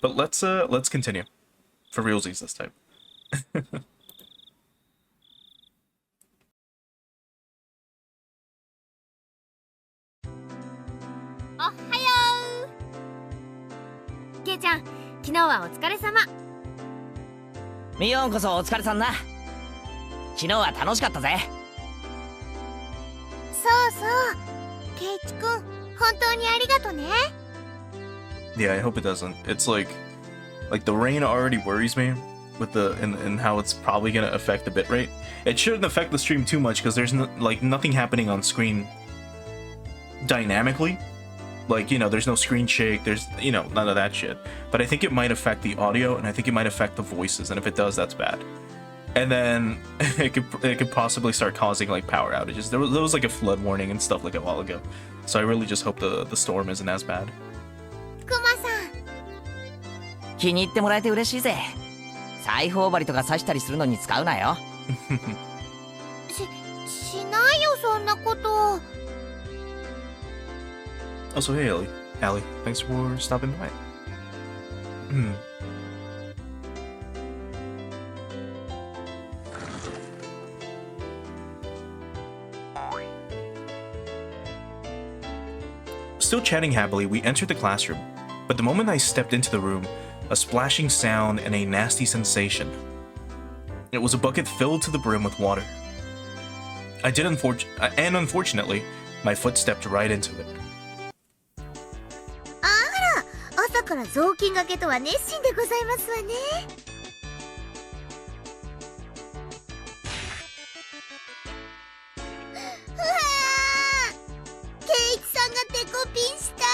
But let's continue. For realsies this time. おはよう。ケイちゃん、昨日はお疲れ様。ミオンこそお疲れさんな。昨日は楽しかったぜ。そうそう。ケイチくん、本当にありがとね。Yeah, I hope it doesn't. It's like the rain already worries me with and how it's probably gonna affect the bitrate. It shouldn't affect the stream too much because there's nothing happening on screen dynamically. Like, you know, there's no screen shake, there's, you know, none of that shit. But I think it might affect the audio, and I think it might affect the voices, and if it does, that's bad. And then it could possibly start causing like power outages. There was like a flood warning and stuff like a while ago. So I really just hope the storm isn't as bad. クマさん。気に入ってもらえて嬉しいぜ。裁縫針とか刺したりするのに使うなよ。しないよそんなこと。Also, hey, Allie, thanks for stopping by. Still chatting happily, we entered the classroom, but the moment I stepped into the room, a splashing sound and a nasty sensation. It was a bucket filled to the brim with water. Unfortunately, my foot stepped right into it. 朝から雑巾がけとは熱心でございますわね。うわー、ケイチさんがデコピンした。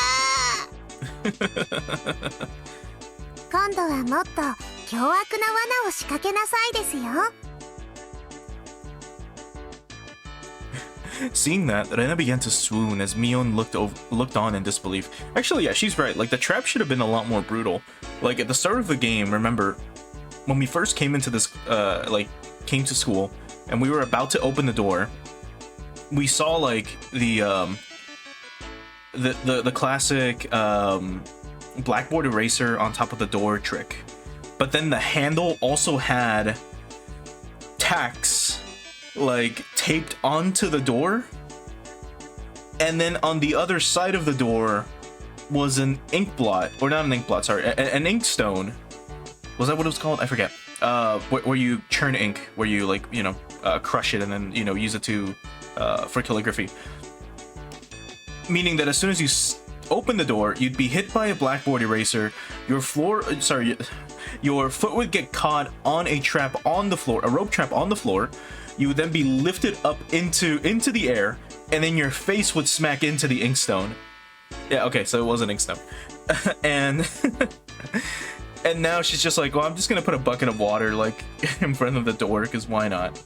今度はもっと凶悪な罠を仕掛けなさいですよ。Seeing that, Rena began to swoon as Mion looked on in disbelief. Actually, yeah, she's right. Like, the trap should have been a lot more brutal. Like, at the start of the game, remember, when we first came into this, came to school, and we were about to open the door, we saw, like, the classic, blackboard eraser on top of the door trick. But then the handle also had tacks like taped onto the door, and then on the other side of the door was an ink blot, or not an ink blot, sorry, an ink stone. Was that what it was called? I forget. Where you churn ink, where you, like, you know, crush it and then, you know, use it to for calligraphy. Meaning that as soon as you open the door, you'd be hit by a blackboard eraser. Your foot would get caught on a trap on the floor, a rope trap on the floor. You would then be lifted up into the air, and then your face would smack into the inkstone. Yeah, okay, so it was an inkstone. And and now she's just like, well, I'm just gonna put a bucket of water, like, in front of the door, because why not?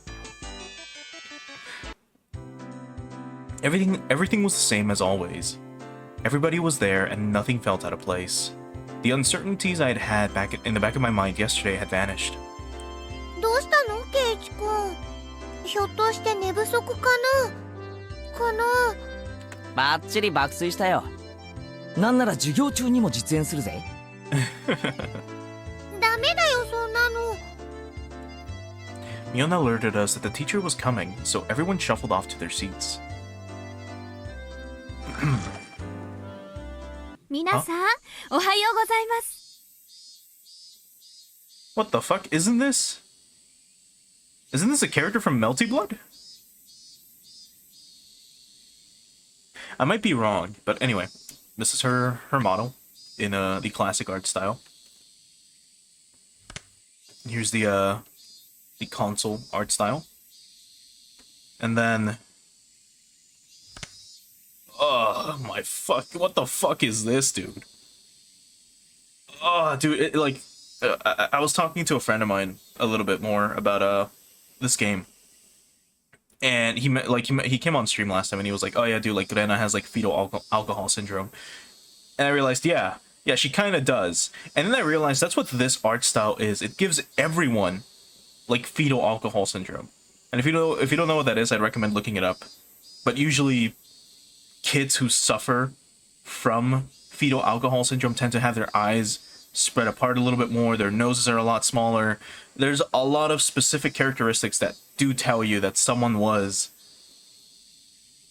Everything was the same as always. Everybody was there, and nothing felt out of place. The uncertainties I had back in the back of my mind yesterday had vanished. どうしたの、ケイチくん。ひょっとして寝不足かな。バッチリ爆睡したよ。なんなら授業中にも実演するぜ。ダメだよそんなの。Miona alerted us that the teacher was coming, so everyone shuffled off to their seats. 皆さん、おはようございます。What the fuck? Isn't this a character from Melty Blood? I might be wrong, but anyway, this is her model in the classic art style. Here's the console art style, and then oh my fuck! What the fuck is this, dude? Oh, dude, it, like I was talking to a friend of mine a little bit more about this game, and he came on stream last time and he was like, oh yeah, dude, like Rena has like fetal alcohol syndrome, and I realized yeah, she kind of does. And then I realized that's what this art style is. It gives everyone like fetal alcohol syndrome, and if you don't know what that is, I'd recommend looking it up. But usually kids who suffer from fetal alcohol syndrome tend to have their eyes spread apart a little bit more. Their noses are a lot smaller. There's a lot of specific characteristics that do tell you that someone was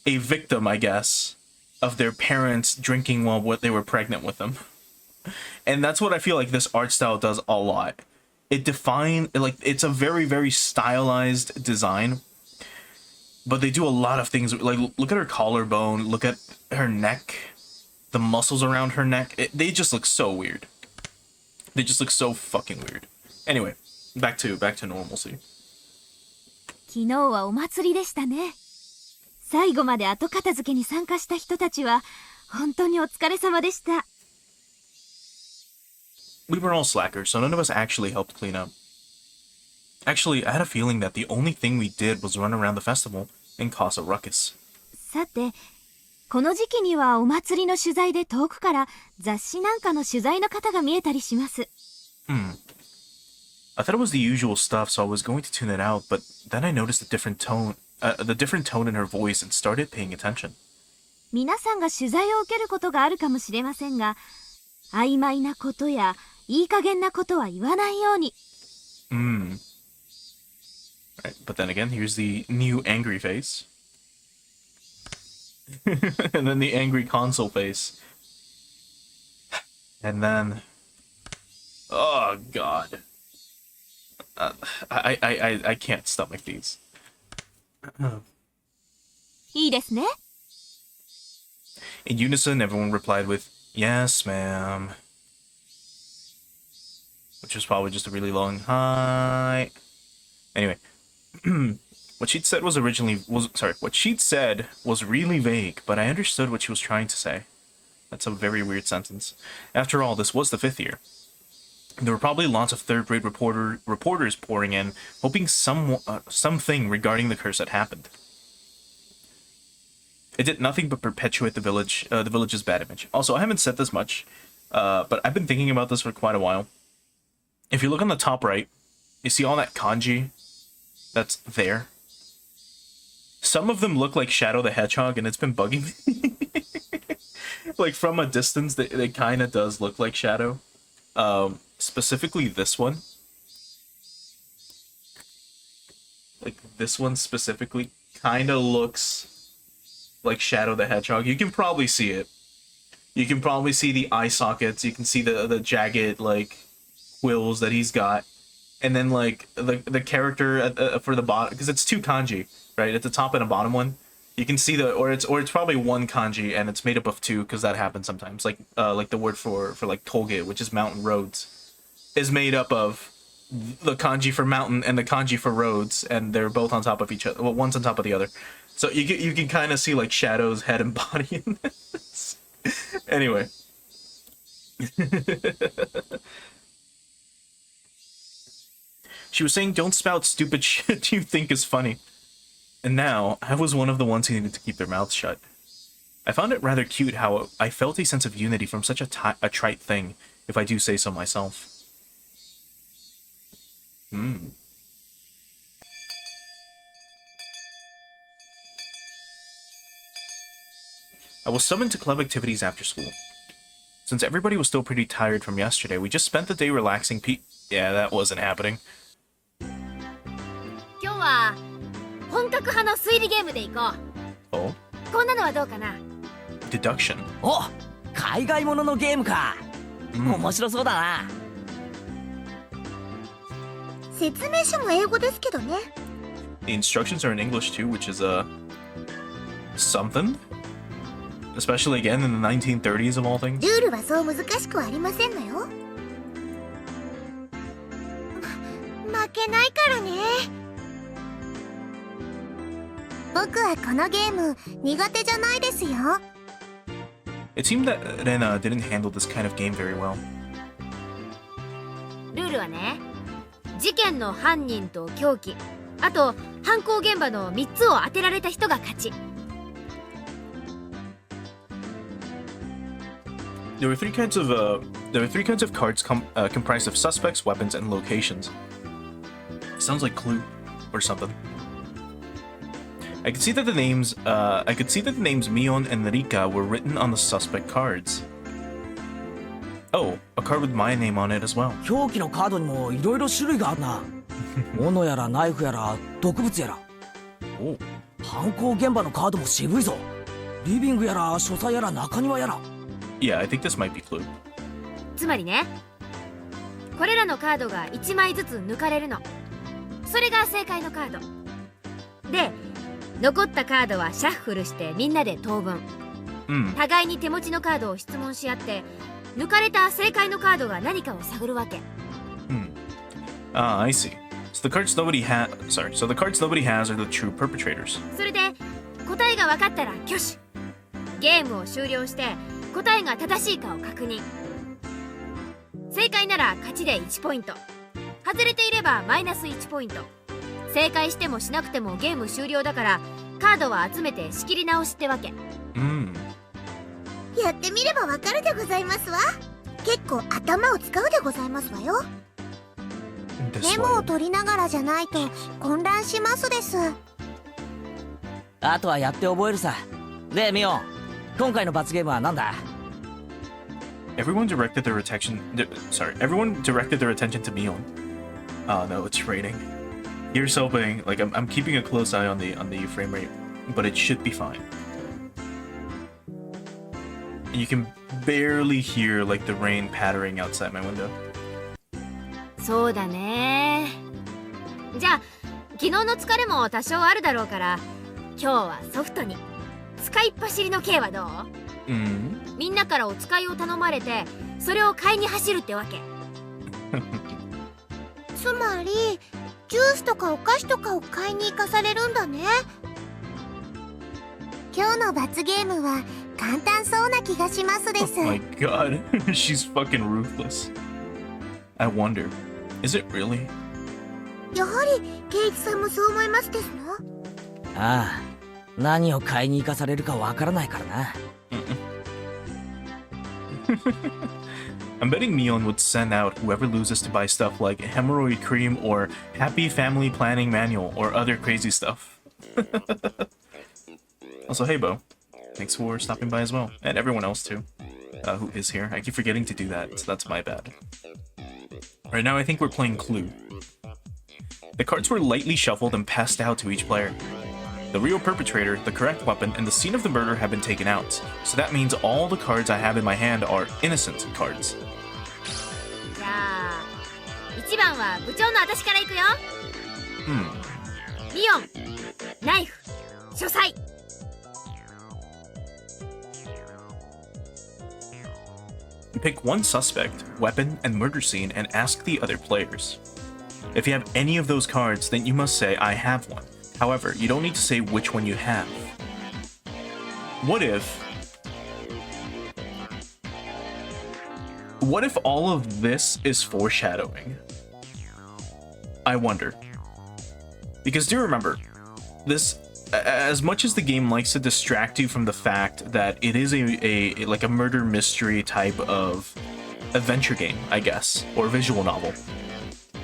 a victim, I guess, of their parents drinking while they were pregnant with them. And that's what I feel like this art style does a lot. It's a very, very stylized design, but they do a lot of things. Like, look at her collarbone, look at her neck, the muscles around her neck. They just look so weird. They just look so fucking weird. Anyway, back to normalcy. 昨日はお祭りでしたね。最後まで後片付けに参加した人たちは本当にお疲れ様でした。We were all slackers, so none of us actually helped clean up. Actually, I had a feeling that the only thing we did was run around the festival and cause a ruckus. さて、この時期にはお祭りの取材で遠くから雑誌なんかの取材の方が見えたりします。I thought it was the usual stuff, so I was going to tune it out, but then I noticed the different tone in her voice and started paying attention. 皆さんが取材を受けることがあるかもしれませんが、曖昧なことやいい加減なことは言わないように。Right, but then again, here's the new angry face. And then the angry console face. And then... Oh, God. I can't stomach these. いいですね。In unison, everyone replied with, "Yes, ma'am." Which was probably just a really long hi. Anyway, what she'd said was really vague, but I understood what she was trying to say. That's a very weird sentence. After all, this was the 5th year. There were probably lots of third-grade reporters pouring in, hoping something regarding the curse had happened. It did nothing but perpetuate the village's bad image. Also, I haven't said this much, but I've been thinking about this for quite a while. If you look on the top right, you see all that kanji that's there? Some of them look like Shadow the Hedgehog, and it's been bugging me. Like, from a distance, it kind of does look like Shadow. Specifically this one. Like, this one specifically kind of looks like Shadow the Hedgehog. You can probably see it. You can probably see the eye sockets. You can see the jagged, like, quills that he's got. And then, like, the character for the bottom, because it's 2 kanji, right? At the top and a bottom one. You can see or it's probably 1 kanji, and it's made up of 2, because that happens sometimes. Like the word for like toge, which is mountain roads, is made up of the kanji for mountain and the kanji for roads, and they're both on top of each other. Well, one's on top of the other. So you can kind of see, like, Shadow's head and body in this. Anyway. She was saying, "Don't spout stupid shit you think is funny." And now, I was one of the ones who needed to keep their mouths shut. I found it rather cute how I felt a sense of unity from such a trite thing, if I do say so myself. I was summoned to club activities after school. Since everybody was still pretty tired from yesterday, we just spent the day relaxing. Yeah, that wasn't happening. 今日は本格派の推理ゲームでいこう。Oh? こんなのはどうかな。Deduction. お、海外もののゲームか。面白そうだな。説明書も英語ですけどね。The instructions are in English too, which is something. Especially again in the 1930s of all things. ルールはそう難しくはありませんのよ。負けないからね。僕はこのゲーム苦手じゃないですよ。It seemed that Rena didn't handle this kind of game very well. ルールはね、事件の犯人と凶器、あと犯行現場の3つを当てられた人が勝ち。There were three kinds of cards comprised of suspects, weapons, and locations. Sounds like Clue or something. I could see that the names Mion and Rika were written on the suspect cards. Oh, a card with my name on it as well. 凶器のカードにもいろいろ種類があるな。斧やらナイフやら毒物やら。 Oh. 犯行現場のカードも渋いぞ。リビングやら書斎やら中庭やら。 Yeah, I think this might be Clue. つまりね、これらのカードが1枚ずつ抜かれるの。それが正解のカードで、残ったカードはシャッフルしてみんなで等分。互いに手持ちのカードを質問し合って、抜かれた正解のカードが何かを探るわけ。Ah, I see. So the cards nobody has are the true perpetrators. それで答えが分かったら挙手。ゲームを終了して答えが正しいかを確認。正解なら勝ちで1ポイント、外れていればマイナス1ポイント。正解してもしなくてもゲーム終了だから、カードは集めて仕切り直しってわけ。やってみればわかるでございますわ。結構頭を使うでございますわよ。メモを取りながらじゃないと混乱しますです。あとはやって覚えるさ。でミオン、今回の罰ゲームは何だ？ Everyone directed their attention to Mion. Oh no, it's raining. Here's hoping. Like I'm keeping a close eye on the frame rate, but it should be fine. And you can barely hear like the rain pattering outside my window. そうだね。じゃあ昨日の疲れも多少あるだろうから、今日はソフトに使いっ走りの刑はどう？みんなからお使いを頼まれて、それを買いに走るってわけ。つまりジュースとかお菓子とかを買いに行かされるんだね。今日の罰ゲームは簡単そうな気がしますです。 Oh my god, she's fucking ruthless. I wonder, is it really? やはりケイチさんもそう思いますですの？ああ、何を買いに行かされるかわからないからな。I'm betting Mion would send out whoever loses to buy stuff like hemorrhoid cream or happy family planning manual or other crazy stuff. Also, hey Bo, thanks for stopping by as well, and everyone else too, who is here. I keep forgetting to do that, so that's my bad. Right now I think we're playing Clue. The cards were lightly shuffled and passed out to each player. The real perpetrator, the correct weapon, and the scene of the murder have been taken out, so that means all the cards I have in my hand are innocent cards. じゃあ1番は部長の私から行くよ。ミオン、ナイフ、書斎。Pick one suspect, weapon, and murder scene and ask the other players. If you have any of those cards, then you must say, I have one. However, you don't need to say which one you have. What if all of this is foreshadowing? I wonder. Because do remember, this, as much as the game likes to distract you from the fact that it is a murder mystery type of adventure game, I guess, or visual novel,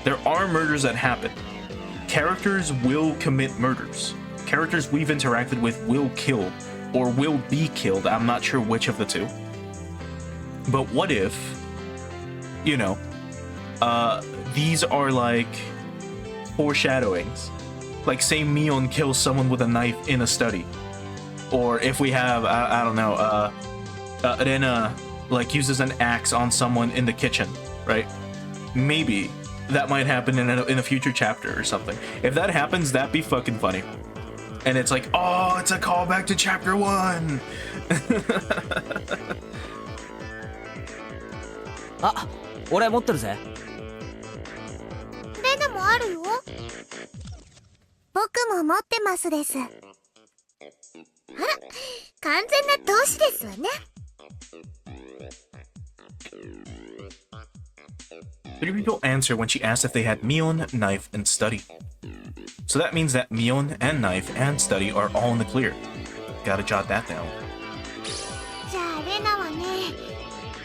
there are murders that happen. Characters will commit murders. Characters we've interacted with will kill, or will be killed. I'm not sure which of the two. But what if, you know, these are like foreshadowings? Like, say Mion kills someone with a knife in a study. Or if we have, I don't know, Rena, like, uses an axe on someone in the kitchen, right? Maybe that might happen in a future chapter or something. If that happens, that'd be fucking funny. And it's like, oh, it's a callback to chapter 1! あ、俺持ってるぜ。レナもあるよ。僕も持ってますです。あら、完全な同志ですわね。Three people answer when she asks if they had Mion, knife, and study. So that means that Mion and knife and study are all in the clear. Gotta jot that down. じゃあレナはね、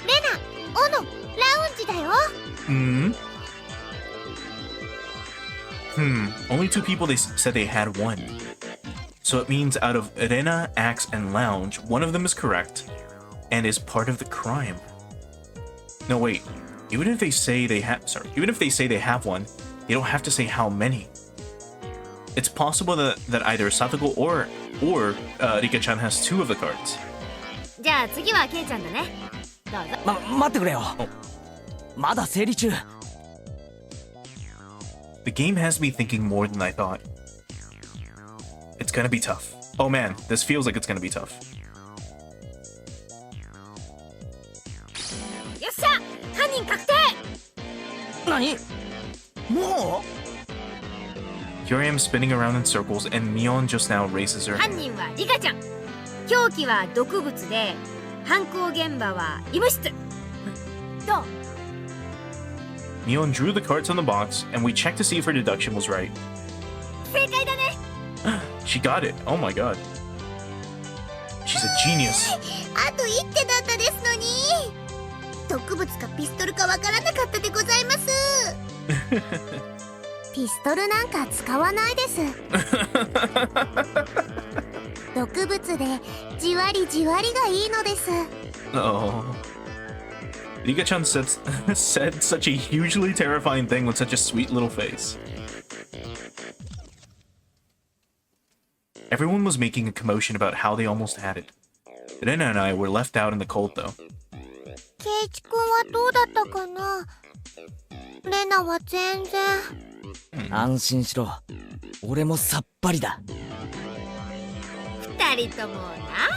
レナ、オノ、ラウンジだよ。Only 2 people said they had one. So it means out of Rena, Axe, and Lounge, one of them is correct and is part of the crime. No, wait. Even if they say they have, even if they say they have one, they don't have to say how many. It's possible that either Satoko or Rika-chan has 2 of the cards. じゃあ次はケイちゃんだね。どうぞ。待ってくれよ。まだ整理中。The game has me thinking more than I thought. It's gonna be tough. Oh man, this feels like it's gonna be tough. よっしゃ、犯人確定。何？もう？ Here I am spinning around in circles, and Mion just now raises her 犯 hand. 人はリカちゃん。凶器は毒物で、犯行現場は医務室。どう？ Mion drew the cards on the box, and we checked to see if her deduction was right. 正解だね。She got it. Oh my god. She's a genius. あと一手だったですのに。毒物かピストルかわからなかったでございます。ピストルなんか使わないです。毒物でじわりじわりがいいのです。Oh. Rika-chan said such a hugely terrifying thing with such a sweet little face. Everyone was making a commotion about how they almost had it. Rena and I were left out in the cold, though. ケイチ君はどうだったかな。レナは全然。安心しろ。俺もさっぱりだ。二人とも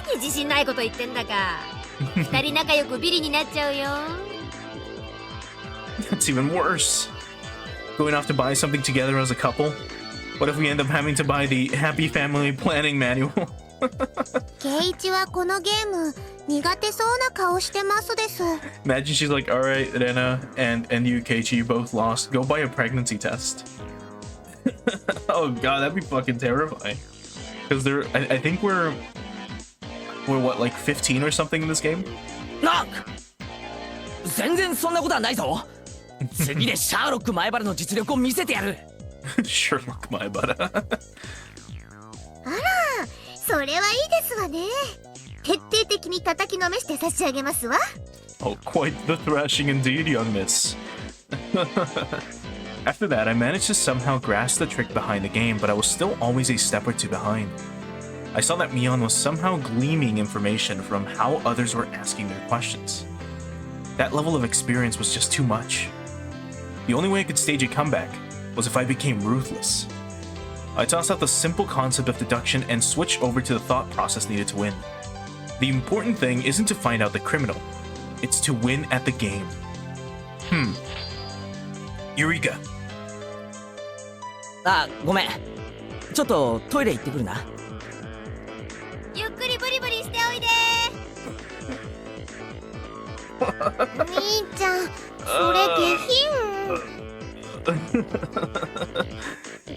何自信ないこと言ってんだか。二人仲良くビリになっちゃうよ。That's even worse. Going off to buy something together as a couple? What if we end up having to buy the Happy Family Planning Manual? ケイチはこのゲーム苦手そうな顔してますです。 Imagine she's like, alright, Rena and you, Keiichi, you both lost. Go buy a pregnancy test. Oh god, that'd be fucking terrifying. Because I think we're what, like 15 or something in this game? 全然そんなことはないぞ。次でシャーロック前原の実力を見せてやる。Sherlock Maebara. あら、それはいいですわね。徹底的に叩きのめして差し上げますわ。Oh, quite the thrashing indeed, young miss. After that, I managed to somehow grasp the trick behind the game, but I was still always a step or 2 behind. I saw that Mion was somehow gleaming information from how others were asking their questions. That level of experience was just too much. The only way I could stage a comeback was if I became ruthless. I tossed out the simple concept of deduction and switched over to the thought process needed to win. The important thing isn't to find out the criminal, it's to win at the game. Eureka. あ、ごめん。ちょっとトイレ行ってくるな。ゆっくりブリブリしておいで。兄ちゃん、それ下品。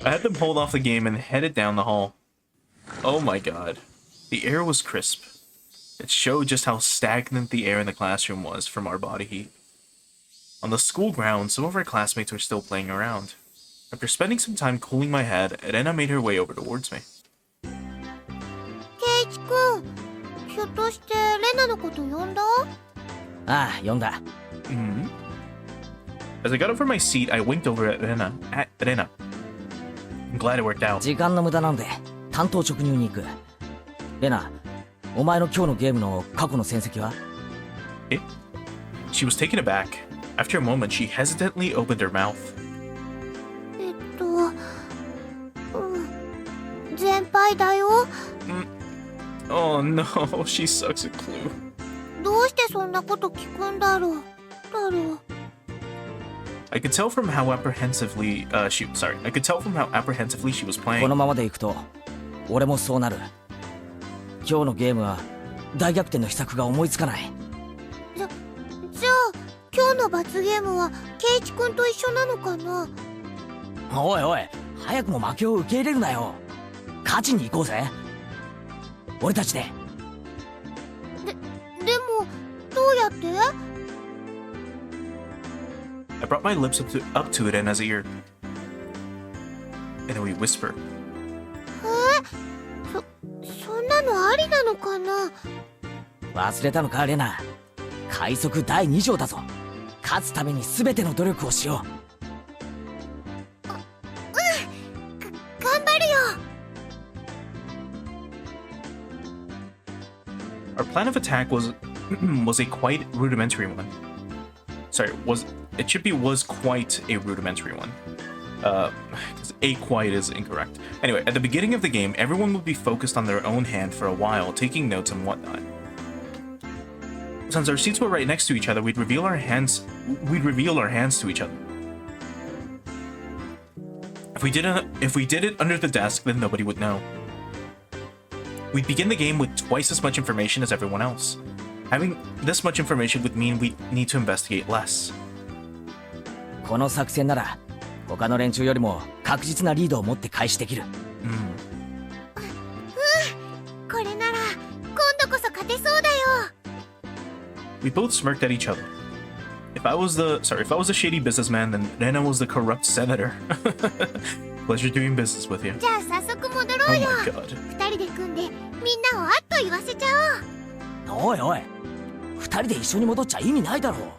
I had them hold off the game and headed down the hall. Oh my god. The air was crisp. It showed just how stagnant the air in the classroom was from our body heat. On the school grounds, some of our classmates were still playing around. After spending some time cooling my head, Rena made her way over towards me. ケイチ君、ひょっとしてレナのこと呼んだ？ああ、読んだ。As I got up from my seat, I winked over at Rena. I'm glad it worked out. 時間の無駄なので単刀直入に行く。レナ、お前の今日のゲームの過去の戦績は？ She was taken aback. After a moment, she hesitantly opened her mouth. 全敗だよ。Oh no, she sucks at Clue. どうしてそんなこと聞くんだろう。I could tell from how apprehensively she was こ playing. のままでいくと俺もそうなる。今日のゲームは大逆転の秘策が思いつかない。じゃあ今日の罰ゲームはケイチ君と一緒なのかな。おいおい、早くも負けを受け入れるなよ。勝ちに行こうぜ。俺たちで。でもどうやって？ I brought my lips up to Rena's ear. And then we whisper. そんなのありなのかな。忘れたのかレナ。快速第2条だぞ。勝つために全ての努力をしよ頑張るよ。 Our plan of attack was was a quite rudimentary one. Sorry, was quite a rudimentary one. Because a quite is incorrect. Anyway, at the beginning of the game, everyone would be focused on their own hand for a while, taking notes and whatnot. Since our seats were right next to each other, we'd reveal our hands to each other. If we did it under the desk, then nobody would know. We'd begin the game with twice as much information as everyone else. Having this much information would mean we'd need to investigate less. う。この作戦なら他の連中よりも確実なリードを持って開始できる。これなら今度こそ勝てそうだよ。 We both smirked at each other. If I was the shady businessman, then Rena was the corrupt senator. Pleasure doing business with you. じゃあ早速戻ろ Oh うよ。 my god. 二人で組んでみんなをあっと言わせちゃおう。おいおい、二人で一緒に戻っちゃ意味ないだろ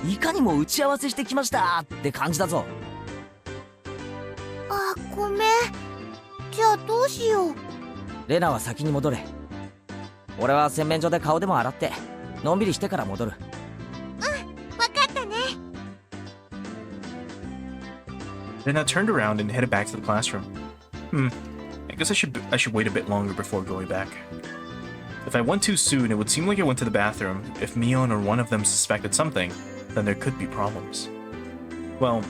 う。いかにも打ち合わせしてきましたって感じだぞ。あ、ごめん。じゃあどうしよう。レナは先に戻れ。俺は洗面所で顔でも洗ってのんびりしてから戻る。わかったね。 Rena turned around and headed back to the classroom. I guess I should wait a bit longer before going back. If I went too soon, it would seem like I went to the bathroom. If Mion or one of them suspected something, then there could be problems. Well,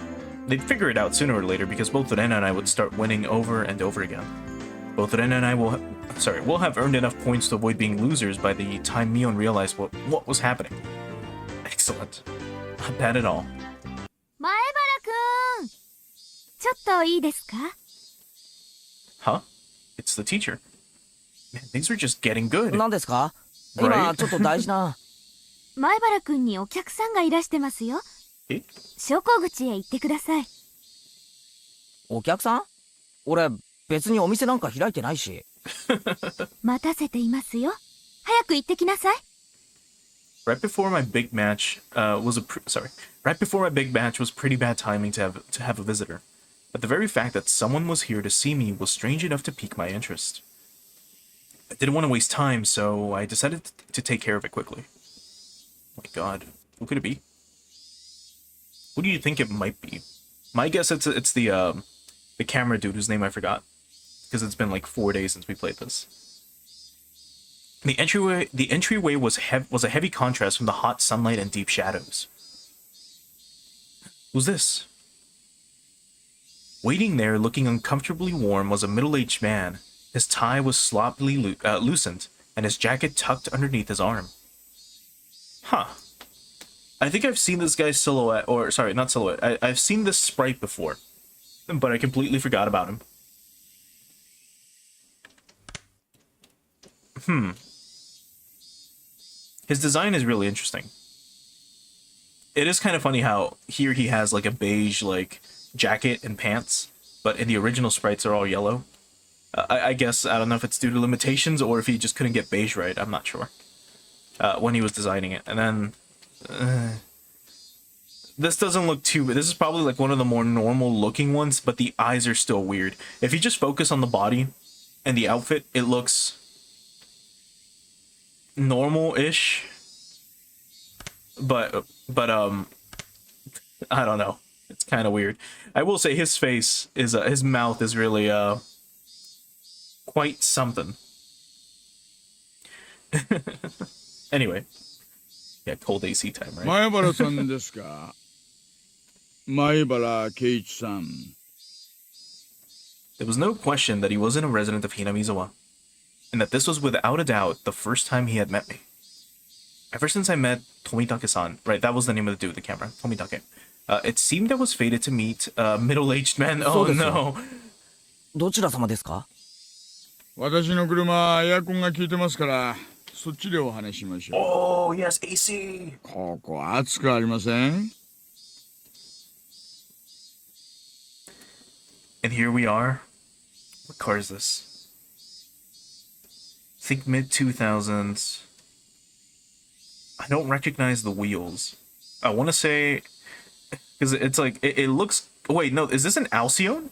they'd figure it out sooner or later because both Rena and I would start winning over and over again. Both Rena and I will have earned enough points to avoid being losers by the time Mion realized what was happening. Excellent. Not bad at all. 前原くん、ちょっといいですか？ Huh? It's the teacher. Man, things are just getting good. 何ですか？ Right? 今ちょっと大事な。前原くんにお客さんがいらしてますよ。え？昇降口へ行ってください。お客さん？俺別にお店なんか開いてないし。待たせていますよ。早く行ってきなさい。Right before my big match was pretty bad timing to have a visitor. But the very fact that someone was here to see me was strange enough to pique my interest. I didn't want to waste time, so I decided to take care of it quickly. Oh my god, who could it be? Who do you think it might be? My guess it's the camera dude whose name I forgot, because it's been like 4 days since we played this. The entryway was a heavy contrast from the hot sunlight and deep shadows. Who's this? Waiting there, looking uncomfortably warm, was a middle-aged man. His tie was sloppily loosened, and his jacket tucked underneath his arm. Huh. I think I've seen this guy's silhouette, or sorry, not silhouette. I've seen this sprite before, but I completely forgot about him. His design is really interesting. It is kind of funny how here he has like a beige like jacket and pants, but in the original sprites are all yellow. I guess, I don't know if it's due to limitations or if he just couldn't get beige right, I'm not sure. When he was designing it. And then... this doesn't look too... This is probably like one of the more normal looking ones, but the eyes are still weird. If you just focus on the body and the outfit, it looks... normal-ish. But I don't know. It's kind of weird. I will say his face is... his mouth is really, quite something. Anyway. Yeah, cold AC time, right? 前原さんですか。前原圭一さん。 There was no question that he wasn't a resident of Hinamizawa, and that this was without a doubt the first time he had met me. Ever since I met Tomitake-san, right, that was the name of the dude with the camera, Tomitake, it seemed I was fated to meet a middle-aged man. Oh no. どちら様ですか？私の車エアコンが効いてますから、そっちでお話ししましょ Oh, yes, AC. う。ここ暑くありません？ And here we are. What car is this? Think mid-2000s. I don't recognize the wheels. I want to say, because it's like, it looks, wait, no, is this an Alcyon?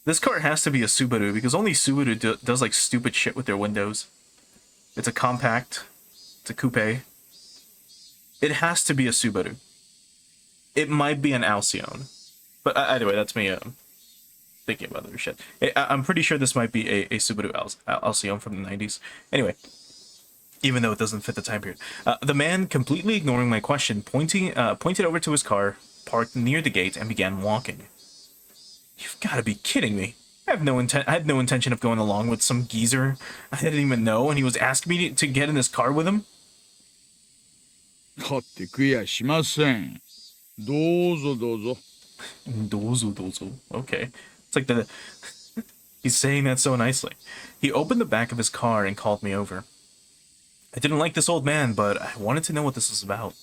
This car has to be a Subaru, because only Subaru does like stupid shit with their windows. It's a compact. It's a coupe. It has to be a Subaru. It might be an Alcyon. But either way, that's me thinking about other shit. I'm pretty sure this might be a Subaru Alcyon from the 90s. Anyway, even though it doesn't fit the time period. The man, completely ignoring my question, pointed over to his car, parked near the gate, and began walking. You've got to be kidding me. I had no intention of going along with some geezer I didn't even know, and he was asking me to get in his car with him? だって食いやしません。どうぞどうぞ。Dozo, dozo. Okay. It's like he's saying that so nicely. He opened the back of his car and called me over. I didn't like this old man, but I wanted to know what this was about.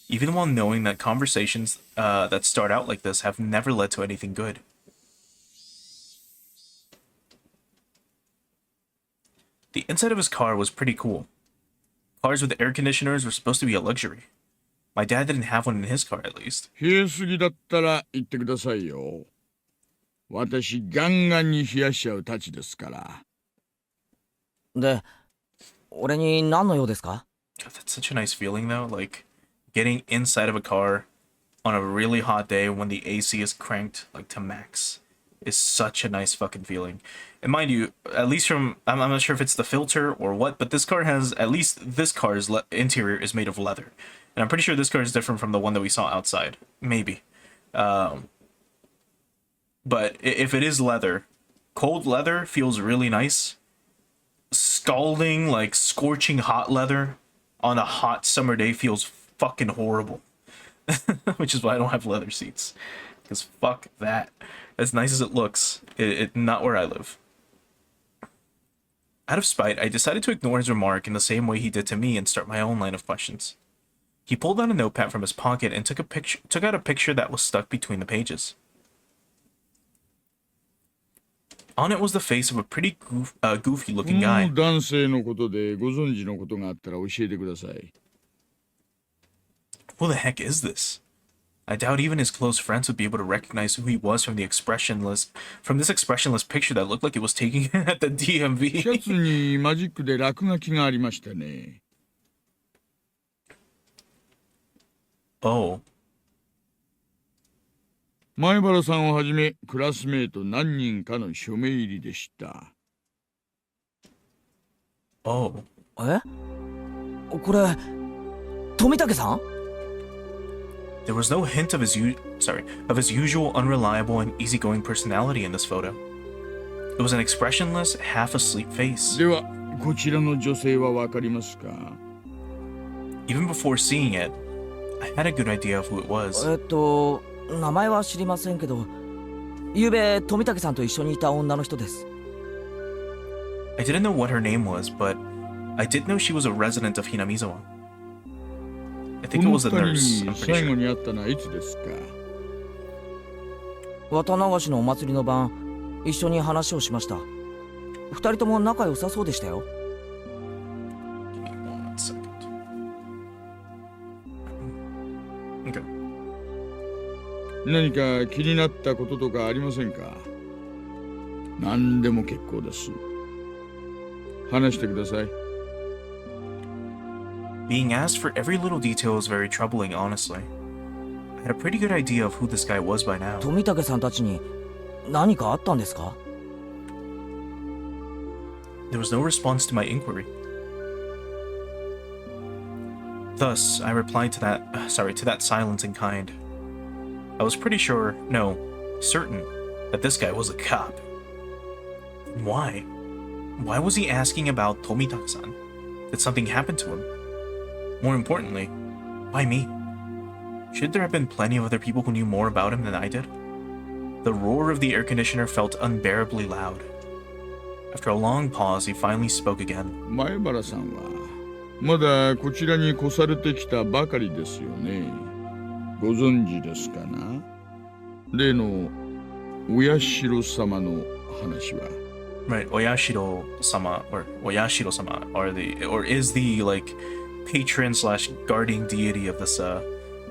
Even while knowing that conversations that start out like this have never led to anything good. The inside of his car was pretty cool. Cars with air conditioners were supposed to be a luxury. My dad didn't have one in his car, at least. 冷えすぎだったら言ってくださいよ。私ガンガンに冷やしちゃうたちですから。で、俺に何の用ですか? God, that's such a nice feeling, though. Like, getting inside of a car on a really hot day when the AC is cranked, like, to max is such a nice fucking feeling. And mind you, at least from... I'm not sure if it's the filter or what, but this car has... At least this car's interior is made of leather. And I'm pretty sure this car is different from the one that we saw outside. Maybe. But if it is leather, cold leather feels really nice. Scalding, like scorching hot leather on a hot summer day feels fucking horrible. Which is why I don't have leather seats. Because fuck that. As nice as it looks, it's not where I live. Out of spite, I decided to ignore his remark in the same way he did to me and start my own line of questions. He pulled out a notepad from his pocket and took out a picture that was stuck between the pages. On it was the face of a pretty goofy-looking guy. 男性のことでご存知のことがあったら教えてください。Who the heck is this? I doubt even his close friends would be able to recognize who he was from this expressionless picture that looked like it was taken at the シャ DMV. ツにマジックで落書きがありましたね。Oh. 前原さんをはじめクラスメイト何人かの署名入りでした。Oh. え? これ、富武さん? There was no hint of his usual unreliable and easygoing personality in this photo. It was an expressionless, half-asleep face. では、こちらの女性はわかりますか? Even before seeing it, I had a good idea of who it was. 名前は知りませんけど、ゆうべ富武さんと一緒にいた女の人です。I didn't know what her name was, but I did know she was a resident of Hinamizawa. I think it was a nurse, I'm pretty 最後 sure. に会ったのはいつですか? 綿流しのお祭りの晩、一緒に話をしました。二人とも仲良さそうでしたよ。Give me 1 second. Okay. 何か気になったこととかありませんか? 何でも結構です。話してください。Being asked for every little detail is very troubling, honestly. I had a pretty good idea of who this guy was by now. 富武さんたちに何かあったんですか? There was no response to my inquiry. Thus, I replied to that silence in kind. I was pretty sure, no, certain, that this guy was a cop. Why? Why was he asking about Tomitaka-san? Did something happen to him? More importantly, why me? Should there have been plenty of other people who knew more about him than I did? The roar of the air conditioner felt unbearably loud. After a long pause, he finally spoke again. 前原さんはまだこちらに越されてきたばかりですよね。ご存知ですかな? 例の親代様の話は。Right, Oyashiro-sama or Oyashiro-sama is the like patron / guardian deity of this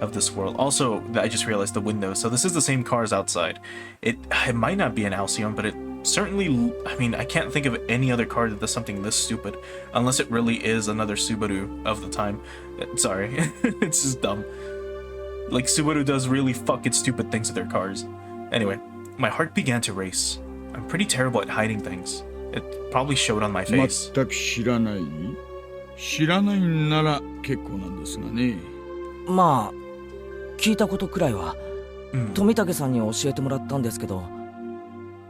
of this world. Also, I just realized the window. So this is the same car as outside. It might not be an Alcyon, but it certainly, I mean, I can't think of any other car that does something this stupid. Unless it really is another Subaru of the time. Sorry, it's just dumb. Like, Subaru does really fucking stupid things with their cars. Anyway, my heart began to race. I'm pretty terrible at hiding things. It probably showed on my face. 全く知らない知らないんなら結構なんですがね。まあ聞いたことくらいは、うん富武さんに教えてもらったんですけど。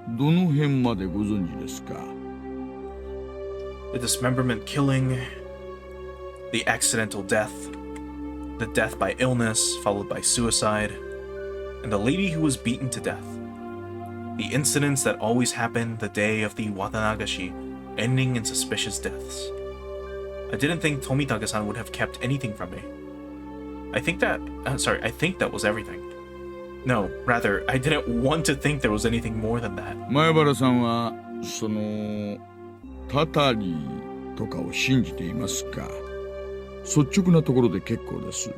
どの辺までご存知ですか？ The dismemberment killing, the accidental death, the death by illness followed by suicide, and the lady who was beaten to death. The incidents that always happen the day of the Watanagashi, ending in suspicious deaths. I didn't think Tomitake-san would have kept anything from me. I think that was everything. No, rather, I didn't want to think there was anything more than that. 前原さんはそのタタリとかを信じていますか？率直なところで結構です。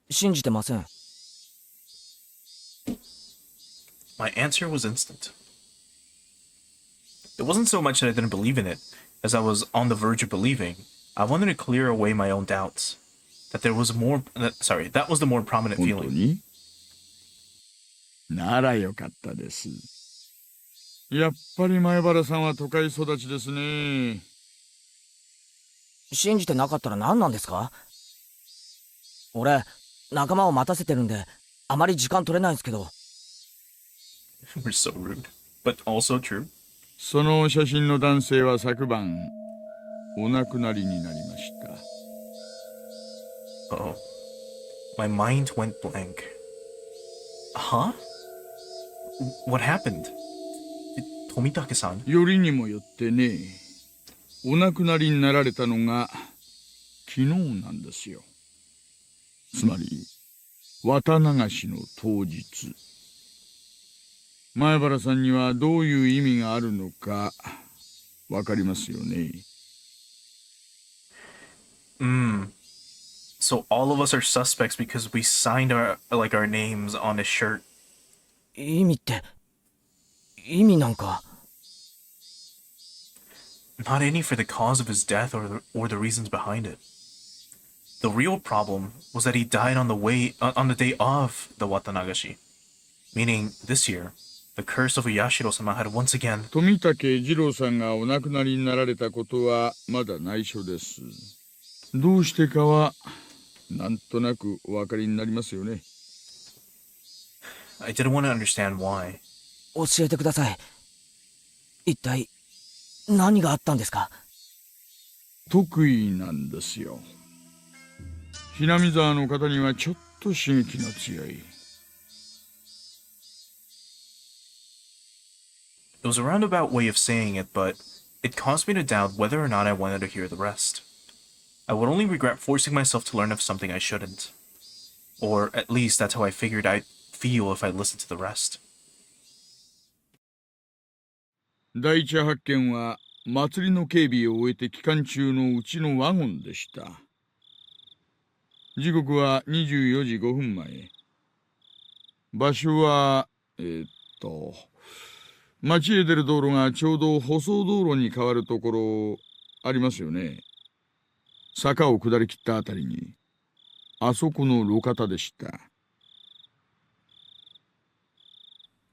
信じてません。My answer was instant. It wasn't so much that I didn't believe in it, as I was on the verge of believing. I wanted to clear away my own doubts. That was the more prominent 本当 feeling. に？ならよかったです。やっぱり前原さんは都会育ちですね。信じてなかったら何なんですか？俺仲間を待たせてるんであまり時間取れないんですけど。We're so rude, but also true. その写真の男性は昨晩お亡くなりになりました。Uh-oh. My mind went blank. Huh? What happened? Tomitake-san? よりにもよってね、お亡くなりになられたのが昨日なんですよ。つまり綿流しの当日。前原さんにはどういう意味があるのかわかりますよね。So all of us are suspects because we signed our names on his shirt. 意味なんか。Not any for the cause of his death or the reasons behind it. The real problem was that he died on the day of the Watanagashi. Meaning, this year, the curse of Yashiro-sama had once again... 富武二郎さんがお亡くなりになられたことはまだ内緒です。どうしてかはなんとなくお分かりになりますよね。I didn't want to understand why. 教えてください。一体何があったんですか？得意なんですよ。ひなみ沢の方にはちょっと刺激の強い。It was a roundabout way of saying it, but it caused me to doubt whether or not I wanted to hear the rest. I would only regret forcing myself to learn of something I shouldn't. Or at least that's how I figured I'd feel if I listened to the rest. 第一発見は祭りの警備を終えて期間中のうちのワゴンでした。時刻は24時5分前。場所は町へ出る道路がちょうど舗装道路に変わるところありますよね。坂を下り切ったあたりにあそこの路肩でした。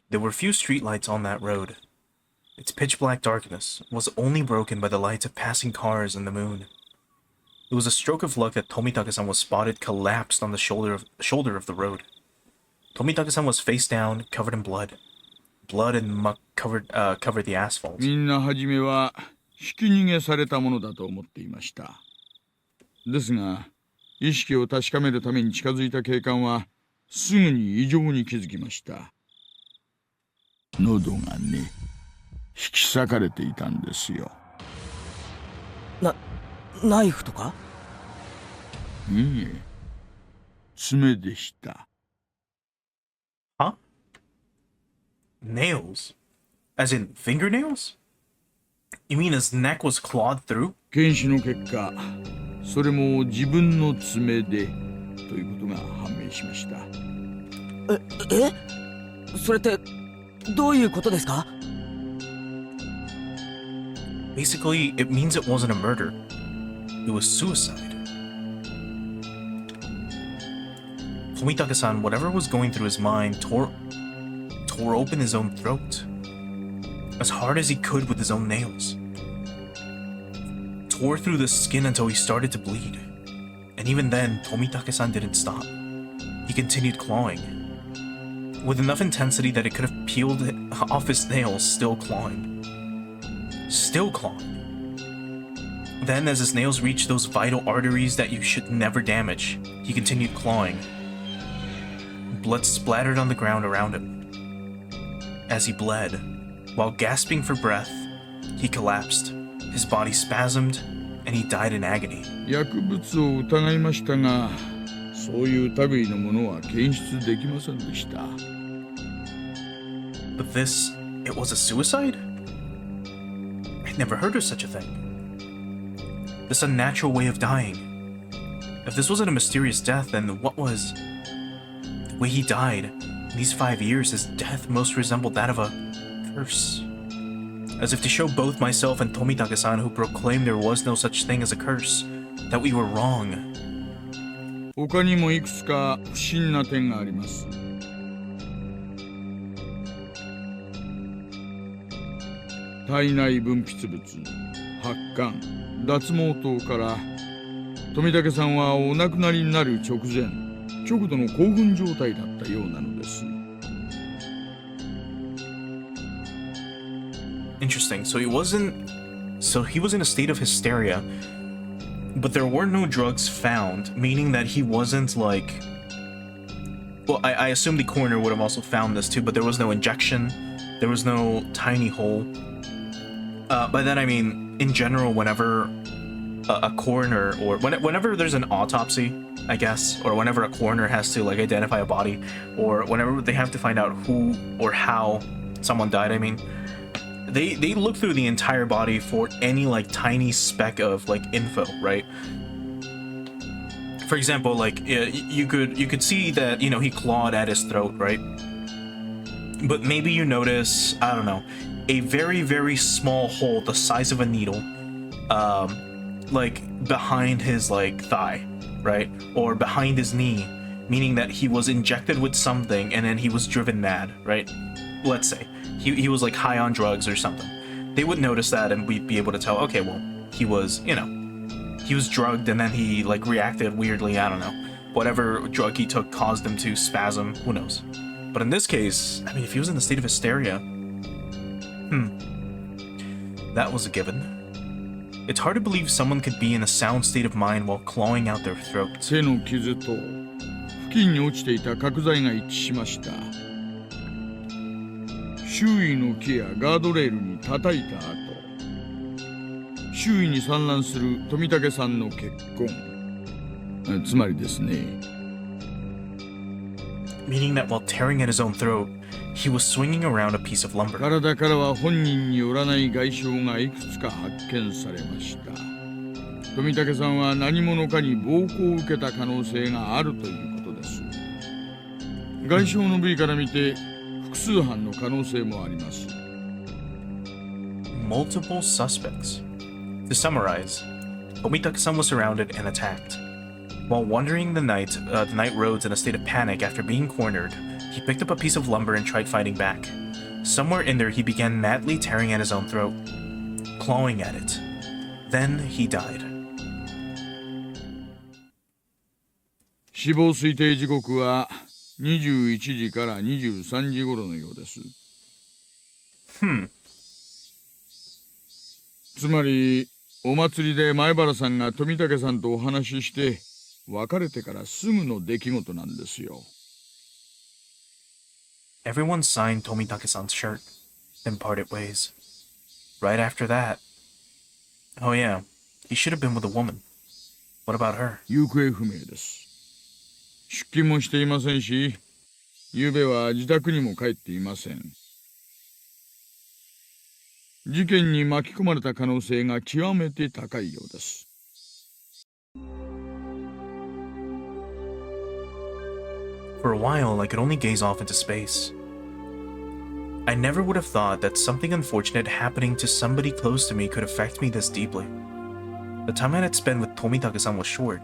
There were few streetlights on that road. Its pitch black darkness was only broken by the lights of passing cars and the moon. It was a stroke of luck that Tomitake-san was spotted collapsed on the shoulder of the road. Tomitake-san was face down, covered in blood. Blood and muck covered the asphalt. みんなはじめはひき逃げされたものだと思っていました。ですが、意識を確かめるために近づいた警官はすぐに異常に気づきました。喉がね、引き裂かれていたんですよ。ナイフとか？いいえ、爪でした。Huh? Nails? As in fingernails? You mean his neck was clawed through? 検視の結果、それも自分の爪でということが判明しました。それってどういうことですか？ Basically, it means it wasn't a murder. It was suicide. Tomitake-san, whatever was going through his mind, tore open his own throat. As hard as he could with his own nails. Tore through the skin until he started to bleed. And even then, Tomitake-san didn't stop. He continued clawing. With enough intensity that it could have peeled off his nails, still clawing. Still clawing. Then, as his nails reached those vital arteries that you should never damage, he continued clawing. Blood splattered on the ground around him. As he bled, while gasping for breath, he collapsed. His body spasmed, and he died in agony. 薬物を疑いましたが、そういう類のものは検出できませんでした。But this, it was a suicide? I'd never heard of such a thing. This unnatural way of dying. If this wasn't a mysterious death, then what was? The way he died, in these 5 years, his death most resembled that of a curse. As if to show both myself and Tomitake-san, who proclaimed there was no such thing as a curse, that we were wrong. 他にもいくつか不審な点があります。体内分泌物、発汗、脱毛等から富武さんはお亡くなりになる直前、極度の興奮状態だったようなのです。Interesting. So he was in a state of hysteria, but there were no drugs found, meaning that he wasn't like. Well, I assume the coroner would have also found this too, but there was no injection, there was no tiny hole. By that I mean, in general, whenever a coroner or whenever there's an autopsy, I guess, or whenever a coroner has to like identify a body, or whenever they have to find out who or how someone died, I mean, they look through the entire body for any like tiny speck of like info, right? For example, like you could see that, you know, he clawed at his throat, right? But maybe you notice, I don't know, a very, very small hole the size of a needle, like behind his like thigh, right? Or behind his knee, meaning that he was injected with something and then he was driven mad, right? Let's say he was like high on drugs or something. They would notice that and we'd be able to tell, okay, well, he was, you know, he was drugged and then he like reacted weirdly, I don't know. Whatever drug he took caused him to spasm, who knows? But in this case, I mean, if he was in a state of hysteria, that was a given. It's hard to believe someone could be in a sound state of mind while clawing out their throats. 手の傷と付近に落ちていた角材が一致しました。周囲の木やガードレールに叩いた後、周囲に散乱する富武さんの血痕、つまりですね。Meaning that while tearing at his own throat, he was swinging around a piece of lumber. 体からは本人によらない外傷がいくつか発見されました。富武さんは何者かに暴行を受けた可能性があるということです。外傷の部位から見て複数犯の可能性もあります。Multiple suspects. To summarize, Omitake-san was surrounded and attacked. While wandering the night roads in a state of panic after being cornered, he picked up a piece of lumber and tried fighting back. Somewhere in there, he began madly tearing at his own throat, clawing at it. Then he died. 死亡推定時刻は21時から23時頃のようです。つまり、お祭りで前原さんが富武さんとお話しして、別れてからすぐの出来事なんですよ。Everyone signed Tomitake-san's shirt, then parted ways. Right after that. Oh yeah, he should have been with a woman. What about her? 行方不明です。出勤もしていませんし、昨べは自宅にも帰っていません。事件に巻き込まれた可能性が極めて高いようです。For a while, I could only gaze off into space. I never would have thought that something unfortunate happening to somebody close to me could affect me this deeply. The time I had spent with Tomitake-san was short,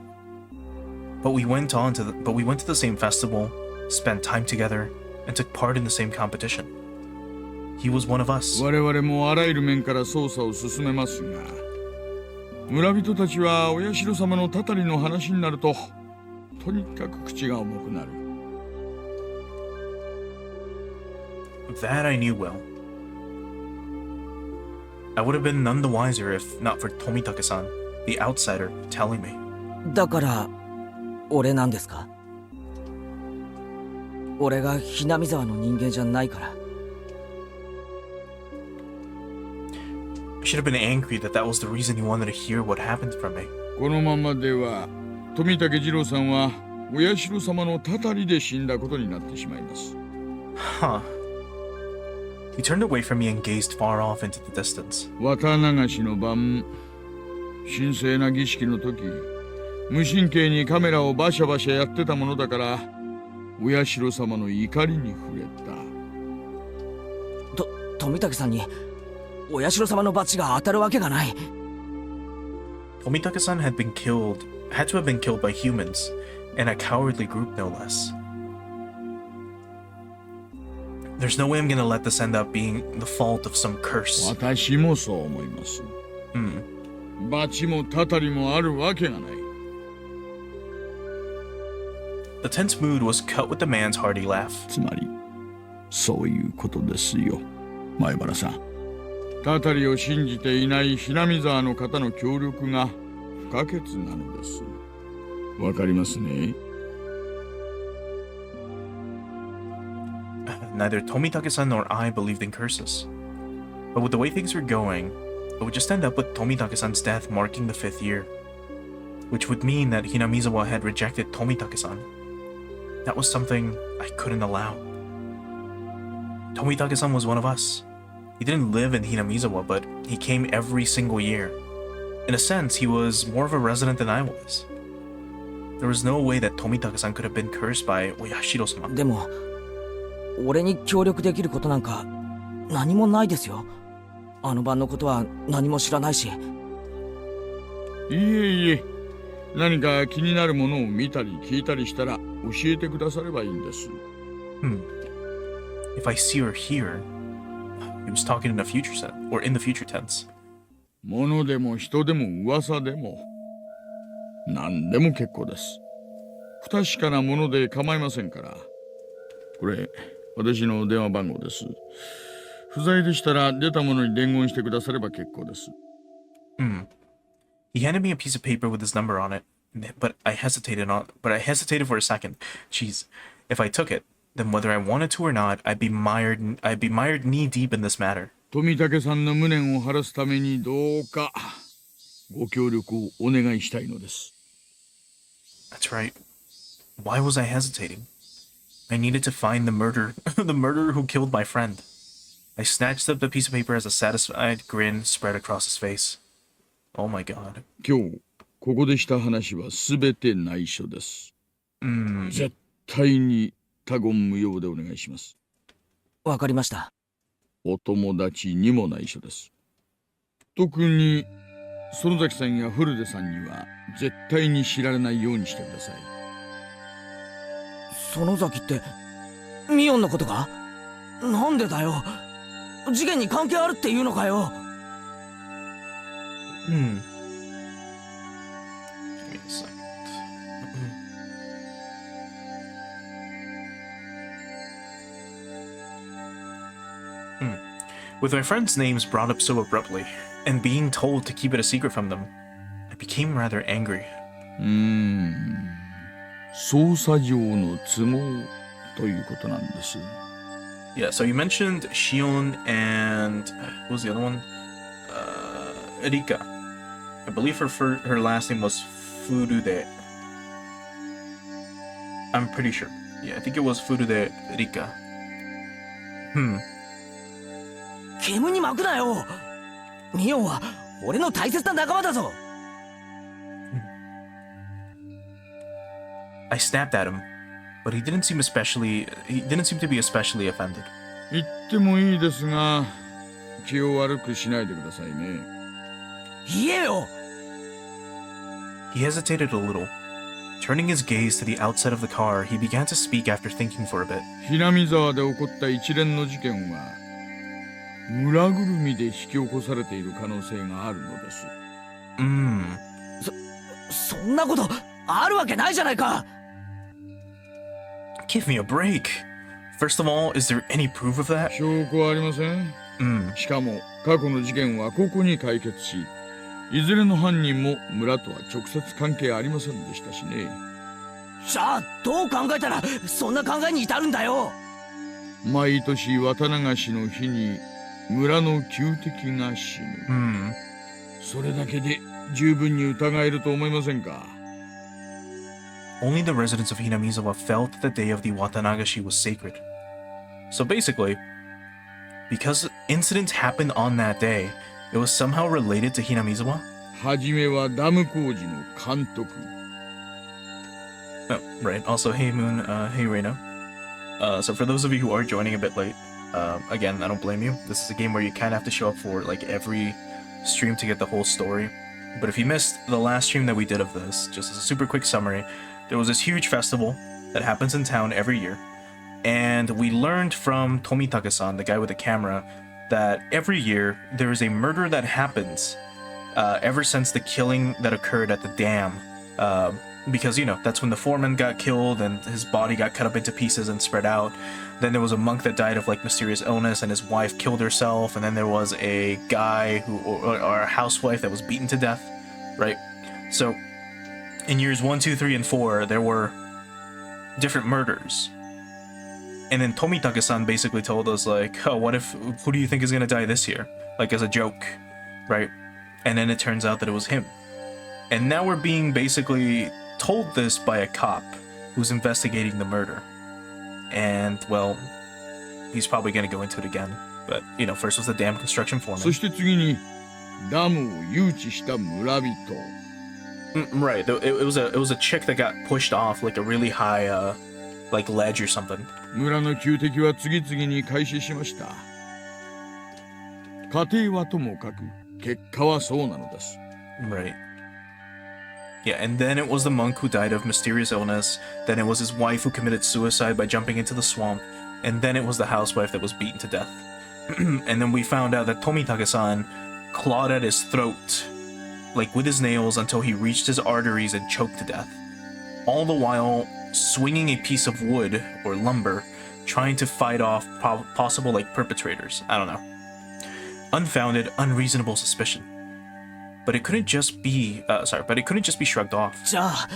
but we went to the same festival, spent time together, and took part in the same competition. He was one of us. 我々もあらゆる面から捜査を進めますが、村人たちはお社様のたたりの話になると、とにかく口が重くなる。That I knew well. I would have been none the wiser if not for Tomitake-san, the outsider, telling me. だから俺なんですか？俺がひなみ沢の人間じゃないから。I should have been angry that that was the reason he wanted to hear what happened from me. このままでは、富武次郎さんはお社様のたたりで死んだことになってしまいます。Huh. He turned away from me and gazed far off into the distance. 綿流しの晩、神聖な儀式の時、無神経にカメラをバシャバシャやってたものだから、お社様の怒りに触れた。富武さんにお社様の罰が当たるわけがない。Tomitake-san had to have been killed by humans, and a cowardly group no less. There's no way I'm gonna let this end up being the fault of some curse. 私もそう思います。罰もたたりもあるわけがない。The tense mood was cut with the man's hearty laugh. つまり、そういうことですよ、前原さん。たたりを信じていないひなみ沢の方の協力が不可欠なのです。わかりますね。Neither Tomitake-san nor I believed in curses. But with the way things were going, it would just end up with Tomitake-san's death marking the 5th year. Which would mean that Hinamizawa had rejected Tomitake-san. That was something I couldn't allow. Tomitake-san was one of us. He didn't live in Hinamizawa, but he came every single year. In a sense, he was more of a resident than I was. There was no way that Tomitake-san could have been cursed by Oyashiro-sama. でも俺に協力できることなんか何もないですよ。あの晩のことは何も知らないし。いえいえ、何か気になるものを見たり聞いたりしたら教えてくださればいいんです。If I see or hear, he was talking in the future sense, or in the future tense. 物でも人でも噂でも何でも結構です。不確かなもので構いませんから。これ、私の電話番号です。不在でしたら出たものに伝言してくだされば結構です。He handed me a piece of paper with his number on it, but I hesitated for a second. Jeez, if I took it, then whether I wanted to or not, I'd be mired knee deep in this matter. 富武さんの無念を晴らすためにどうかご協力をお願いしたいのです。That's right. Why was I hesitating? I needed to find the murderer who killed my friend. I snatched up the piece of paper as a satisfied grin spread across his face. Oh my god. 今日ここでした話はすべて内緒です。絶対に他言無用でお願いします。わかりました。お友達にも内緒です。特に園崎さんや古出さんには絶対に知られないようにしてください。園崎ってミオンのことか？なんでだよ。事件に関係あるっていうのかよ。Give me a second. With my friends' names brought up so abruptly, and being told to keep it a secret from them, I became rather angry. 捜査上の都合ということなんです。Yeah, so you mentioned Shion and what was the other one? Erika. I believe her last name was Furude. I'm pretty sure. Yeah, I think it was Furude Erika. 煙に巻くなよ。ミオンは俺の大切な仲間だぞ。 I snapped at him, but he didn't seem to be especially offended. 言ってもいいですが、気を悪くしないでくださいね。言えよ。 He hesitated a little. Turning his gaze to the outside of the car, he began to speak after thinking for a bit. ひなみ沢で起こった一連の事件は村ぐるみで引き起こされている可能性があるのです。そんなことあるわけないじゃないか。 Give me a break. First of all, is there any proof of that? 証拠はありません。しかも過去の事件はここに解決し、いずれの犯人も村とは直接関係ありませんでしたしね。じゃあどう考えたらそんな考えに至るんだよ。毎年綿流しの日に村の旧敵が死ぬ。それだけで十分に疑えると思いませんか？ Only the residents of Hinamizawa felt that the day of the Watanagashi was sacred. So basically, because the incident happened on that day, it was somehow related to Hinamizawa? はじめはダム工事の監督。Oh, right. Also, hey Moon, hey Reina. So for those of you who are joining a bit late, again, I don't blame you. This is a game where you kind of have to show up for like every stream to get the whole story. But if you missed the last stream that we did of this, just as a super quick summary, there was this huge festival that happens in town every year. And we learned from Tomitake-san, the guy with the camera, that every year there is a murder that happens ever since the killing that occurred at the dam. Because, you know, that's when the foreman got killed and his body got cut up into pieces and spread out. Then there was a monk that died of like mysterious illness and his wife killed herself. And then there was a guy or a housewife that was beaten to death, right? So in years 1, 2, 3, and 4, there were different murders. And then Tomitake-san basically told us like, oh, who do you think is gonna die this year? Like as a joke, right? And then it turns out that it was him. And now we're being basically told this by a cop who's investigating the murder. And, well, he's probably gonna go into it again. But, you know, first was the dam construction foreman. そして次にダムを誘致した村人。 Right, it was a chick that got pushed off like a really high, like ledge or something. 村の旧敵は次々に開始しました。家庭はともかく結果はそうなのです。 Right. Yeah, and then it was the monk who died of mysterious illness, then it was his wife who committed suicide by jumping into the swamp, and then it was the housewife that was beaten to death. And then we found out that Tomitake-san clawed at his throat, like with his nails until he reached his arteries and choked to death. All the while swinging a piece of wood or lumber, trying to fight off possible like perpetrators. I don't know. Unfounded, unreasonable suspicion. But it couldn't just be shrugged off. じゃあ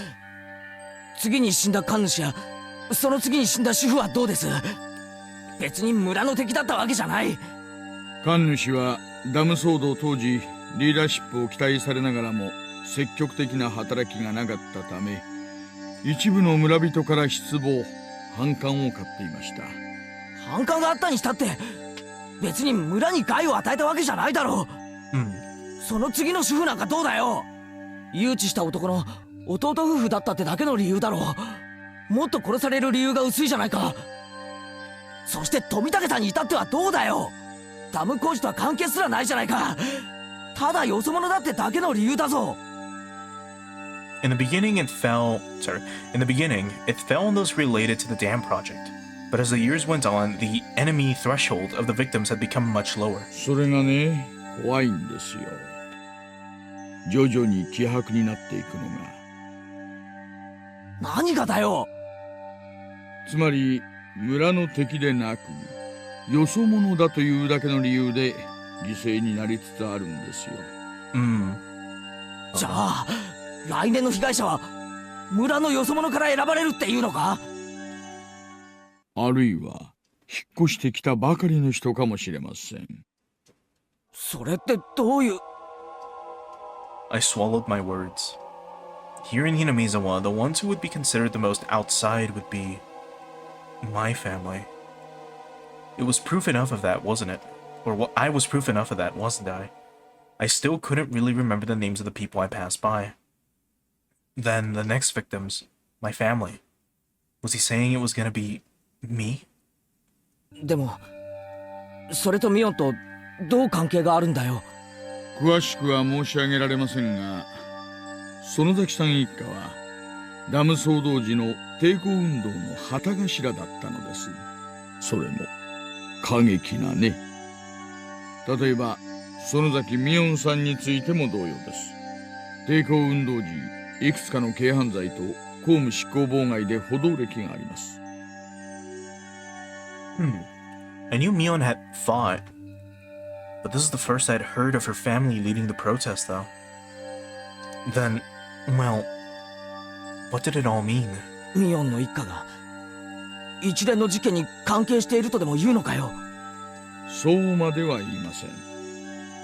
次に死んだ神主やその次に死んだ主婦はどうです？別に村の敵だったわけじゃない。神主はダム騒動当時リーダーシップを期待されながらも積極的な働きがなかったため、一部の村人から失望、反感を買っていました。反感があったにしたって別に村に害を与えたわけじゃないだろう。その次の主婦なんかどうだよ。誘致した男の弟夫婦だったってだけの理由だろう。もっと殺される理由が薄いじゃないか。そして富武さんに至ってはどうだよ。ダム工事とは関係すらないじゃないか。ただよそ者だってだけの理由だぞ。In the beginning, it fell on those related to the dam project. But as the years went on, the enemy threshold of the victims had become much lower. それがね、怖いんですよ。徐々に希薄になっていくのが。何がだよ。つまり村の敵でなく、よそ者だというだけの理由で犠牲になりつつあるんですよ。じゃあ来年の被害者は村のよそ者から選ばれるっていうのか？あるいは引っ越してきたばかりの人かもしれません。それってどういう？ I swallowed my words. Here in Hinamizawa, the ones who would be considered the most outside would be my family. It was proof enough of that, wasn't it? Or I was proof enough of that, wasn't I? I still couldn't really remember the names of the people I passed by. Then the next victims, my family. Was he saying it was gonna be me? でもそれとミオンとどう関係があるんだよ。詳しくは申し上げられませんが、園崎さん一家はダム騒動時の抵抗運動の旗頭だったのです。それも過激なね。例えば園崎ミオンさんについても同様です。抵抗運動時、いくつかの軽犯罪と公務執行妨害で補導歴があります。I knew Mion had fought, but this is the first I'd heard of her family leading the protest, though. Then, well, what did it all mean? ミオンの一家が一連の事件に関係しているとでも言うのかよ。そうまでは言いません。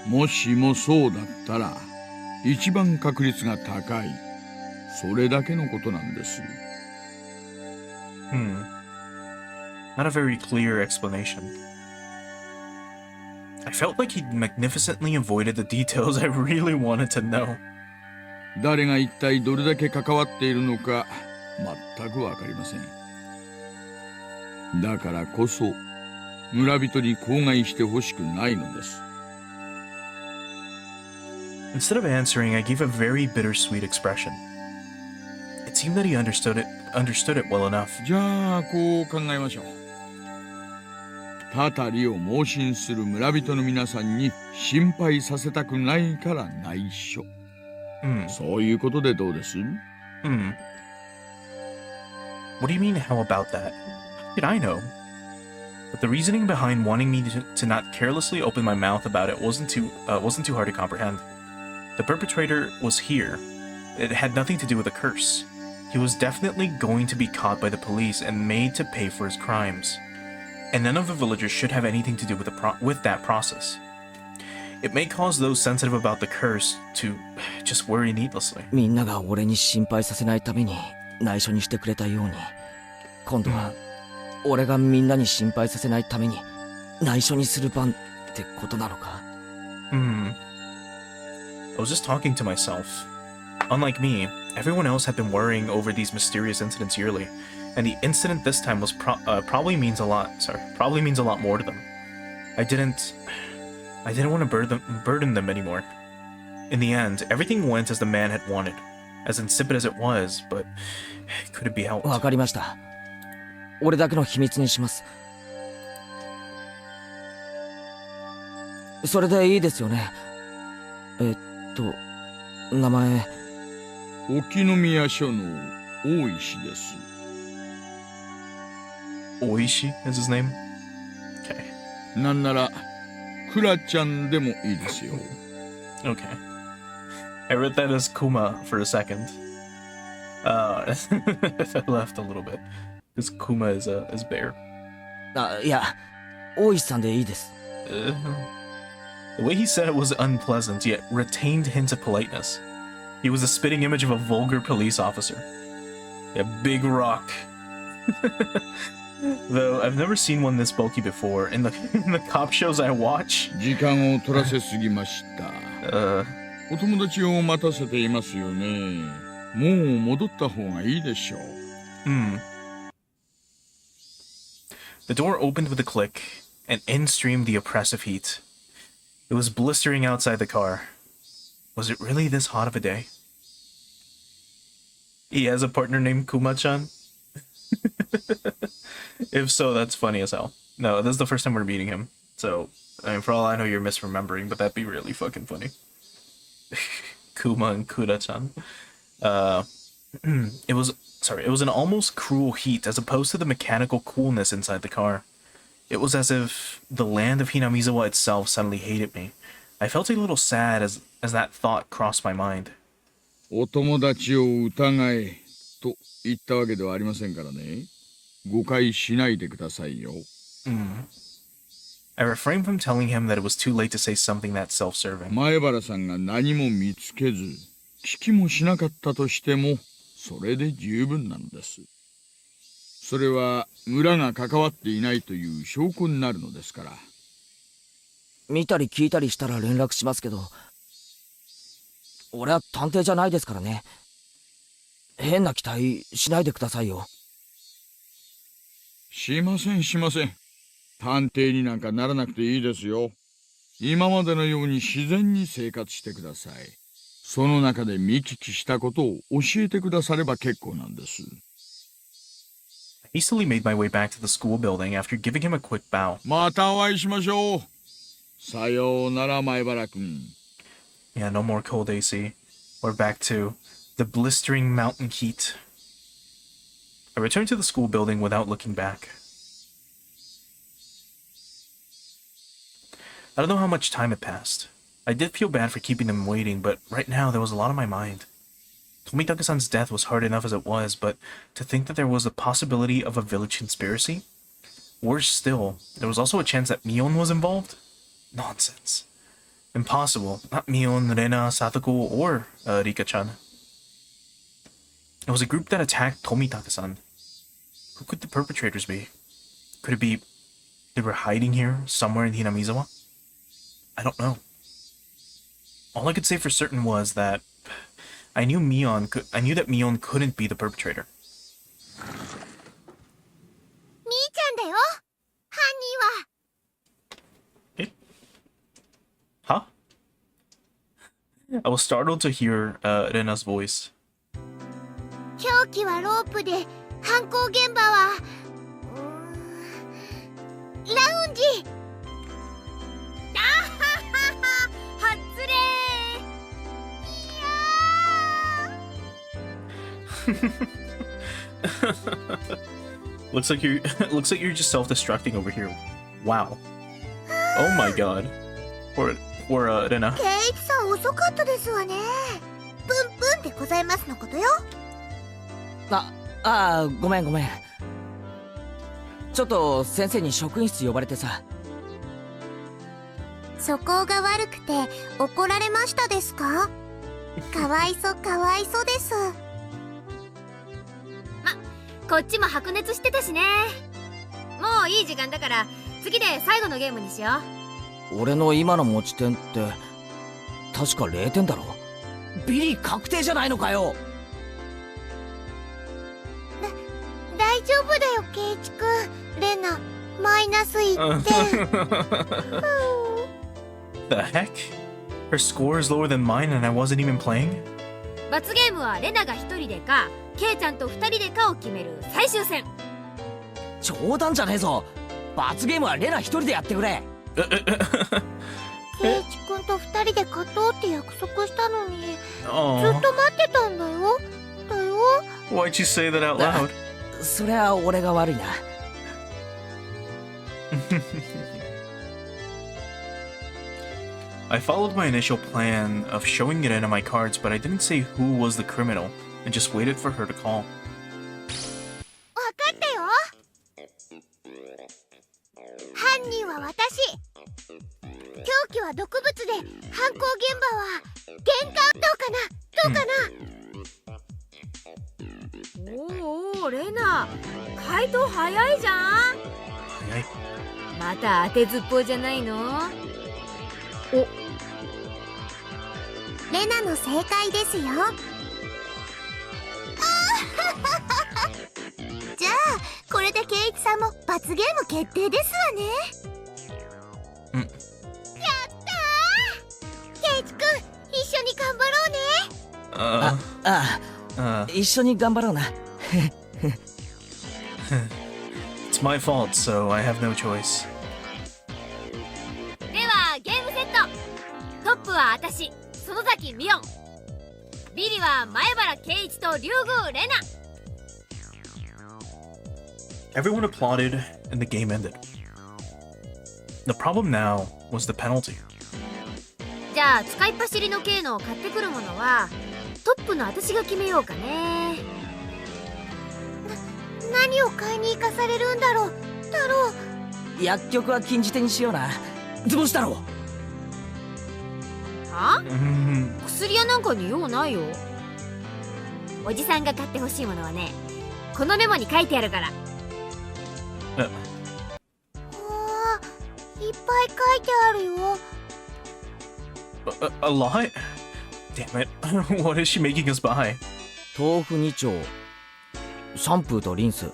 もしもそうだったら一番確率が高い、それだけのことなんです。Not a very clear explanation. I felt like he'd magnificently avoided the details I really wanted to know. 誰が一体どれだけ関わっているのか全くわかりません。だからこそ村人に口外してほしくないのです。Instead of answering, I gave a very bittersweet expression. It seemed that he understood it well enough. じゃあこう考えましょう。たたりを盲信する村人の皆さんに心配させたくないから内緒。そういうことでどうです？ What do you mean, how about that? How did I know? But the reasoning behind wanting me to not carelessly open my mouth about it wasn't too hard to comprehend. The perpetrator was here. It had nothing to do with a curse. He was definitely going to be caught by the police and made to pay for his crimes. And none of the villagers should have anything to do with that process. It may cause those sensitive about the curse to just worry needlessly. みんなが俺に心配させないために内緒にしてくれたように、今度は俺がみんなに心配させないために内緒にする番ってことなのか？ I was just talking to myself. Unlike me, everyone else had been worrying over these mysterious incidents yearly, and the incident this time was probably means a lot more to them. I didn't want to burden them anymore. In the end, everything went as the man had wanted, as insipid as it was, but could it be helped? わかりました。俺だけの秘密にします。それでいいですよね。名前。沖宮署の大石です。Oishi is his name? Okay. なんならクラちゃんでもいいですよ。Okay. I read that as Kuma for a second. I laughed a little bit. Because Kuma is bear. いや、大石さんでいいです。The way he said it was unpleasant, yet retained hints of politeness. He was a spitting image of a vulgar police officer. A big rock. Though I've never seen one this bulky before. In the cop shows I watch. 時間を取らせすぎました。お友達を待たせていますよね。もう戻った方がいいでしょう。The door opened with a click, and in streamed the oppressive heat. It was blistering outside the car. Was it really this hot of a day? He has a partner named Kuma-chan? If so, that's funny as hell. No, this is the first time we're meeting him. So, I mean, for all I know, you're misremembering, but that'd be really fucking funny. Kuma and Kuda-chan. It was an almost cruel heat as opposed to the mechanical coolness inside the car. It was as if the land of Hinamizawa itself suddenly hated me. I felt a little sad as that thought crossed my mind. お友達を疑えと言ったわけではありませんからね。誤解しないでくださいよ。I refrained from telling him that it was too late to say something that self-serving. 前原さんが何も見つけず、聞きもしなかったとしても、それで十分なのです。それは村が関わっていないという証拠になるのですから。見たり聞いたりしたら連絡しますけど、俺は探偵じゃないですからね。変な期待しないでくださいよ。しませんしません。探偵になんかならなくていいですよ。今までのように自然に生活してください。その中で見聞きしたことを教えてくだされば結構なんです。I hastily made my way back to the school building after giving him a quick bow. またお会いしましょう。さようなら、前原君。Yeah, no more cold AC. We're back to the blistering mountain heat. I returned to the school building without looking back. I don't know how much time had passed. I did feel bad for keeping them waiting, but right now there was a lot on my mind. Tomitaka-san's death was hard enough as it was, but to think that there was a possibility of a village conspiracy? Worse still, there was also a chance that Mion was involved? Nonsense. Impossible. Not Mion, Rena, Satoko, or Rika-chan. It was a group that attacked Tomitaka-san. Who could the perpetrators be? Could it be they were hiding here, somewhere in Hinamizawa? I don't know. All I could say for certain was that I knew that Mion couldn't be the perpetrator. みーちゃんだよ、犯人は。Eh? Huh? I was startled to hear Rena's voice. 凶器はロープで、犯行現場はラウンジ。あははは、はっつれLooks like you're just self-destructing over here. Wow. Oh my god. Poor Rena. ケイチさん遅かったですわね。プンプンでございますのことよ。ごめんごめん。ちょっと先生に職員室呼ばれてさ。素行が悪くて怒られましたですか？かわいそかわいそです。こっちも白熱してたしね。もういい時間だから次で最後のゲームにしよう。俺の今の持ち点って確か0点だろ。ビリ確定じゃないのかよ。大丈夫だよケイチくん。レナマイナス1点。The heck? Her score is lower than mine and I wasn't even playing? う。罰ゲームはレナが1人でかケイちゃんと2人でかを決める最終戦。冗談じゃねえぞ。罰ゲームはレナ1人でやってくれ。ケイチくんと2人で勝とうって約束したのに、ずっと待ってたんだよ。Why'd you say that out loud? そりゃ俺が悪いな。I followed my initial plan of showing Irena my cards, but I didn't say who was the criminal and just waited for her to call. わかったよ。犯人は私。凶器は毒物で、犯行現場は玄関。どうかな。おお、レナ回答早いじゃん。早い。また当てずっぽうじゃないの？お、レナの正解ですよ。じゃあこれでケイチさんも罰ゲーム決定ですわね。うん。やったー。ケイチくん一緒に頑張ろうね。一緒に頑張ろうな。It's my fault, so I have no choice. ではゲームセット。トップは私、園崎美音。ビリは前原圭一と竜宮レナ。Everyone applauded and the game ended. The problem now was the penalty. じゃあ使いっ走りの系の買ってくるものはトップの私が決めようかね。何を買いに行かされるんだろう。太郎、薬局は禁じ手にしような。図星太郎。は？薬屋なんかに用ないよ。おじさんが買ってほしいものはね、このメモに書いてあるから。いっぱい書いてあるよ。A lot? Damn it. What is she making us buy? 豆腐2丁、シャンプーとリンス、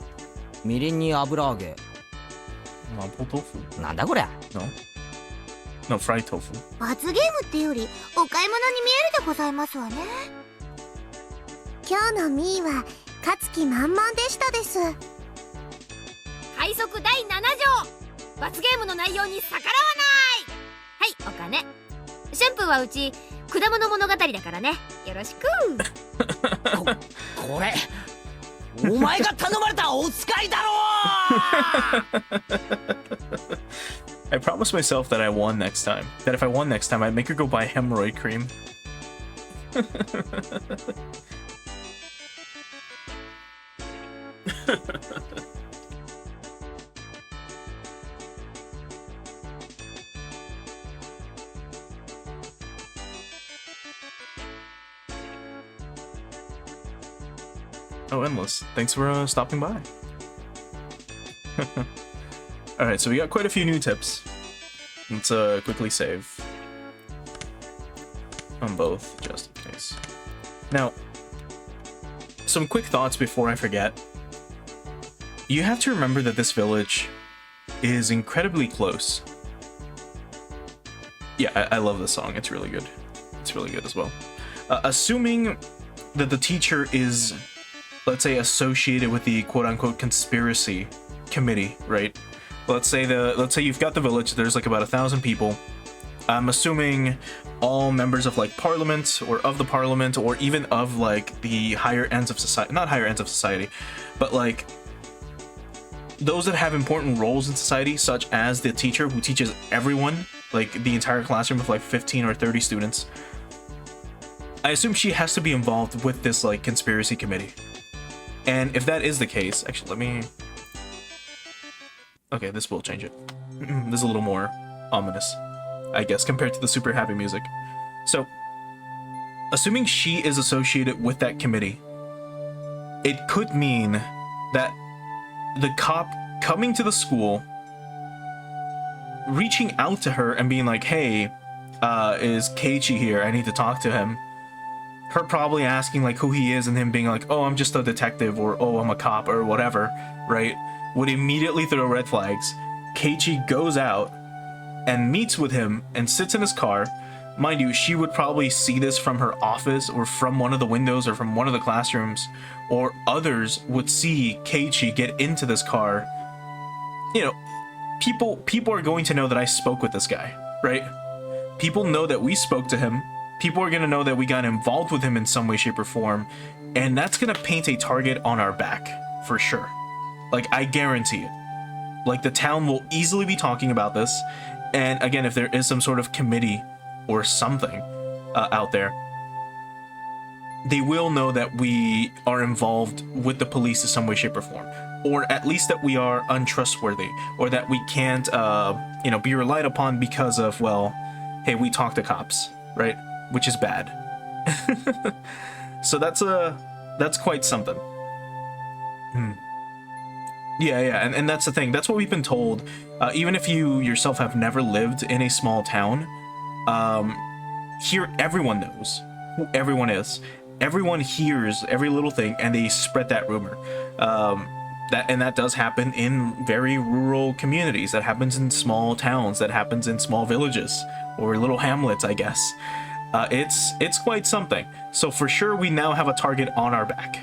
みりんに油揚げ。Mapo tofu? なんだこりゃ。 No. No, fried tofu. 罰ゲームってよりお買い物に見えるでございますわね。今日のミーは勝つ気満々でしたです。快速第7条、罰ゲームの内容に逆らわない。はい、お金。シャンプーはうち果物物語だからね、よろしく。これお前が頼まれたお使いだろ。I promised myself that I won next time. That if I won next time, I'd make her go buy hemorrhoid cream. Oh, Endless. Thanks for stopping by. Alright, so we got quite a few new tips. Let's quickly save. On both, just in case. Now, some quick thoughts before I forget. You have to remember that this village is incredibly close. Yeah, I love this song. It's really good. It's really good as well. Assuming that the teacher is, let's say, associated with the quote-unquote conspiracy committee, right? Let's say you've got the village. There's like about 1,000 people. I'm assuming all members of like parliament or of the parliament or even of like the higher ends of society, not higher ends of society, but like those that have important roles in society, such as the teacher who teaches everyone, like the entire classroom of like 15 or 30 students. I assume she has to be involved with this like conspiracy committee. And if that is the case, actually, let me... Okay, this will change it. This is a little more ominous, I guess, compared to the super happy music. So, assuming she is associated with that committee, it could mean that the cop coming to the school, reaching out to her and being like, hey, is Keiichi here? I need to talk to him. Her probably asking like who he is and him being like, oh, I'm just a detective, or oh, I'm a cop, or whatever, right? Would immediately throw red flags. Keiichi goes out and meets with him and sits in his car. Mind you, she would probably see this from her office or from one of the windows or from one of the classrooms, or others would see Keiichi get into this car. You know, people are going to know that I spoke with this guy, right? People know that we spoke to him. People are going to know that we got involved with him in some way, shape, or form, and that's going to paint a target on our back, for sure. Like, I guarantee it. Like, the town will easily be talking about this, and again, if there is some sort of committee or something out there, they will know that we are involved with the police in some way, shape, or form, or at least that we are untrustworthy, or that we can't, you know, be relied upon because of, well, hey, we talk to cops, right? Which is bad. So that's quite something. Yeah, and that's the thing. That's what we've been told. Even if you yourself have never lived in a small town, here everyone knows who everyone is. Everyone hears every little thing, and they spread that rumor. That does happen in very rural communities. That happens in small towns. That happens in small villages or little hamlets, I guess. It's quite something. So for sure, we now have a target on our back.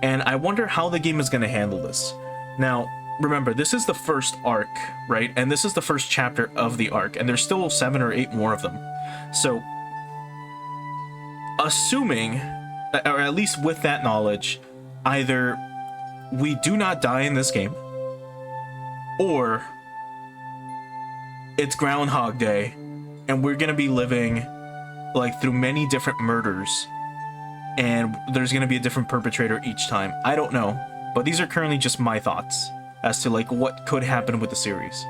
And I wonder how the game is going to handle this. Now, remember, this is the first arc, right? And this is the first chapter of the arc, and there's still 7 or 8 more of them. So, assuming, or at least with that knowledge, either we do not die in this game, or it's Groundhog Day, and we're going to be living like through many different murders, and there's going to be a different perpetrator each time. I don't know, but these are currently just my thoughts as to like what could happen with the series.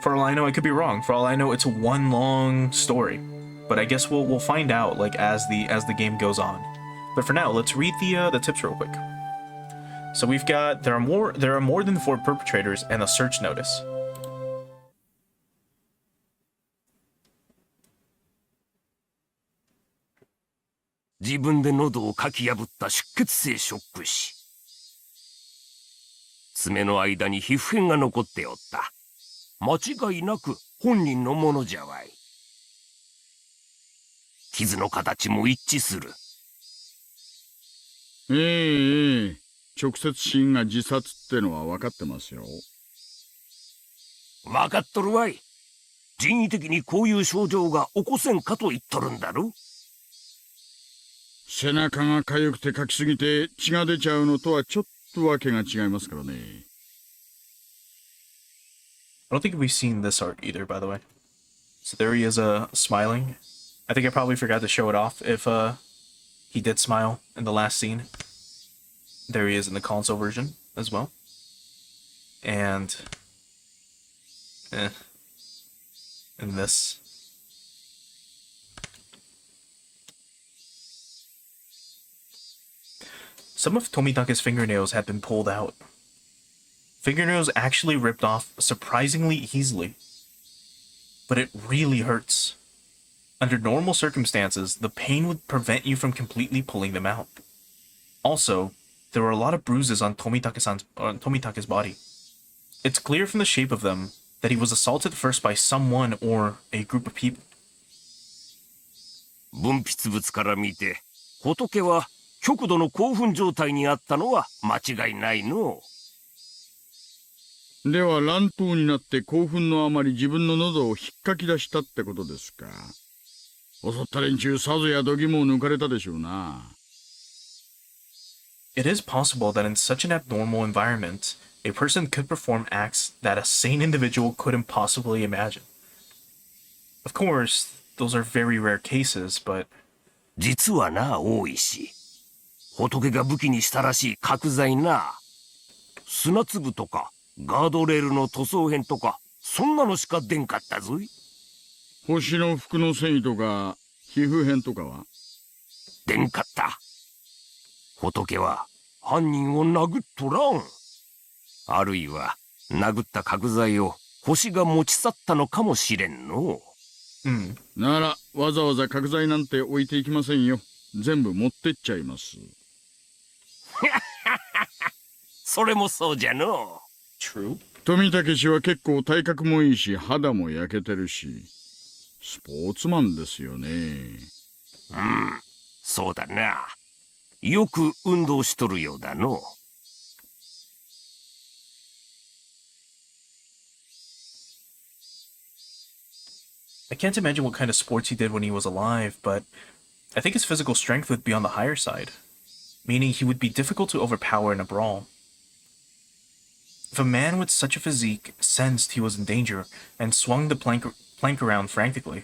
For all I know, I could be wrong. For all I know, it's one long story, but I guess we'll find out like as the game goes on. But for now, let's read the tips real quick. So we've got there are more than 4 perpetrators and a search notice. 自分で喉をかき破った出血性ショック死。爪の間に皮膚片が残っておった。間違いなく本人のものじゃわい。傷の形も一致する。直接死因が自殺ってのは分かってますよ。分かっとるわい。人為的にこういう症状が起こせんかと言っとるんだろ。背中が痒くてかきすぎて血が出ちゃうのとはちょっとわけが違いますからね。I don't think we've seen this art either, by the way. So there he is, smiling. I think I probably forgot to show it off if, he did smile in the last scene. There he is in the console version as well. And... in this. Some of Tomitake's fingernails had been pulled out. Fingernails actually ripped off surprisingly easily. But it really hurts. Under normal circumstances, the pain would prevent you from completely pulling them out. Also, there were a lot of bruises on Tomitake's body. It's clear from the shape of them that he was assaulted first by someone or a group of people. 分泌物から見て、仏は極度の興奮状態にあったのは間違いないの。では乱闘になって興奮のあまり自分の喉を引っかき出したってことですか。襲った連中さぞや度肝を抜かれたでしょうな。It is possible that in such an abnormal environment, a person could perform acts that a sane individual couldn't possibly imagine. Of course, those are very rare cases, but... 実はな、大石。仏が武器にしたらしい角材な。砂粒とか、ガードレールの塗装片とか、そんなのしか出んかったぞい。星の服の繊維とか、皮膚片とかは出んかった。仏は犯人を殴っとらん。あるいは殴った角材を星が持ち去ったのかもしれんの。ならわざわざ角材なんて置いていきませんよ。全部持ってっちゃいます。それもそうじゃの。True. 富武氏は結構体格もいいし肌も焼けてるしスポーツマンですよね。そうだな。よく運動しとるようだの。I can't imagine what kind of sports he did when he was alive, but I think his physical strength would be on the higher side, meaning he would be difficult to overpower in a brawl. If a man with such a physique sensed he was in danger and swung the plank around frantically,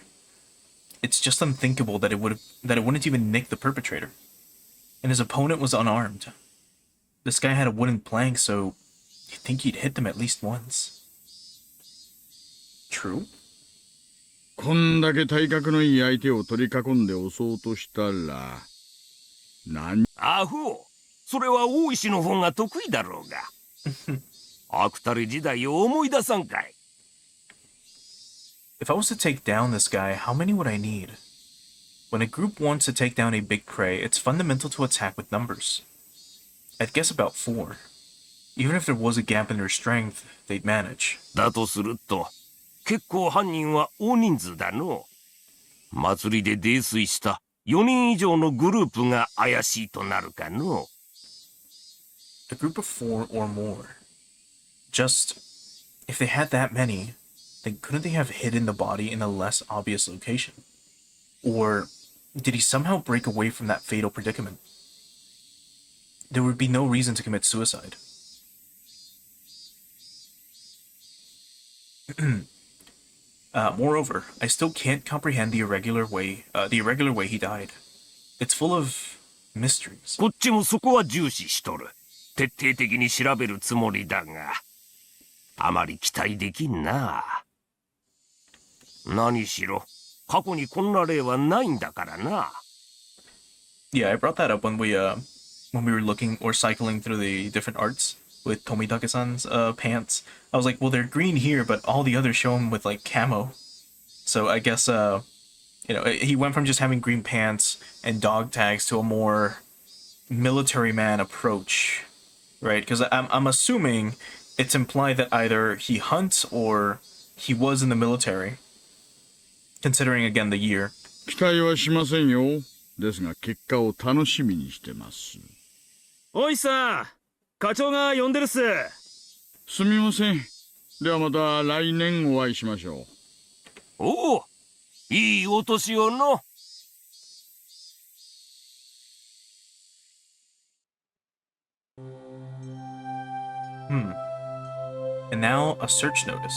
it's just unthinkable that it wouldn't even nick the perpetrator. And his opponent was unarmed. This guy had a wooden plank, so you'd think he'd hit them at least once. True? こんだけ体格のいい相手を取り囲んで襲おうとしたらアホ、それは大石の方が得意だろうが。アクタレ時代を思い出さんかい。If I was to take down this guy, how many would I need? When a group wants to take down a big prey, it's fundamental to attack with numbers. I'd guess about 4. Even if there was a gap in their strength, they'd manage. だとすると、結構犯人は大人数だの。祭りで泥酔した4人以上のグループが怪しいとなるかの。A group of 4 or more. Just, if they had that many, then couldn't they have hidden the body in a less obvious location? Or did he somehow break away from that fatal predicament? There would be no reason to commit suicide. Moreover, I still can't comprehend the irregular way he died. It's full of mysteries. こっちもそこは重視しとる。徹底的に調べるつもりだが、あまり期待できんな。何しろ、過去にこんな例はないんだからな。Yeah, I brought that up when we were looking or cycling through the different arts with Tomitake-san's pants. I was like, well, they're green here, but all the others show him with like camo. So I guess You know, he went from just having green pants and dog tags to a more military man approach, right? Because I'm assuming it's implied that either he hunts or he was in the military, considering again the year. 期待はしませんよ。ですが結果を楽しみにしてます。おいさん、課長が呼んでるっす。すみません。ではまた来年お会いしましょう。おお、いいお年をの。And now a search notice.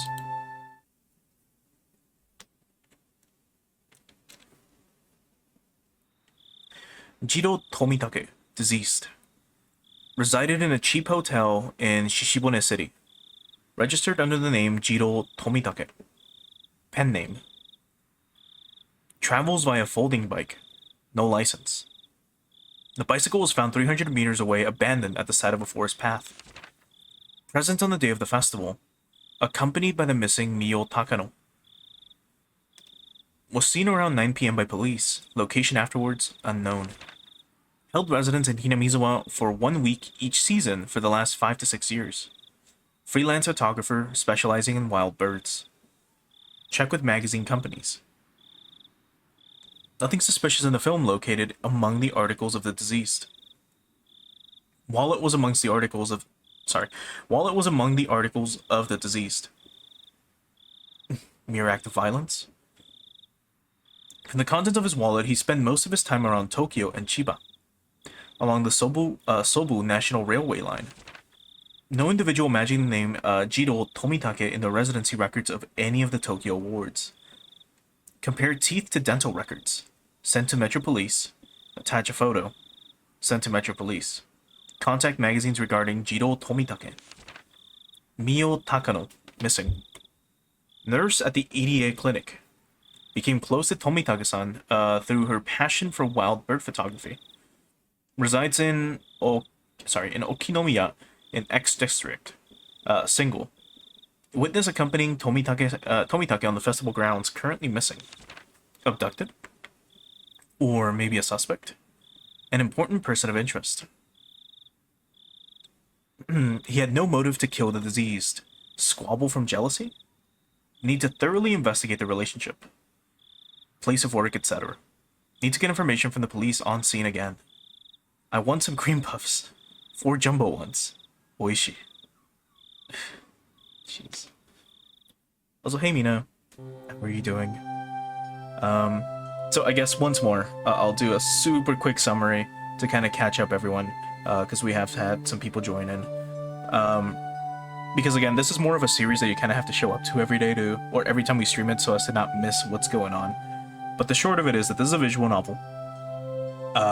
Jiro Tomitake, deceased. Resided in a cheap hotel in Shishibone City. Registered under the name Jiro Tomitake. Pen name. Travels via folding bike. No license. The bicycle was found 300 meters away, abandoned at the side of a forest path. Present on the day of the festival, accompanied by the missing Mio Takano. Was seen around 9 p.m. by police. Location afterwards, unknown. Held residence in Hinamizawa for 1 week each season for the last 5 to 6 years. Freelance photographer specializing in wild birds. Check with magazine companies. Nothing suspicious in the film located among the articles of the deceased. Wallet was among the articles of the deceased. Mere act of violence? From the contents of his wallet, he spent most of his time around Tokyo and Chiba, along the Sobu National Railway line. No individual matching the name Jiro Tomitake in the residency records of any of the Tokyo wards. Compare teeth to dental records. Sent to Metro Police. Attach a photo. Sent to Metro Police. Contact magazines regarding Jiro Tomitake. Mio Takano, missing. Nurse at the EDA clinic. Became close to Tomitake-san through her passion for wild bird photography. Resides in Okinomiya in X district. Single. Witness accompanying Tomitake on the festival grounds, currently missing. Abducted? Or maybe a suspect? An important person of interest. He had no motive to kill the deceased. Squabble from jealousy? Need to thoroughly investigate the relationship. Place of work, etc. Need to get information from the police on scene again. I want some cream puffs. 4 jumbo ones. Oishi. Jeez. Also, hey Mina. How are you doing? So I guess once more, I'll do a super quick summary to kind of catch up everyone, because we have had some people join in. Because again, this is more of a series that you kind of have to show up to every day or every time we stream it, so as to not miss what's going on. But the short of it is that this is a visual novel.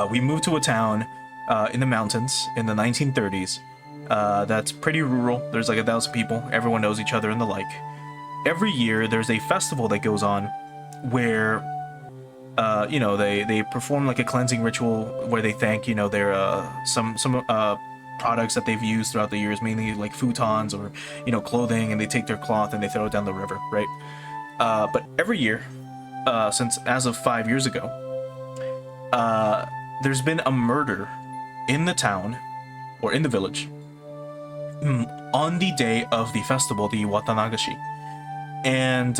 We moved to a town in the mountains in the 1930s. That's pretty rural. There's like 1,000 people. Everyone knows each other and the like. Every year, there's a festival that goes on where, they perform like a cleansing ritual where they thank, their some products that they've used throughout the years, mainly like futons or, clothing, and they take their cloth and they throw it down the river, right? But every year, since as of 5 years ago, there's been a murder in the town or in the village on the day of the festival, the Watanagashi. And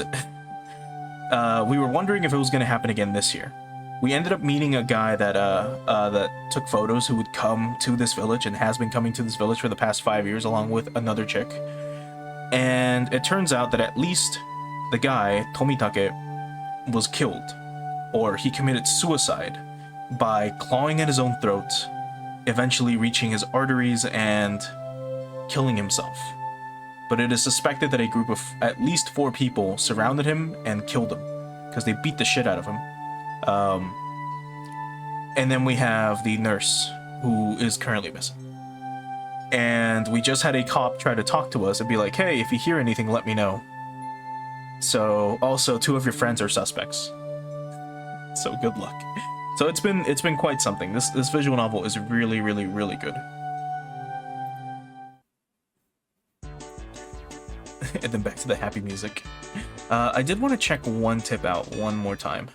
we were wondering if it was going to happen again this year. We ended up meeting a guy that took photos who would come to this village and has been coming to this village for the past 5 years along with another chick. And it turns out that at least the guy, Tomitake, was killed, or he committed suicide by clawing at his own throat, eventually reaching his arteries and killing himself. But it is suspected that a group of at least 4 people surrounded him and killed him, because they beat the shit out of him. And then we have the nurse, who is currently missing. And we just had a cop try to talk to us and be like, hey, if you hear anything, let me know. So, also, 2 of your friends are suspects. So, good luck. So it's been quite something. This visual novel is really, really, really good. And then back to the happy music. I did want to check one tip out one more time.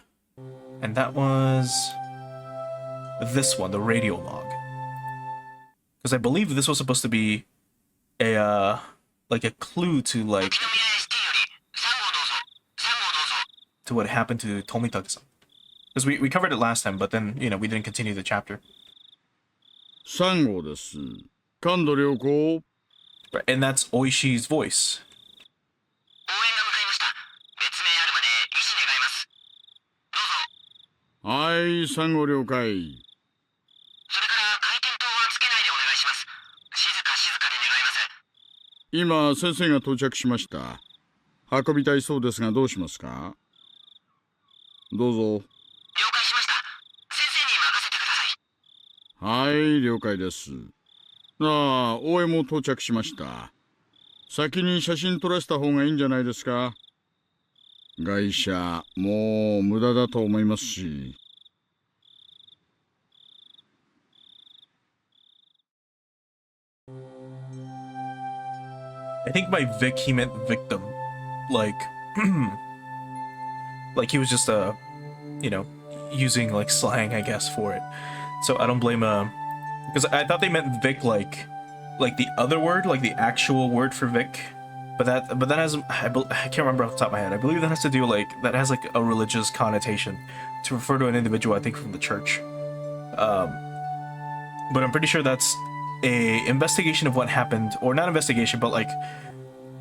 And that was this one, the radio log. Because I believe this was supposed to be a like a clue to like to what happened to Tomitake-san. Because we covered it last time, but then, you know, we didn't continue the chapter. 3号です。感度良好。 And that's Oishi's voice. 応援が向かいました。別名あるまで医師願います。どうぞ。はい、3号了解。それから回転灯はつけないでお願いします。静か静かで願います。今、先生が到着しました。運びたいそうですがどうしますか？どうぞ。了解しました。先生に任せてください。はい、了解です。ああ、応援も到着しました。先に写真撮らせた方がいいんじゃないですか？外車、もう無駄だと思いますし。I think by Vic he meant victim. Like like he was just you know, using like slang, I guess, for it. So I don't blame because I thought they meant Vic like the other word, like the actual word for Vic. But that has I can't remember off the top of my head. I believe that has to do that has like a religious connotation to refer to an individual, I think, from the church. But I'm pretty sure that's a investigation of what happened, or not investigation, but like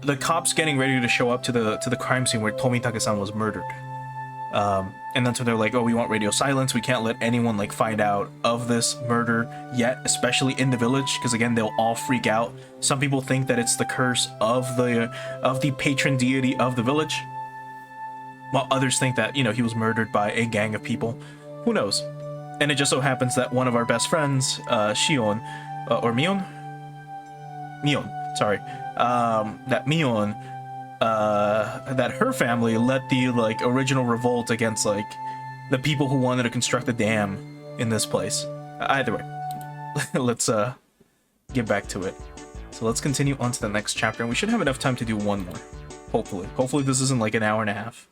the cops getting ready to show up to the crime scene where Tomitake-san was murdered. And that's when they're like, oh, we want radio silence. We can't let anyone like find out of this murder yet, especially in the village, because again, they'll all freak out. Some people think that it's the curse of the patron deity of the village, while others think that, you know, he was murdered by a gang of people. Who knows? And it just so happens that one of our best friends, Shion, or Mion, sorry, that Mion, that her family led the like original revolt against like the people who wanted to construct a dam in this place. Either way, let's get back to it. So let's continue on to the next chapter, and we should have enough time to do one more. Hopefully this isn't like an hour and a half.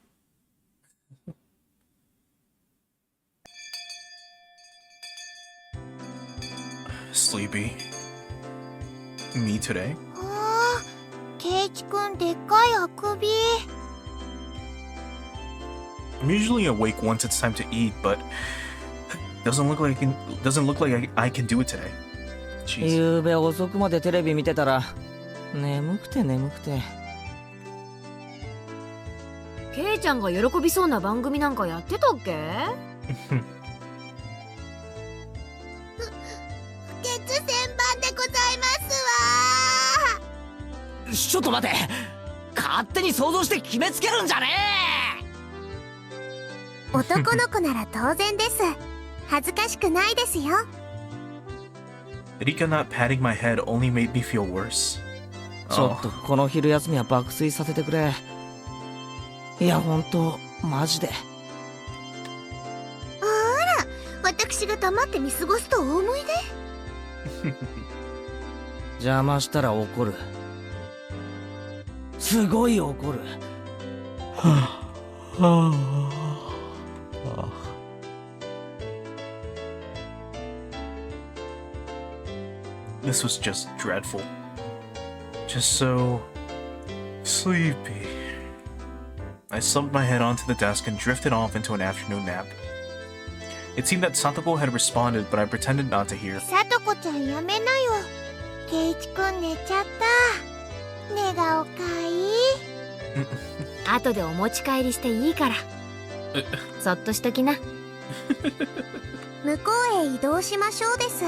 Sleepy. Me today? ケイチくんでっかいあくび。 I'm usually awake once it's time to eat, but doesn't look like I can do it today. Jeez. ゆうべ遅くまでテレビ見てたら眠くて。ケイちゃんが喜びそうな番組なんかやってたっけ？不潔千番でございますわ。ちょっと待て、勝手に想像して決めつけるんじゃねえ。男の子なら当然です。恥ずかしくないですよ。Rika not patting my head only made me feel worse. ちょっとこの昼休みは爆睡させてくれ。いやほんとマジで。あら、私が黙って見過ごすとお思いで。邪魔したら怒る。すごい怒る。This was just dreadful. Just so sleepy. I slumped my head onto the desk and drifted off into an afternoon nap. It seemed that Satoko had responded, but I pretended not to hear. さとこちゃんやめなよ。ケイチくん寝ちゃった。寝顔かいい。後でお持ち帰りしていいから。そっとしときな。向こうへ移動しましょうです。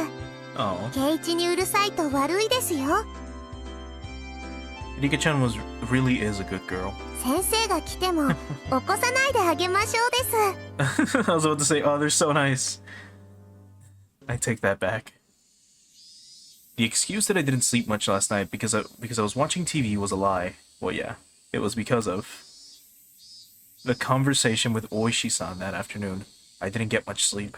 Oh. ケイチにうるさいと悪いですよ。Rika-chan really is a good girl. 先生が来ても起こさないであげましょうです。I was about to say, oh, they're so nice. I take that back. The excuse that I didn't sleep much last night because I was watching TV was a lie. Well, yeah, it was because of the conversation with Oishi-san that afternoon. I didn't get much sleep.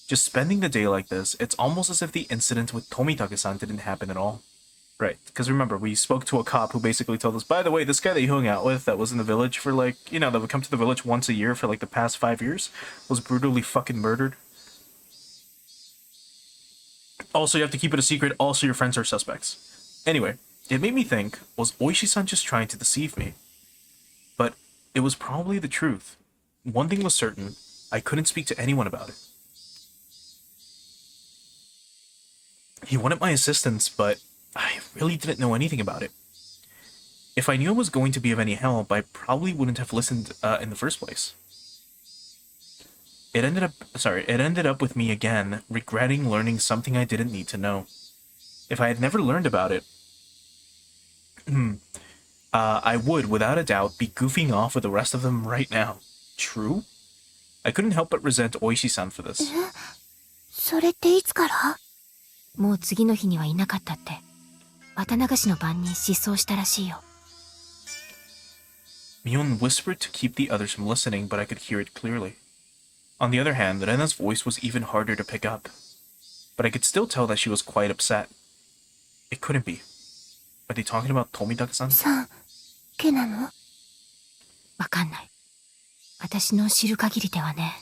Just spending the day like this, it's almost as if the incident with Tomitake-san didn't happen at all. Right, because remember, we spoke to a cop who basically told us, by the way, this guy that you hung out with that was in the village for like, you know, that would come to the village once a year for like the past 5 years, was brutally fucking murdered. Also, you have to keep it a secret. Also, your friends are suspects. Anyway, it made me think, was Oishi-san just trying to deceive me? But it was probably the truth. One thing was certain, I couldn't speak to anyone about it. He wanted my assistance, but I really didn't know anything about it. If I knew it was going to be of any help, I probably wouldn't have listened in the first place. It ended up with me again, regretting learning something I didn't need to know. If I had never learned about it, I would, without a doubt, be goofing off with the rest of them right now. True? I couldn't help but resent Oishi-san for this. それっていつから？もう次の日にはいなかったって。綿流しの晩に失踪したらしいよ。Mion whispered to keep the others from listening, but I could hear it clearly. On the other hand, Rena's voice was even harder to pick up. But I could still tell that she was quite upset. It couldn't be. Are they talking about Tomitaka-san? さん、けなの？わかんない。私の知る限りではね。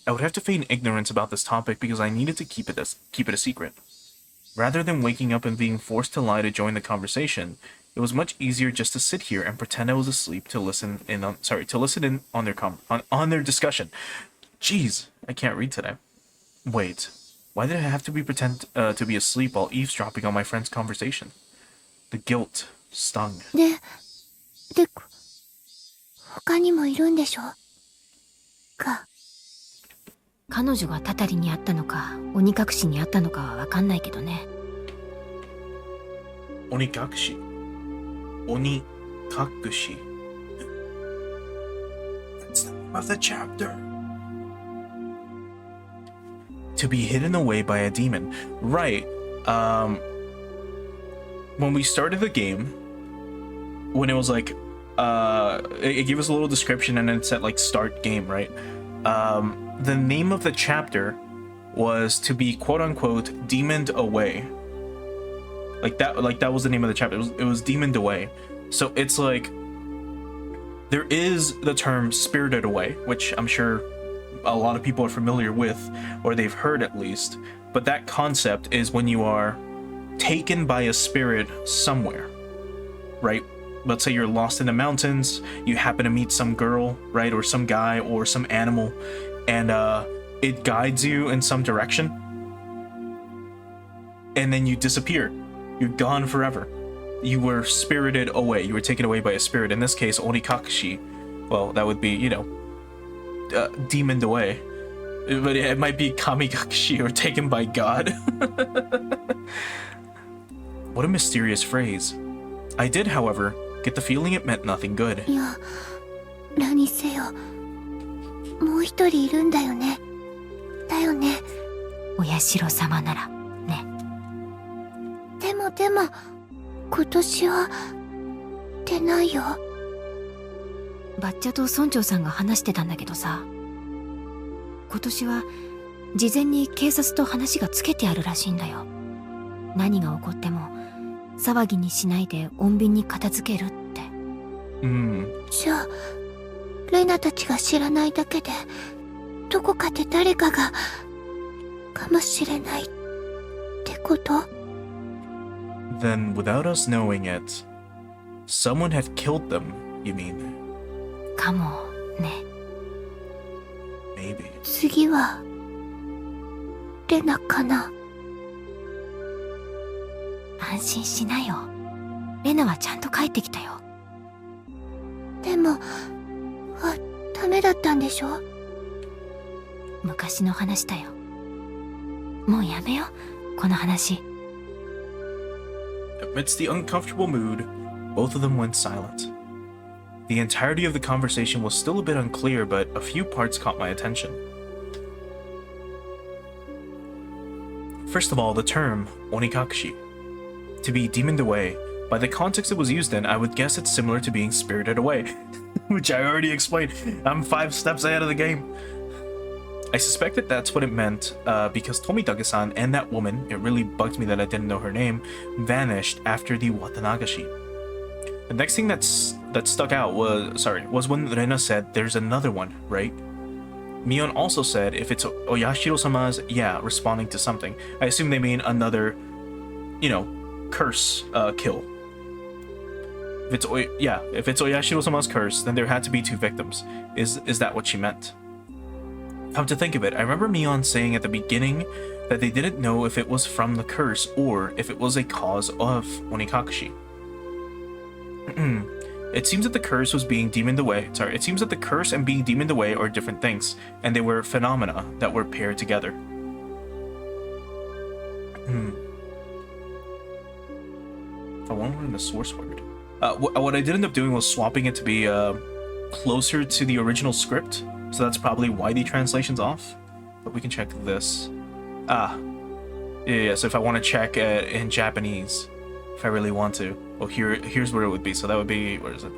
I would have to feign ignorance about this topic because I needed to keep it a secret. Rather than waking up and being forced to lie to join the conversation, it was much easier just to sit here and pretend I was asleep to listen in on their discussion. Jeez, I can't read today. Wait, why did I have to pretend to be asleep while eavesdropping on my friend's conversation? The guilt stung. で、他にもいるんでしょ？か。彼女がたたりにあったのか、鬼隠しにあったのかはわかんないけどね。Onikakushi. Onikakushi. That's the name of the chapter. To be hidden away by a demon. Right. When we started the game, when it was like, it gave us a little description and then it said like start game, right? The name of the chapter was to be quote unquote demoned away. Like that was the name of the chapter. It was demoned away. So it's like there is the term spirited away, which I'm sure a lot of people are familiar with, or they've heard at least. But that concept is when you are taken by a spirit somewhere, right? Let's say you're lost in the mountains, you happen to meet some girl, right? Or some guy or some animal, and it guides you in some direction. And then you disappear. You're gone forever. You were spirited away. You were taken away by a spirit. In this case, Onikakushi. Well, that would be, you know, demoned away. But it might be Kamikakushi or taken by God. What a mysterious phrase. I did, however, get the feeling it meant nothing good. いや、何せよ。もう一人いるんだよね。だよね。お社様なら、ね。でも、今年は出ないよ。バッチャと村長さんが話してたんだけどさ、今年は事前に警察と話がつけてあるらしいんだよ。何が起こっても騒ぎにしないで穏便に片付けるって。じゃあレナたちが知らないだけでどこかで誰かがかもしれないってこと？ Then, without us knowing it, someone had killed them, you mean? かもね。Maybe. 次はレナかな？安心しなよ。レナはちゃんと帰ってきたよ。でも、ダメだったんでしょ？昔の話だよ。もうやめよ、この話。Amidst the uncomfortable mood, both of them went silent. The entirety of the conversation was still a bit unclear, but a few parts caught my attention. First of all, the term Onikakushi. To be demoned away. By the context it was used in, I would guess it's similar to being spirited away. Which I already explained. I'm 5 steps ahead of the game. I suspected that's what it meant because Tomitake-san and that woman, it really bugged me that I didn't know her name, vanished after the Watanagashi. The next thing that stuck out was when Rena said there's another one, right? Mion also said if it's Oyashiro-sama's, yeah, responding to something. I assume they mean another, curse kill. If it's Oyashiro-sama's curse, then there had to be 2 victims. Is that what she meant? Come to think of it, I remember Mion saying at the beginning that they didn't know if it was from the curse or if it was a cause of Onikakushi. It seems that the curse was being demoned away. It seems that the curse and being demoned away are different things, and they were phenomena that were paired together. If I want to learn the source word. What I did end up doing was swapping it to be closer to the original script, so that's probably why the translation's off. But we can check this. Yeah, so if I want to check in Japanese, if I really want to. Oh, here's where it would be. So that would be, where is it?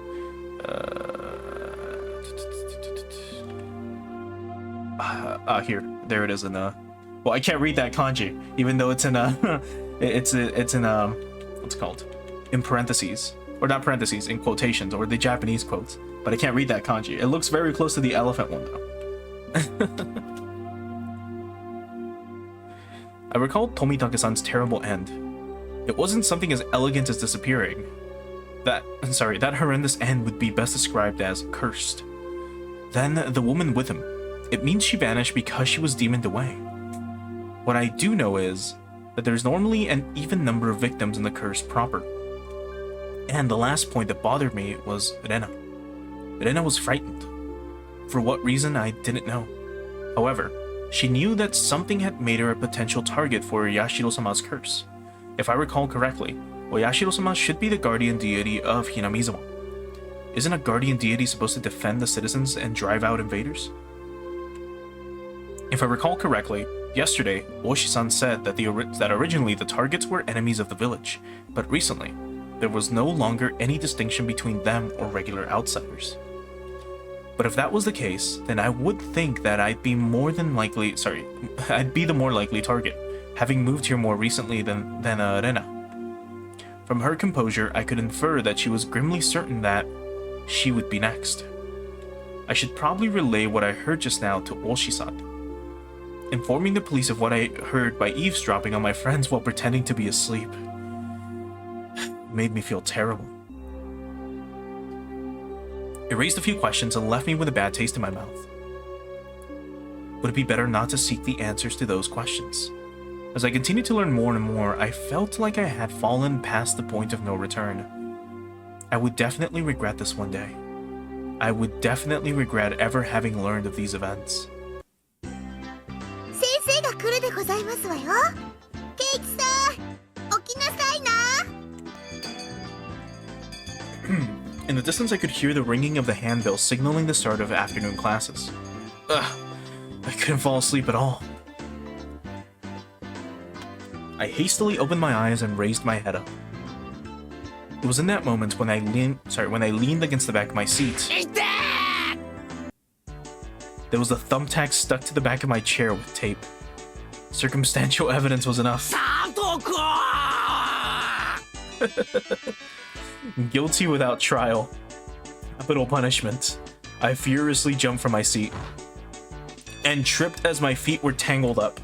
Here. There it is in well, I can't read that kanji, even though it's in it's in what's it called? In parentheses. Or not parentheses, in quotations, or the Japanese quotes. But I can't read that kanji. It looks very close to the elephant one, though. I recall Tomitake-san's terrible end. It wasn't something as elegant as disappearing. That horrendous end would be best described as cursed. Then the woman with him. It means she vanished because she was demoned away. What I do know is that there's normally an even number of victims in the curse proper. And the last point that bothered me was Rena. Rena was frightened. For what reason, I didn't know. However, she knew that something had made her a potential target for Yashiro-sama's curse. If I recall correctly, Oyashiro-sama should be the guardian deity of Hinamizawa. Isn't a guardian deity supposed to defend the citizens and drive out invaders? If I recall correctly, yesterday, Oshi-san said that originally the targets were enemies of the village, but recently, there was no longer any distinction between them or regular outsiders. But if that was the case, then I would think that I'd be the more likely target, having moved here more recently than Rena. From her composure, I could infer that she was grimly certain that she would be next. I should probably relay what I heard just now to Oshi-san. Informing the police of what I heard by eavesdropping on my friends while pretending to be asleep made me feel terrible. It raised a few questions and left me with a bad taste in my mouth. Would it be better not to seek the answers to those questions? As I continued to learn more and more, I felt like I had fallen past the point of no return. I would definitely regret this one day. I would definitely regret ever having learned of these events. 先生が来るでございますわよ。ケイキさん、起きなさいな。In the distance, I could hear the ringing of the handbell signaling the start of afternoon classes. Ugh, I couldn't fall asleep at all. I hastily opened my eyes and raised my head up. It was in that moment when I leaned against the back of my seat. There was a thumbtack stuck to the back of my chair with tape. Circumstantial evidence was enough. Guilty without trial. Capital punishment. I furiously jumped from my seat and tripped as my feet were tangled up.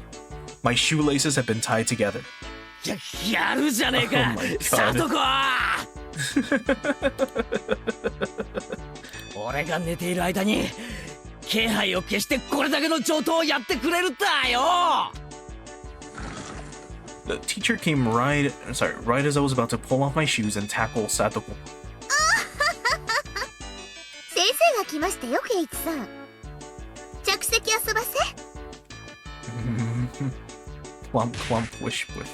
My shoelaces had been tied together. Oh my god. 俺が寝ている間に気配を消してこれだけの上等をやってくれるったよ。 The teacher came right as I was about to pull off my shoes and tackle Satoko. 先生が来ましたよ、ケイキさん。着席遊ばせ。Clump, clump, wish, whiff.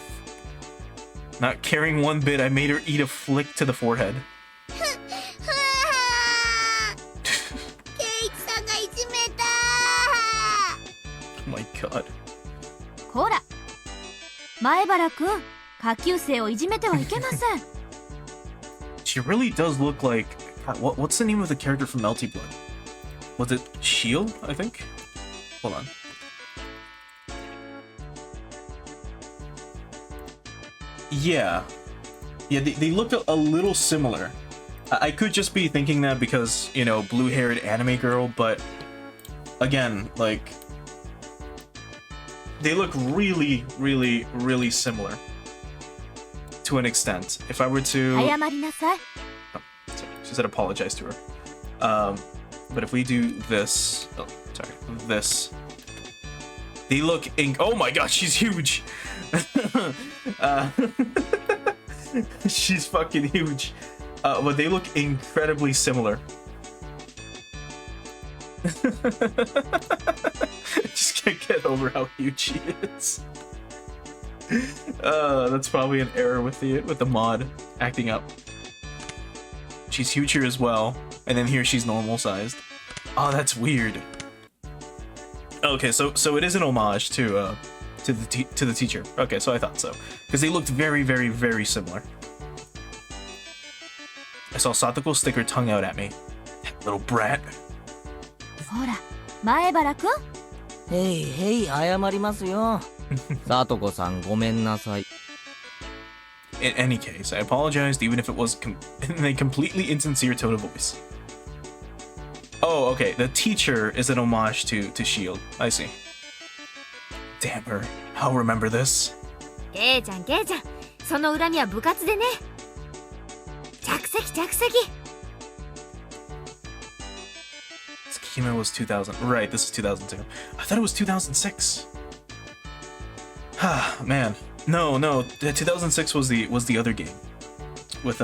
Not caring one bit, I made her eat a flick to the forehead. ケイキさんがいじめた。 Oh my god. こら、前原くん、下級生をいじめてはいけません。She really does look like... What's the name of the character from Melty Blood? Was it Shield, I think? Hold on. Yeah. Yeah, they look a little similar. I could just be thinking that because, you know, blue-haired anime girl, but again, like, they look really, really, really similar to an extent. If I were to... 謝りなさい。 Oh, sorry. She said apologize to her. But if we do this... Oh, sorry. This. They look... Oh my god, she's huge! She's fucking huge. But they look incredibly similar. Just can't get over how huge she is. That's probably an error with the mod acting up. She's huge here as well, and then here she's normal sized. Oh, that's weird. Okay, so it is an homage to the teacher. Okay, so I thought so, because they looked very, very, very similar. I saw Satoko's stick her tongue out at me. That little brat. ほら、前原くん。へいへい、謝りますよ。さとこさん、ごめんなさい。 In any case, I apologized even if it was in a completely insincere tone of voice. Oh, okay, the teacher is an homage to S.H.I.E.L.D. I see. Damn her, I'll remember this. ケイちゃん、ケイちゃん。その恨みは部活でね。着席、着席。Tsukihime was 2000. Right, this is 2002. I thought it was 2006. Ah, man. No, 2006 was the other game. With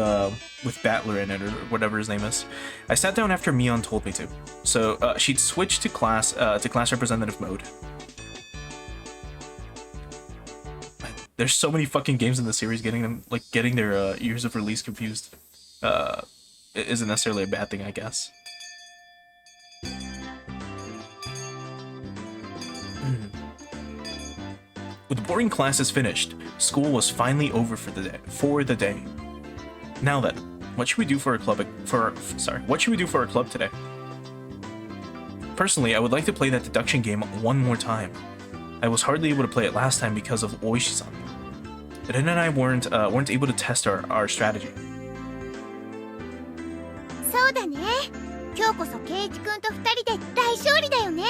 Battler in it, or whatever his name is. I sat down after Mion told me to. So, she'd switched to class representative mode. There's so many fucking games in the series, getting their years of release confused. Isn't necessarily a bad thing, I guess. With the boring classes finished, school was finally over for the day. Now then, what should we do for our club today? Personally, I would like to play that deduction game one more time. I was hardly able to play it last time because of Oishi-san. Ren and I weren't able to test our strategy. そうだね。今日こそケイチ君と二人で大勝利だよね。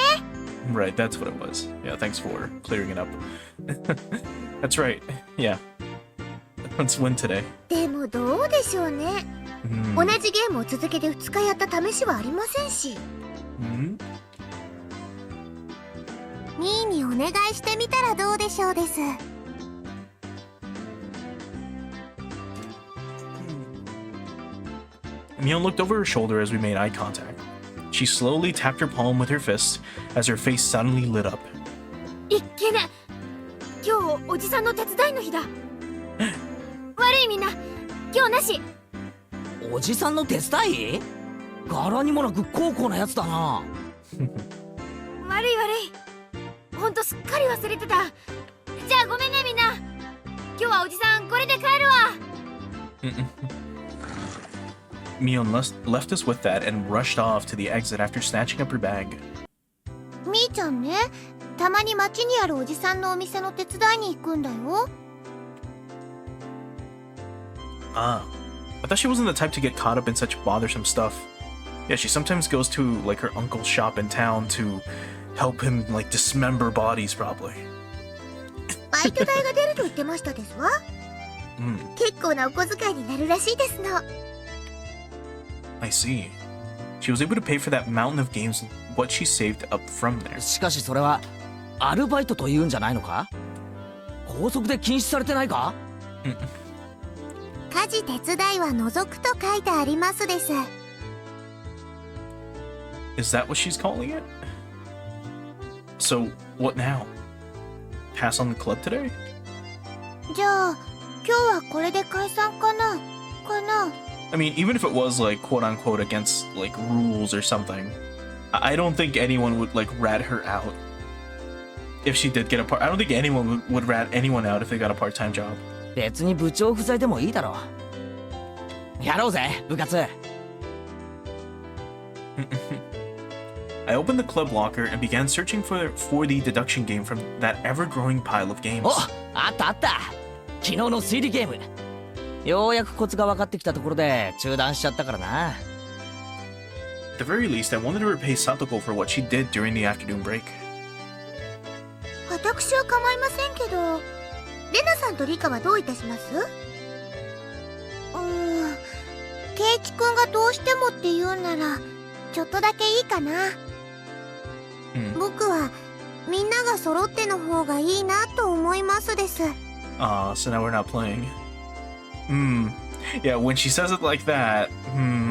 Right, that's what it was. Yeah, thanks for clearing it up. That's right. Yeah. Let's win today. でもどうでしょうね。同じゲームを続けて2日やった試しはありませんし。ミーにお願いしてみたらどうでしょうです。Mion looked over her shoulder as we made eye contact. She slowly tapped her palm with her fist as her face suddenly lit up. いっけね。今日おじさんの手伝いの日だ。悪いみんな、今日なし。おじさんの手伝い？柄にもなく高校なやつだな。悪い。ほんとすっかり忘れてた。じゃあごめんねみんな。今日はおじさんこれで帰るわ。Mion left us with that and rushed off to the exit after snatching up her bag. みーちゃんね、たまに街にあるおじさんのお店の手伝いに行くんだよ。Ah, I thought she wasn't the type to get caught up in such bothersome stuff. Yeah, she sometimes goes to like her uncle's shop in town to help him like dismember bodies, probably. バイト代が出ると言ってましたですわ。結構なお小遣いになるらしいですの。I see. She was able to pay for that mountain of games what she saved up from there. しかしそれはアルバイトというんじゃないのか？校則で禁止されてないか？家事手伝いは除くと書いてありますです。Is that what she's calling it? So, what now? Pass on the club today? じゃあ今日はこれで解散かなI mean, even if it was like quote unquote against like rules or something, I don't think anyone would like rat her out if she did get a part. I don't think anyone would rat anyone out if they got a part-time job. 別に部長不在でもいいだろう。やろうぜ、部活。I opened the club locker and began searching for the deduction game from that ever-growing pile of games. お、あった。昨日の推理ゲーム。ようやくコツが分かってきたところで中断しちゃったからな。 At the very least, I wanted to repay Satoko for what she did during the afternoon break. 私は構いませんけど、レナさんとリカはどういたします？ケイチ君がどうしてもって言うならちょっとだけいいかな。僕はみんなが揃っての方がいいなと思いますです。So now we're not playing. Yeah, when she says it like that,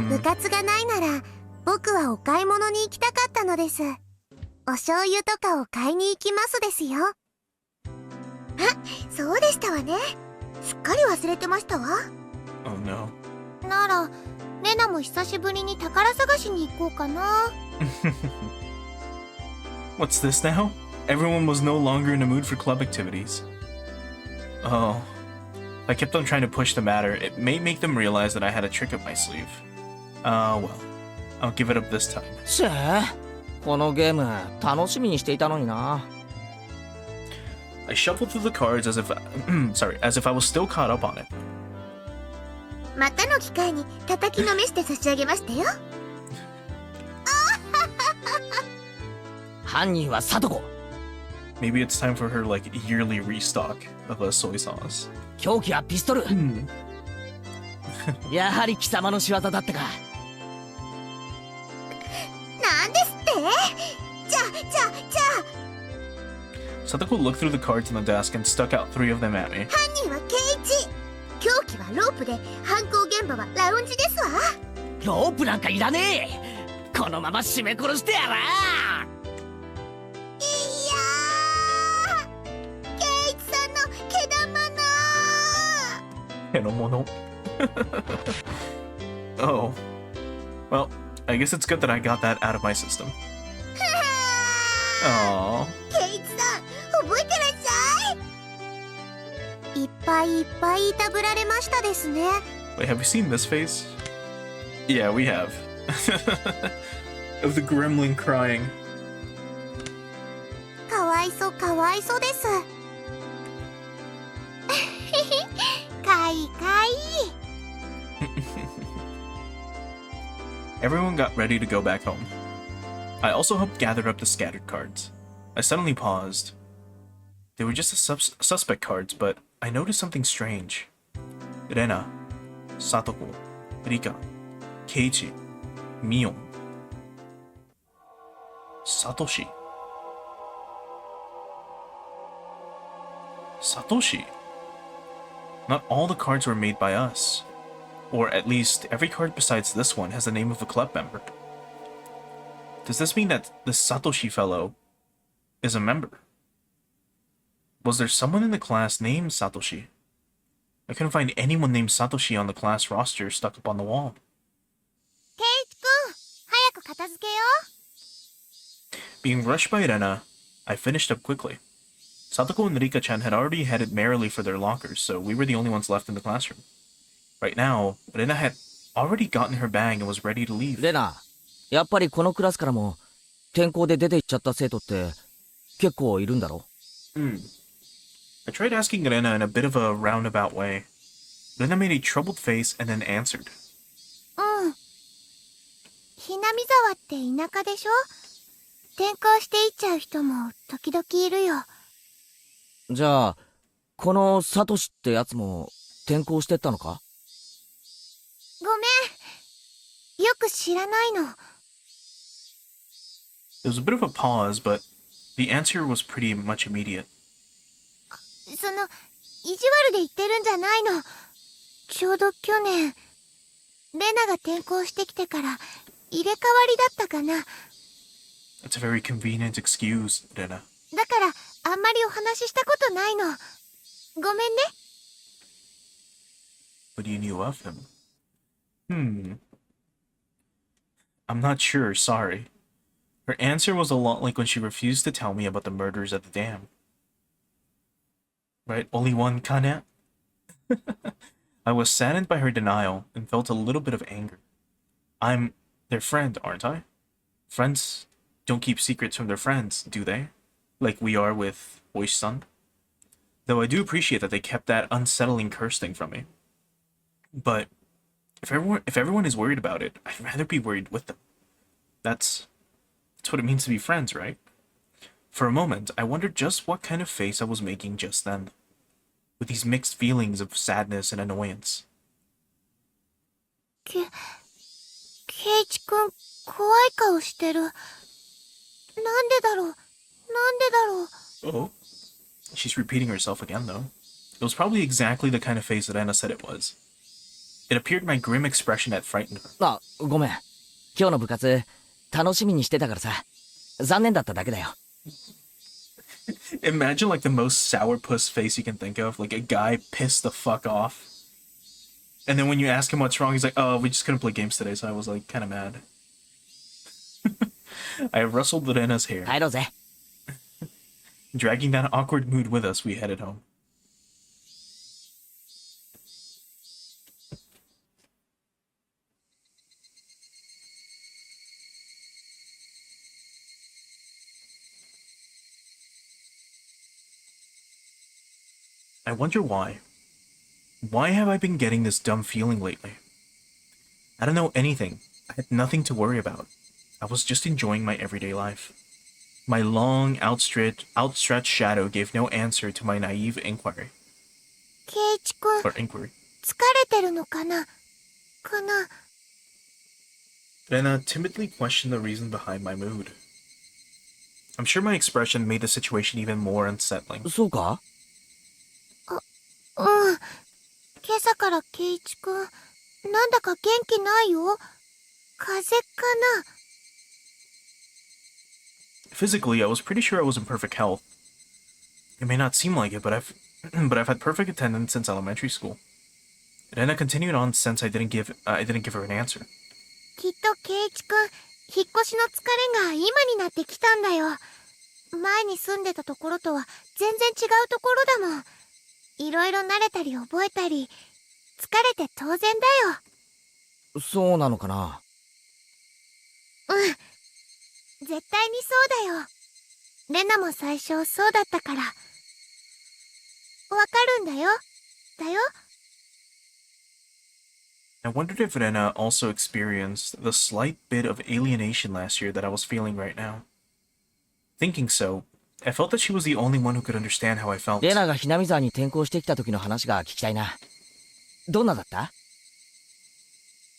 部活がないなら僕はお買い物に行きたかったのです。お醤油とかを買いに行きますですよ。あ、そうでしたわね。すっかり忘れてましたわ。Oh no. ならレナも久しぶりに宝探しに行こうかな。What's this now? Everyone was no longer in the mood for club activities. Oh. I kept on trying to push the matter. It may make them realize that I had a trick up my sleeve. Well. I'll give it up this time. しぇ、このゲーム楽しみにしていたのにな。I shuffled through the cards as if as if I was still caught up on it. またの機会に叩きのめして差し上げましたよ。犯人はサトコ。 Maybe it's time for her like yearly restock of a soy sauce. 凶器はピストル。やはり貴様の仕業だったか。なんですって？じゃあ。Satoko looked through the cards on the desk and stuck out 3 of them at me. 犯人はケイチ。凶器はロープで、犯行現場はラウンジですわ。ロープなんかいらねえ。このまま絞め殺してやら。いやー、ケイチさんの毛玉の。Oh. Well, I guess it's good that I got that out of my system. Aww. ケイチさん、覚えてらっしゃい。いっぱいいっぱいいたぶられましたですね。Wait, have you seen this face? Yeah, we have. Of the gremlin crying. かわいそうです。かいかい。Everyone got ready to go back home. I also helped gather up the scattered cards. I suddenly paused. They were just the suspect cards, but I noticed something strange. Rena, Satoko, Rika, Keiichi, Mion. Satoshi. Satoshi? Not all the cards were made by us. Or at least, every card besides this one has the name of a club member. Does this mean that the Satoshi fellow is a member? Was there someone in the class named Satoshi? I couldn't find anyone named Satoshi on the class roster stuck up on the wall. ケイチ君、早く片付けよう。 Being rushed by Rena, I finished up quickly. Satoko and Rika-chan had already headed merrily for their lockers, so we were the only ones left in the classroom. Right now, Rena had already gotten her bag and was ready to leave. レナ、やっぱりこのクラスからも転校で出て行っちゃった生徒って結構いるんだろ？ I tried asking Rena in a bit of a roundabout way. Rena made a troubled face and then answered. ひなみ沢って田舎でしょ？転校していっちゃう人も時々いるよ。じゃあ、このサトシってやつも転校してったのか？ごめん。よく知らないの。There was a bit of a pause, but the answer was pretty much immediate. その、意地悪で言ってるんじゃないの。ちょうど去年、レナが転校してきてから入れ替わりだったかな。That's a very convenient excuse, Rena. だから、あんまりお話ししたことないの。ごめんね。But you knew of him. I'm not sure, sorry. Her answer was a lot like when she refused to tell me about the murders at the dam. Right? Only one, Kana? I was saddened by her denial and felt a little bit of anger. I'm their friend, aren't I? Friends don't keep secrets from their friends, do they? Like we are with Oishi-san? Though I do appreciate that they kept that unsettling curse thing from me. But if everyone is worried about it, I'd rather be worried with them. That's what it means to be friends, right? For a moment, I wondered just what kind of face I was making just then, with these mixed feelings of sadness and annoyance. ケイチくん、怖い顔してる。なんでだろう、なんでだろう。Oh? She's repeating herself again, though. It was probably exactly the kind of face that Anna said it was. It appeared my grim expression had frightened her. あ、ごめん。今日の部活、楽しみにしてたからさ。残念だっただけだよ。Imagine like the most sourpuss face you can think of, like a guy pissed the fuck off. And then when you ask him what's wrong, he's like, oh, we just couldn't play games today, so I was like kind of mad. I rustled Rena's hair. 帰ろうぜ。Dragging that awkward mood with us, we headed home. I wonder why. Why have I been getting this dumb feeling lately? I don't know anything. I had nothing to worry about. I was just enjoying my everyday life. My long, outstretched shadow gave no answer to my naive inquiry. ケイチくん、 Or inquiry. 疲れてるのかなRena timidly questioned the reason behind my mood. I'm sure my expression made the situation even more unsettling. そうか？うん。今朝からケイチくん、なんだか元気ないよ。風邪かな。 Physically, I was pretty sure I was in perfect health. It may not seem like it, but I've had perfect attendance since elementary school. Rena continued on since I didn't give her an answer. きっとケイチくん、引っ越しの疲れが今になってきたんだよ。前に住んでたところとは全然違うところだもん。いろいろ慣れたり覚えたり、疲れて当然だよ。そうなのかな。うん。絶対にそうだよ。レナも最初そうだったから。わかるんだよ。だよ。I wondered if Rena also experienced the slight bit of alienation last year that I was feeling right now. Thinking so, I felt that she was the only one who could understand how I felt. レナがひなみ沢に転校してきた時の話が聞きたいな。どんなだった？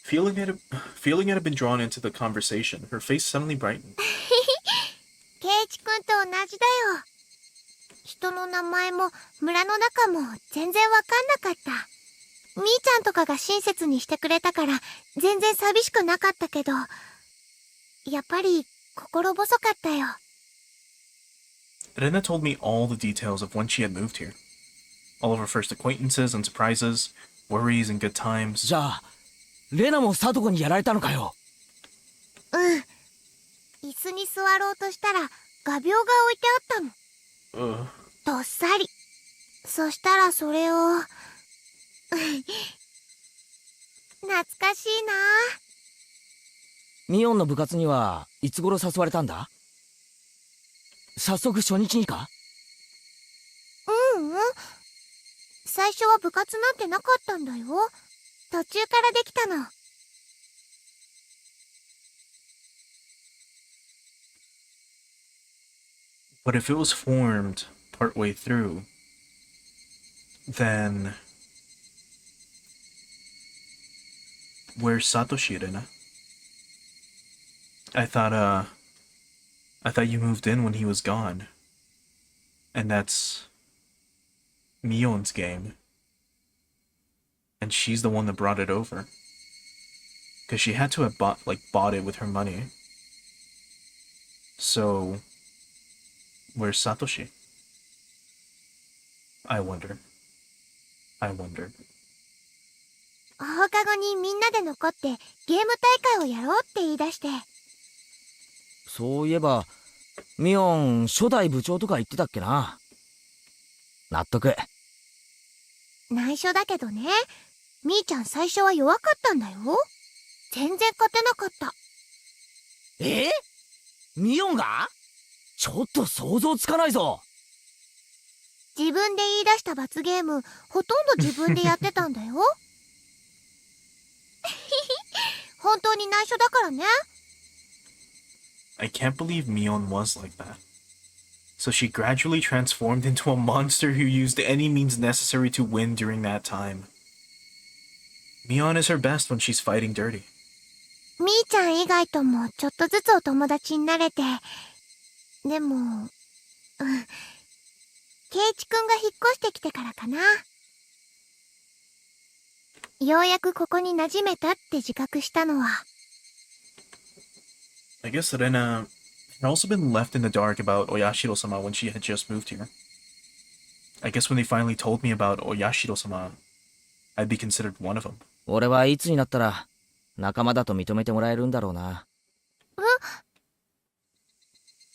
Feeling it had been drawn into the conversation, her face suddenly brightened. ケイチくんと同じだよ。人の名前も村の中も全然わかんなかった。みーちゃんとかが親切にしてくれたから全然寂しくなかったけど、やっぱり心細かったよ。Rena told me all the details of when she had moved here. All of her first acquaintances and surprises, worries and good times. じゃあ、レナもサトコにやられたのかよ。うん。椅子に座ろうとしたら画鋲が置いてあったの。どっさり。そしたらそれを懐かしいな。ミオンの部活にはいつ頃誘われたんだ？早速初日にか？最初は部活なんてなかったんだよ。途中からできたの。But if it was formed partway through, then where's Satoshi, Rena? I thought you moved in when he was gone. And that's Mion's game. And she's the one that brought it over. Because she had to have bought it with her money. So where's Satoshi? I wonder. 放課後にみんなで残ってゲーム大会をやろうって言い出して。そういえば、ミオン初代部長とか言ってたっけな。納得。内緒だけどね、みーちゃん最初は弱かったんだよ。全然勝てなかった。ミオンが？ちょっと想像つかないぞ。自分で言い出した罰ゲーム、ほとんど自分でやってたんだよ。本当に内緒だからね。I can't believe Mion was like that. So she gradually transformed into a monster who used any means necessary to win during that time. Mion is her best when she's fighting dirty. みーちゃん以外ともちょっとずつお友達になれて。でも、ケイチくんが引っ越してきてからかな。ようやくここに馴染めたって自覚したのは。I guess Rena had also been left in the dark about Oyashiro-sama when she had just moved here. I guess when they finally told me about Oyashiro-sama, I'd be considered one of them. 俺はいつになったら仲間だと認めてもらえるんだろうな。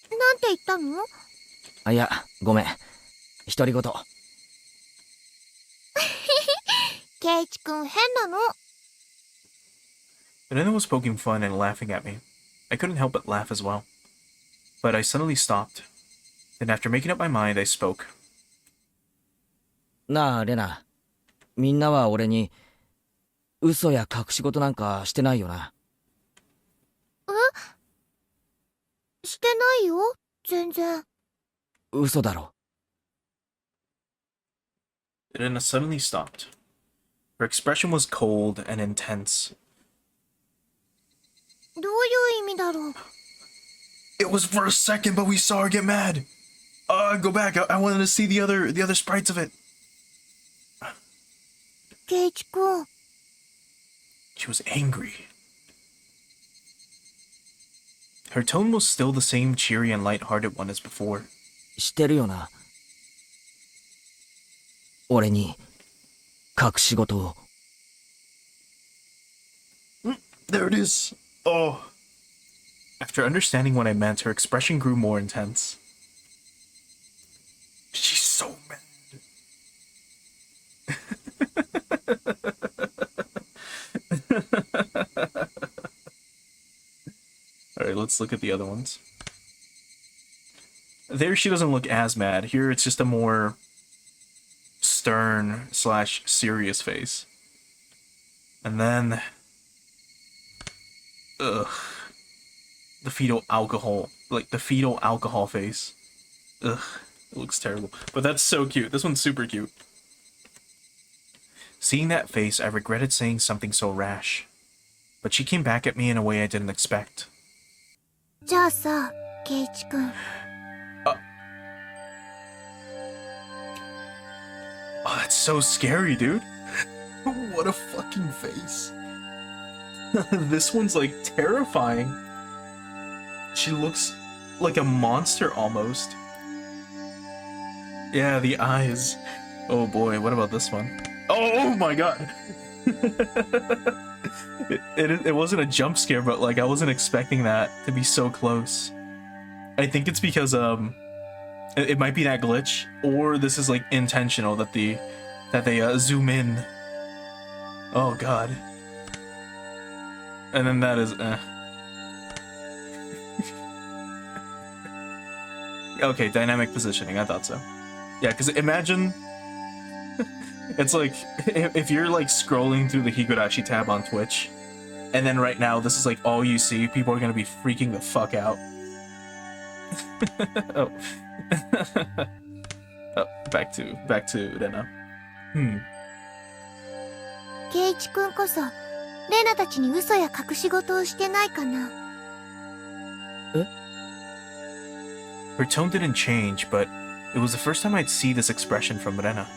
なんて言ったの？あ、いや、ごめん。独り言。ケイチくん変なの。Rena was poking fun and laughing at me. I couldn't help but laugh as well. But I suddenly stopped. Then after making up my mind, I spoke. なあ、レナ。みんなは俺に嘘や隠し事なんかしてないよな。してないよ、全然。嘘だろ。Rena suddenly stopped. Her expression was cold and intense. どういう意味だろう。It was for a second, but we saw her get mad. Go back. I wanted to see the other sprites of it. ケイチくん。She was angry. Her tone was still the same cheery and light-hearted one as before. してるよな。俺に隠し事を。There it is. Oh. After understanding what I meant, her expression grew more intense. She's so mad. Alright, let's look at the other ones. There she doesn't look as mad. Here it's just a more stern / serious face. And then... Ugh. The fetal alcohol face. Ugh. It looks terrible. But that's so cute. This one's super cute. Seeing that face, I regretted saying something so rash. But she came back at me in a way I didn't expect. じゃあさ、ケイチくん。Oh, that's so scary, dude. What a fucking face. This one's like terrifying. She looks like a monster almost. Yeah, the eyes. Oh boy, what about this one? Oh my god. It wasn't a jump scare, but like I wasn't expecting that to be so close. I think it's because it might be that glitch, or this is like intentional that they zoom in. Oh god. And then that is Okay, dynamic positioning, I thought so. Yeah, because imagine it's like if you're like scrolling through the Higurashi tab on Twitch, and then right now this is like all you see, people are gonna be freaking the fuck out. Oh. Oh, back to Rena. ケイチくんこそ、レナたちに嘘や隠し事をしてないかな。Her tone didn't change, but it was the first time I'd seen this expression from Rena.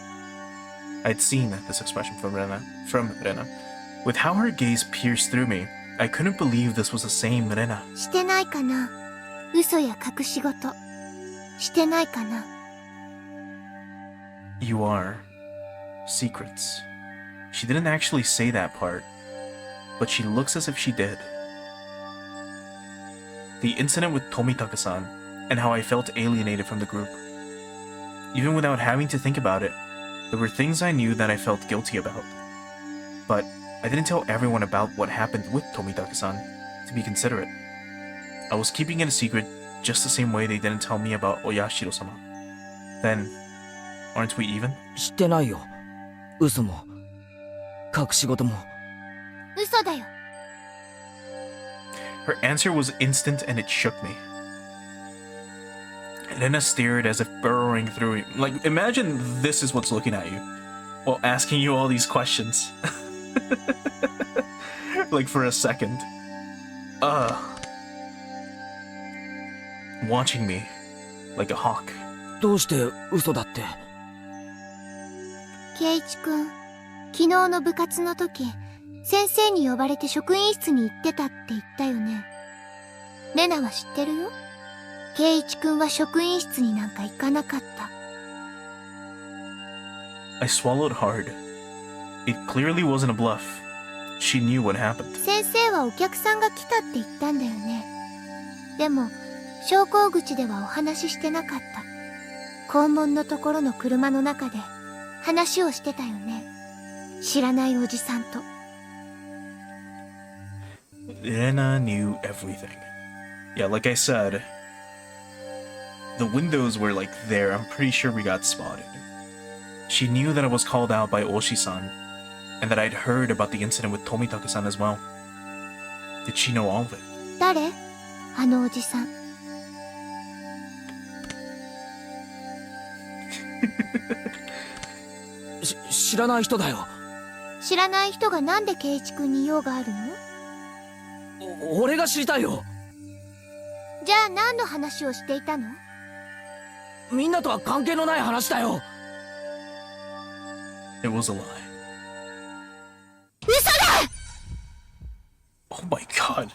With how her gaze pierced through me, I couldn't believe this was the same Rena. してないかな。嘘や隠し事。してないかな。You are. Secrets. She didn't actually say that part, but she looks as if she did. The incident with Tomitaka-san, and how I felt alienated from the group. Even without having to think about it, there were things I knew that I felt guilty about. But I didn't tell everyone about what happened with Tomitaka-san, to be considerate. I was keeping it a secret just the same way they didn't tell me about Oyashiro-sama. Then, Aren't we even? してないよ。嘘も隠し事も。嘘だよ。 Her answer was instant and it shook me. Elena stared as if burrowing through him. Like, imagine this is what's looking at you while asking you all these questions. Like, for a second. Watching me like a hawk. どうして嘘だって。圭一くん、昨日の部活の時、先生に呼ばれて職員室に行ってたって言ったよね。レナは知ってるよ。圭一くんは職員室になんか行かなかった。I swallowed hard. It clearly wasn't a bluff. She knew what happened. 先生はお客さんが来たって言ったんだよね。でも、昇降口ではお話ししてなかった。校門のところの車の中で話をしてたよね。知らないおじさんと。Elena knew everything. Yeah, like I said, the windows were like there. I'm pretty sure we got spotted. She knew that I was called out by Oshi-san, and that I'd heard about the incident with Tomitake-san as well. Did she know all of it? 誰？あのおじさん。知らない人だよ。知らない人がなんで圭一くんに用があるの？俺が知りたいよ。じゃあ何の話をしていたの？みんなとは関係のない話だよ。It was a lie. 嘘だ！ Oh my god.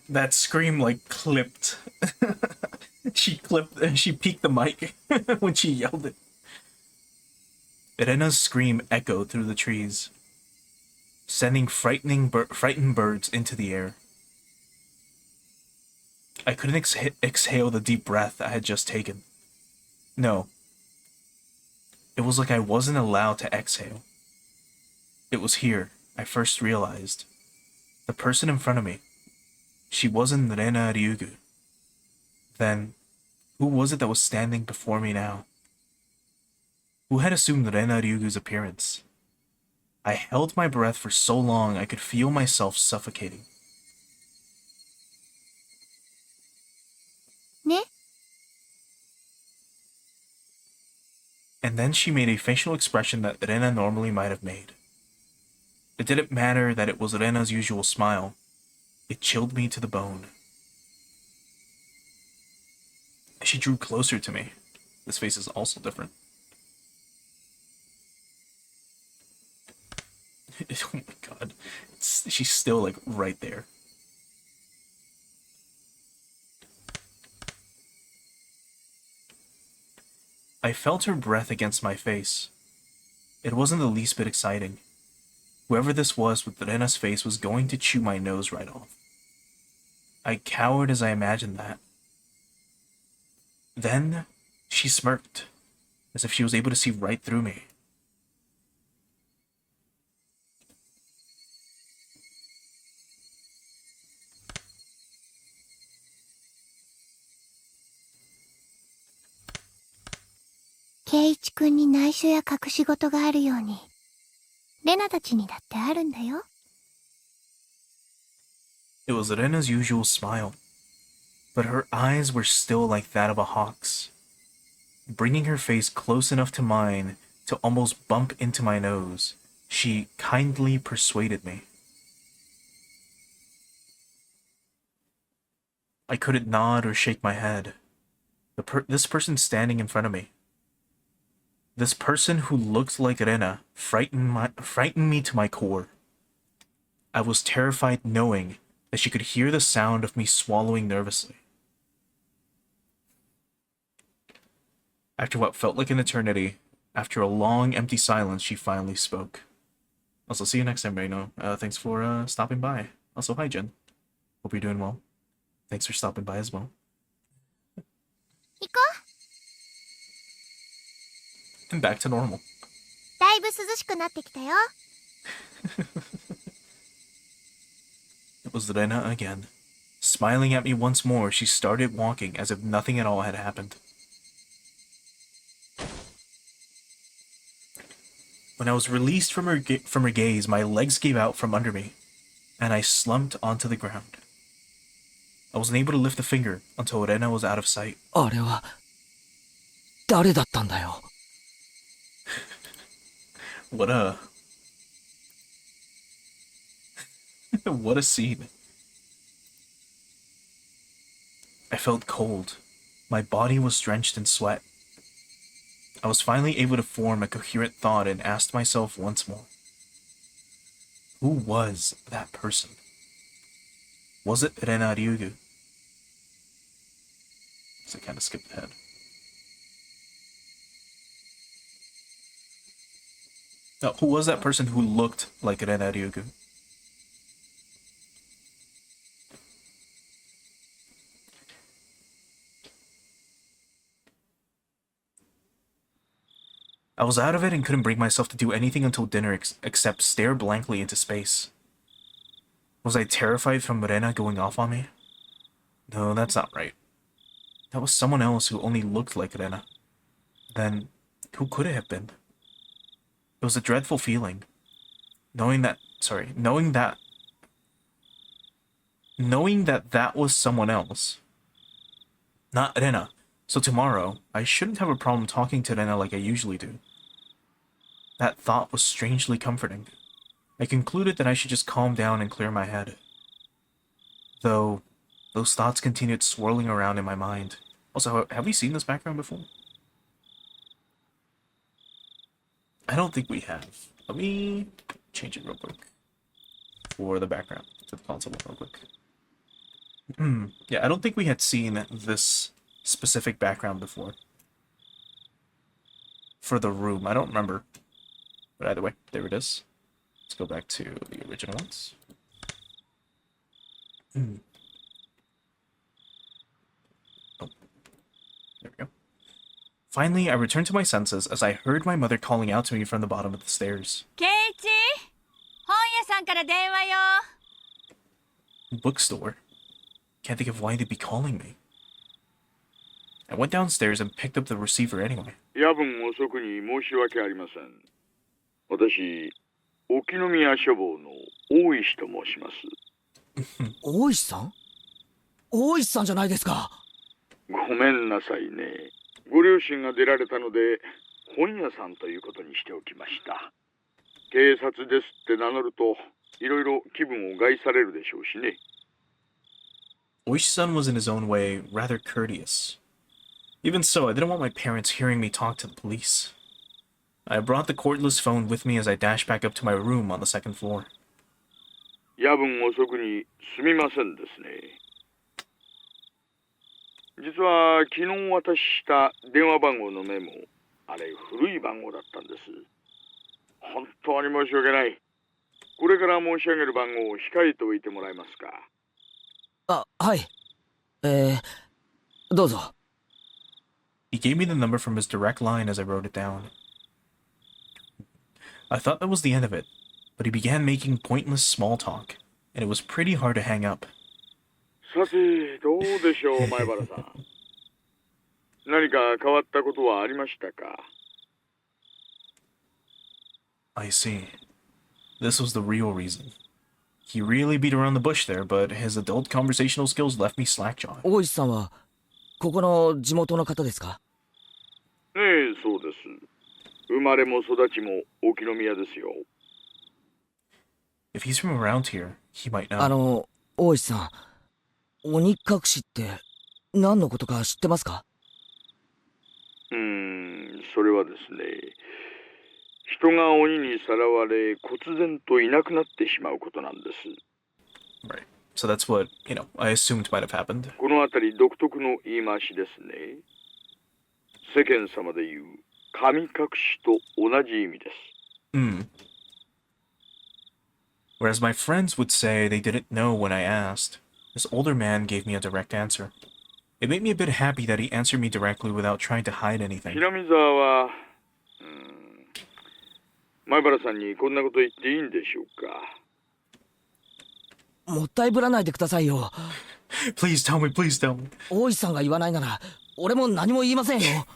That scream like clipped. She peeked the mic when she yelled it. Irena's scream echoed through the trees, sending frightened birds into the air. I couldn't exhale the deep breath I had just taken. No. It was like I wasn't allowed to exhale. It was here I first realized. The person in front of me. She wasn't Rena Ryugu. Then, who was it that was standing before me now? Who had assumed Rena Ryugu's appearance? I held my breath for so long I could feel myself suffocating. ね？ And then she made a facial expression that Rena normally might have made. It didn't matter that it was Rena's usual smile. It chilled me to the bone. She drew closer to me. This face is also different. Oh my god. She's still like right there. I felt her breath against my face. It wasn't the least bit exciting. Whoever this was with Rena's face was going to chew my nose right off. I cowered as I imagined that. Then, she smirked, as if she was able to see right through me.圭一くんに内緒や隠し事があるように、レナたちにだってあるんだよ。It was Rena's usual smile, but her eyes were still like that of a hawk's. Bringing her face close enough to mine to almost bump into my nose, she kindly persuaded me. I couldn't nod or shake my head. This person standing in front of me. This person who looked like Rena frightened me to my core. I was terrified knowing that she could hear the sound of me swallowing nervously. After what felt like an eternity, after a long, empty silence, she finally spoke. Also, see you next time, Reino. Thanks for stopping by. Also, hi, Jen. Hope you're doing well. Thanks for stopping by as well. 行こう。 And back to normal. だいぶ涼しくなってきたよ。 It was Rena again. Smiling at me once more, she started walking as if nothing at all had happened. When I was released from her gaze, my legs gave out from under me, and I slumped onto the ground. I wasn't able to lift a finger until Rena was out of sight. あれは誰だったんだよ。What a... what a scene. I felt cold. My body was drenched in sweat. I was finally able to form a coherent thought and asked myself once more. Who was that person? Was it Rena Ryugu? So I kind of skipped ahead. No, who was that person who looked like Rena Ryugu? I was out of it and couldn't bring myself to do anything until dinner except stare blankly into space. Was I terrified from Rena going off on me? No, that's not right. That was someone else who only looked like Rena. Then, who could it have been? It was a dreadful feeling. Knowing that that was someone else. Not Rena. So tomorrow, I shouldn't have a problem talking to Rena like I usually do. That thought was strangely comforting. I concluded that I should just calm down and clear my head. Though, those thoughts continued swirling around in my mind. Also, have we seen this background before? I don't think we have. Let me change it real quick. For the background, to the console real quick. Yeah, I don't think we had seen this specific background before. For the room, I don't remember. But either way, there it is. Let's go back to the original ones. Oh, there we go. Finally, I returned to my senses as I heard my mother calling out to me from the bottom of the stairs. Keiichi! 本屋さんから電話よ。 Bookstore? Can't think of why they'd be calling me. I went downstairs and picked up the receiver anyway. 夜分遅くに申し訳ありません。私、沖宮書房の大石と申します。大石さん？大石さんじゃないですか。ごめんなさいね。ご両親が出られたので、本屋さんということにしておきました。警察ですって名乗ると、いろいろ気分を害されるでしょうしね。Oishi-san was in his own way rather courteous. Even so, I didn't want my parents hearing me talk to the police. I brought the cordless phone with me as I dashed back up to my room on the second floor. 夜分遅くにすみませんですね。実は昨日渡した電話番号のメモ、あれ古い番号だったんです。本当に申し訳ない。これから申し上げる番号を控えておいてもらえますか。あ、はい。どうぞ。He gave me the number from his direct line as I wrote it down. I thought that was the end of it, but he began making pointless small talk, and it was pretty hard to hang up. さて、どうでしょう、前原さん。何か変わったことはありましたか？ I see. This was the real reason. He really beat around the bush there, but his adult conversational skills left me slack-jawed. 大石さんはここの地元の方ですか？ええ、そうです。生まれも育ちも沖宮ですよ。If he's from around here, he might know. 大石さん、鬼隠しって何のことか知ってますか？それはですね、人が鬼にさらわれ、忽然といなくなってしまうことなんです。Right. So that's what, I assumed might have happened. このあたり独特の言い回しですね。世間様で言う神隠しと同じ意味です。Whereas my friends would say they didn't know when I asked, this older man gave me a direct answer. It made me a bit happy that he answered me directly without trying to hide anything. 平見沢は、前原さんにこんなこと言っていいんでしょうか。もったいぶらないでくださいよ。Please tell me, please tell me. 大石さんが言わないなら俺も何も言いませんよ。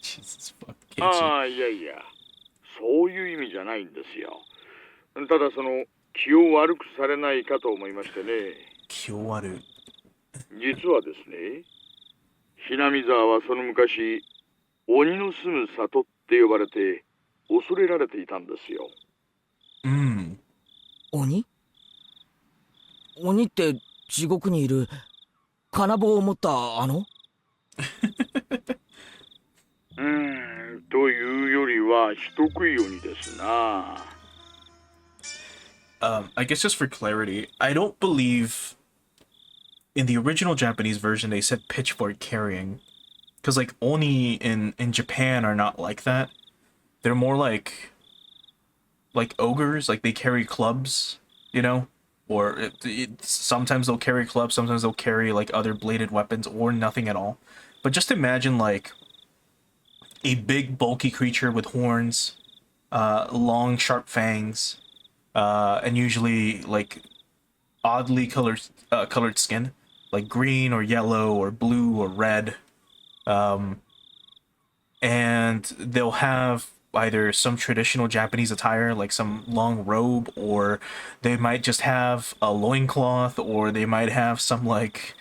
Jesus fuck. Can't you? ああ、いやいや、そういう意味じゃないんですよ。ただその気を悪くされないかと思いましてね。気を悪い。実はですね、ひなみ沢はその昔、鬼の住む里って呼ばれて恐れられていたんですよ。鬼？鬼って地獄にいる金棒を持ったあの？というよりは人食い鬼ですな。I guess just for clarity, I don't believe in the original Japanese version they said pitchfork carrying. Because like Oni in Japan are not like that. They're more like ogres, like they carry clubs, you know? Or sometimes they'll carry clubs, sometimes they'll carry like other bladed weapons or nothing at all. But just imagine like a big bulky creature with horns, long sharp fangs, and usually like oddly colored skin, like green or yellow or blue or red. And they'll have either some traditional Japanese attire, like some long robe, or they might just have a loincloth, or they might have some like,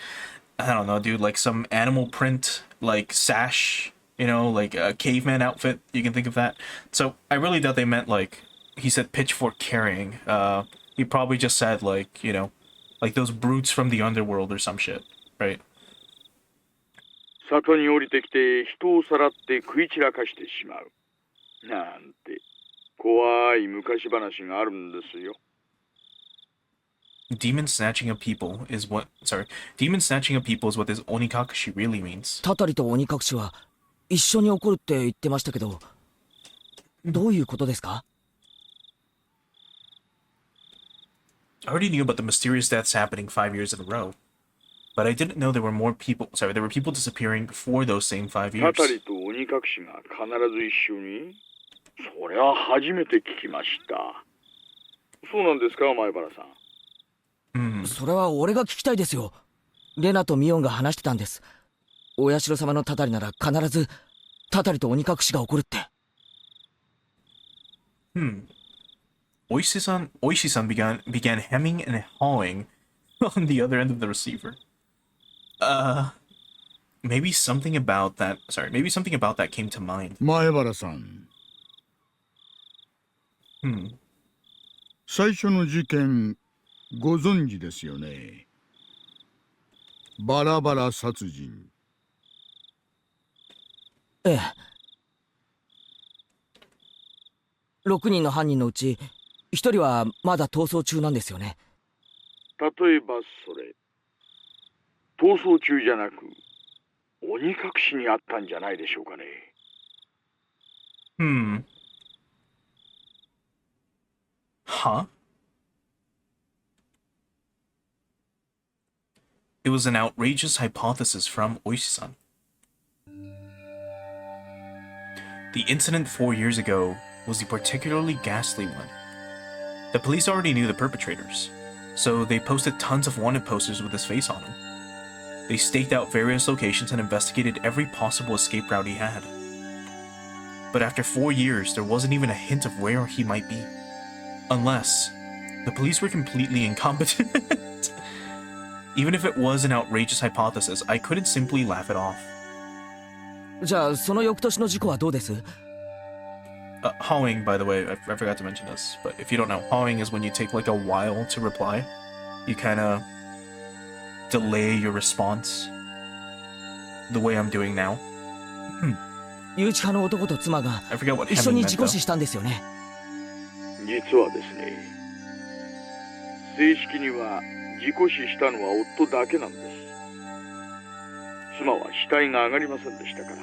I don't know, dude, like some animal print, like sash, you know, like a caveman outfit. You can think of that. So I really doubt they meant like, he said pitchfork carrying. He probably just said like, you know, like those brutes from the underworld or some shit, right? 里に降りてきて人をさらって食い散らかしてしまう。なんて怖い昔話があるんですよ。Demon snatching of people is what this Onikakushi really means. たたりと鬼隠しは一緒に起こるって言ってましたけど、どういうことですか？ I already knew about the mysterious deaths happening 5 years in a row, but I didn't know there were people disappearing before those same 5 years. たたりと鬼隠しが必ず一緒に？それは初めて聞きました。そうなんですか、前原さん。それは俺が聞きたいですよ。レナとミオンが話してたんです。お社様のたたりなら必ずたたりと鬼隠しが起こるって。Oishi-san began hemming and hawing on the other end of the receiver. Maybe something about that came to mind. 前原さん。最初の事件ご存知ですよね。バラバラ殺人。ええ。6人の犯人のうち1人はまだ逃走中なんですよね。例えばそれ逃走中じゃなく鬼隠しにあったんじゃないでしょうかね。Huh? It was an outrageous hypothesis from Oishi-san. The incident 4 years ago was a particularly ghastly one. The police already knew the perpetrators, so they posted tons of wanted posters with his face on them. They staked out various locations and investigated every possible escape route he had. But after 4 years, there wasn't even a hint of where he might be. Unless the police were completely incompetent. Even if it was an outrageous hypothesis, I couldn't simply laugh it off. じゃあその翌年の事故はどうです？ Hawing, by the way, I forgot to mention this, but if you don't know, hawing is when you take like a while to reply. You kind of delay your response the way I'm doing now. 誘致派の男と妻が I forgot what 一緒 hemming に meant 事故 though. 死したんですよね。実はですね、正式には事故死したのは夫だけなんです。妻は死体が上がりませんでしたから。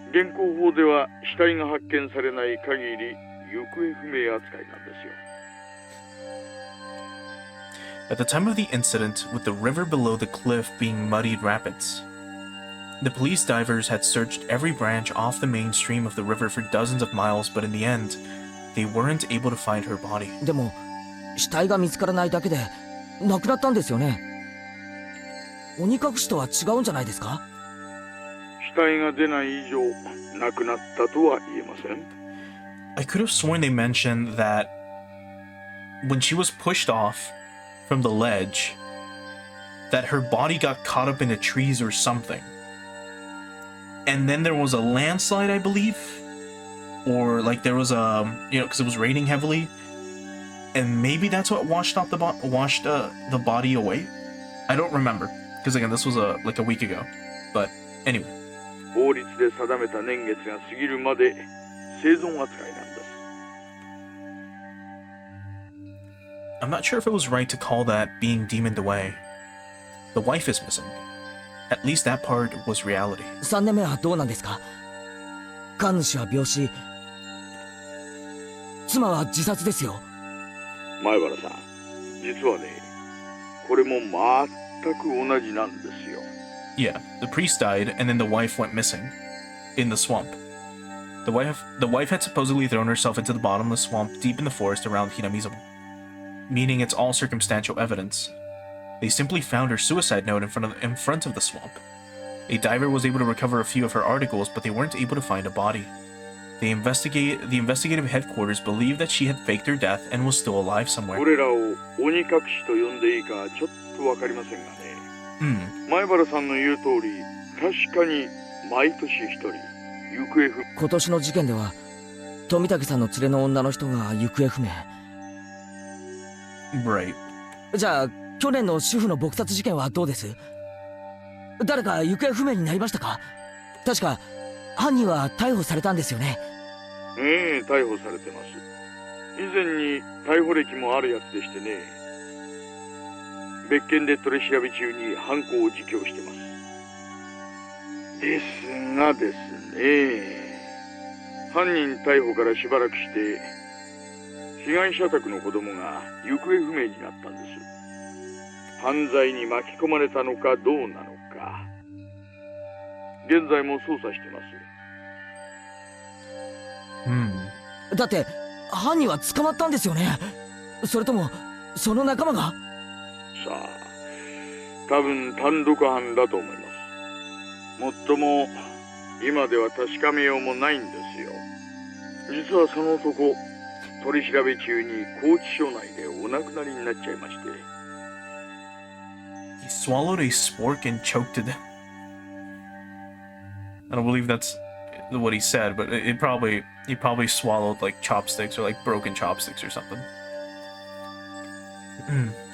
現行法では死体が発見されない限り行方不明扱いなんですよ。at the time of the incident, with the river below the cliff being muddied rapids. The police divers had searched every branch off the main stream of the river for dozens of miles, but in the end, they weren't able to find her body. でも死体が見つからないだけで亡くなったんですよね。鬼隠しとは違うんじゃないですか？死体が出ない以上亡くなったとは言えません。 I could have sworn they mentioned that when she was pushed off from the ledge, that her body got caught up in the trees or something. And then there was a landslide, I believe, or like there was a, because it was raining heavily, and maybe that's what washed the body away. I don't remember, because again, this was like a week ago. But anyway. 法律で定めた年月が過ぎるまで生存扱いなんです。 I'm not sure if it was right to call that being demoned away. The wife is missing. At least that part was reality. 3年目はどうなんですか？神主は病死、妻は自殺ですよ。前原さん、実はね、これも全く同じなんですよ。 Yeah, the priest died, and then the wife went missing in the swamp. The wife had supposedly thrown herself into the bottomless swamp deep in the forest around Hinamizumo, meaning it's all circumstantial evidence. They simply found her suicide note in front of the swamp. A diver was able to recover a few of her articles, but they weren't able to find a body. The investigative headquarters believed that she had faked her death and was still alive somewhere. これらを鬼隠しと呼んでいいかちょっとわかりませんがね。前原さんの言う通り、確かに毎年一人行方不明。今年の事件では富武さんの連れの女の人が行方不明。Right. じゃあ去年の主婦の撲殺事件はどうです？誰か行方不明になりましたか？確か犯人は逮捕されたんですよね。ええ、逮捕されてます。以前に逮捕歴もあるやつでしてね。別件で取り調べ中に犯行を自供してます。ですがですね、犯人逮捕からしばらくして被害者宅の子供が行方不明になったんです。犯罪に巻き込まれたのかどうなのか、現在も捜査してます。だって犯人は捕まったんですよね。それともその仲間が？さあ、多分単独犯だと思います。もっとも今では確かめようもないんですよ。実はその男、取り調べ中に拘置所内でお亡くなりになっちゃいまして。He swallowed a spork and choked to death. I don't believe that's what he said, but he probably swallowed like chopsticks or like broken chopsticks or something.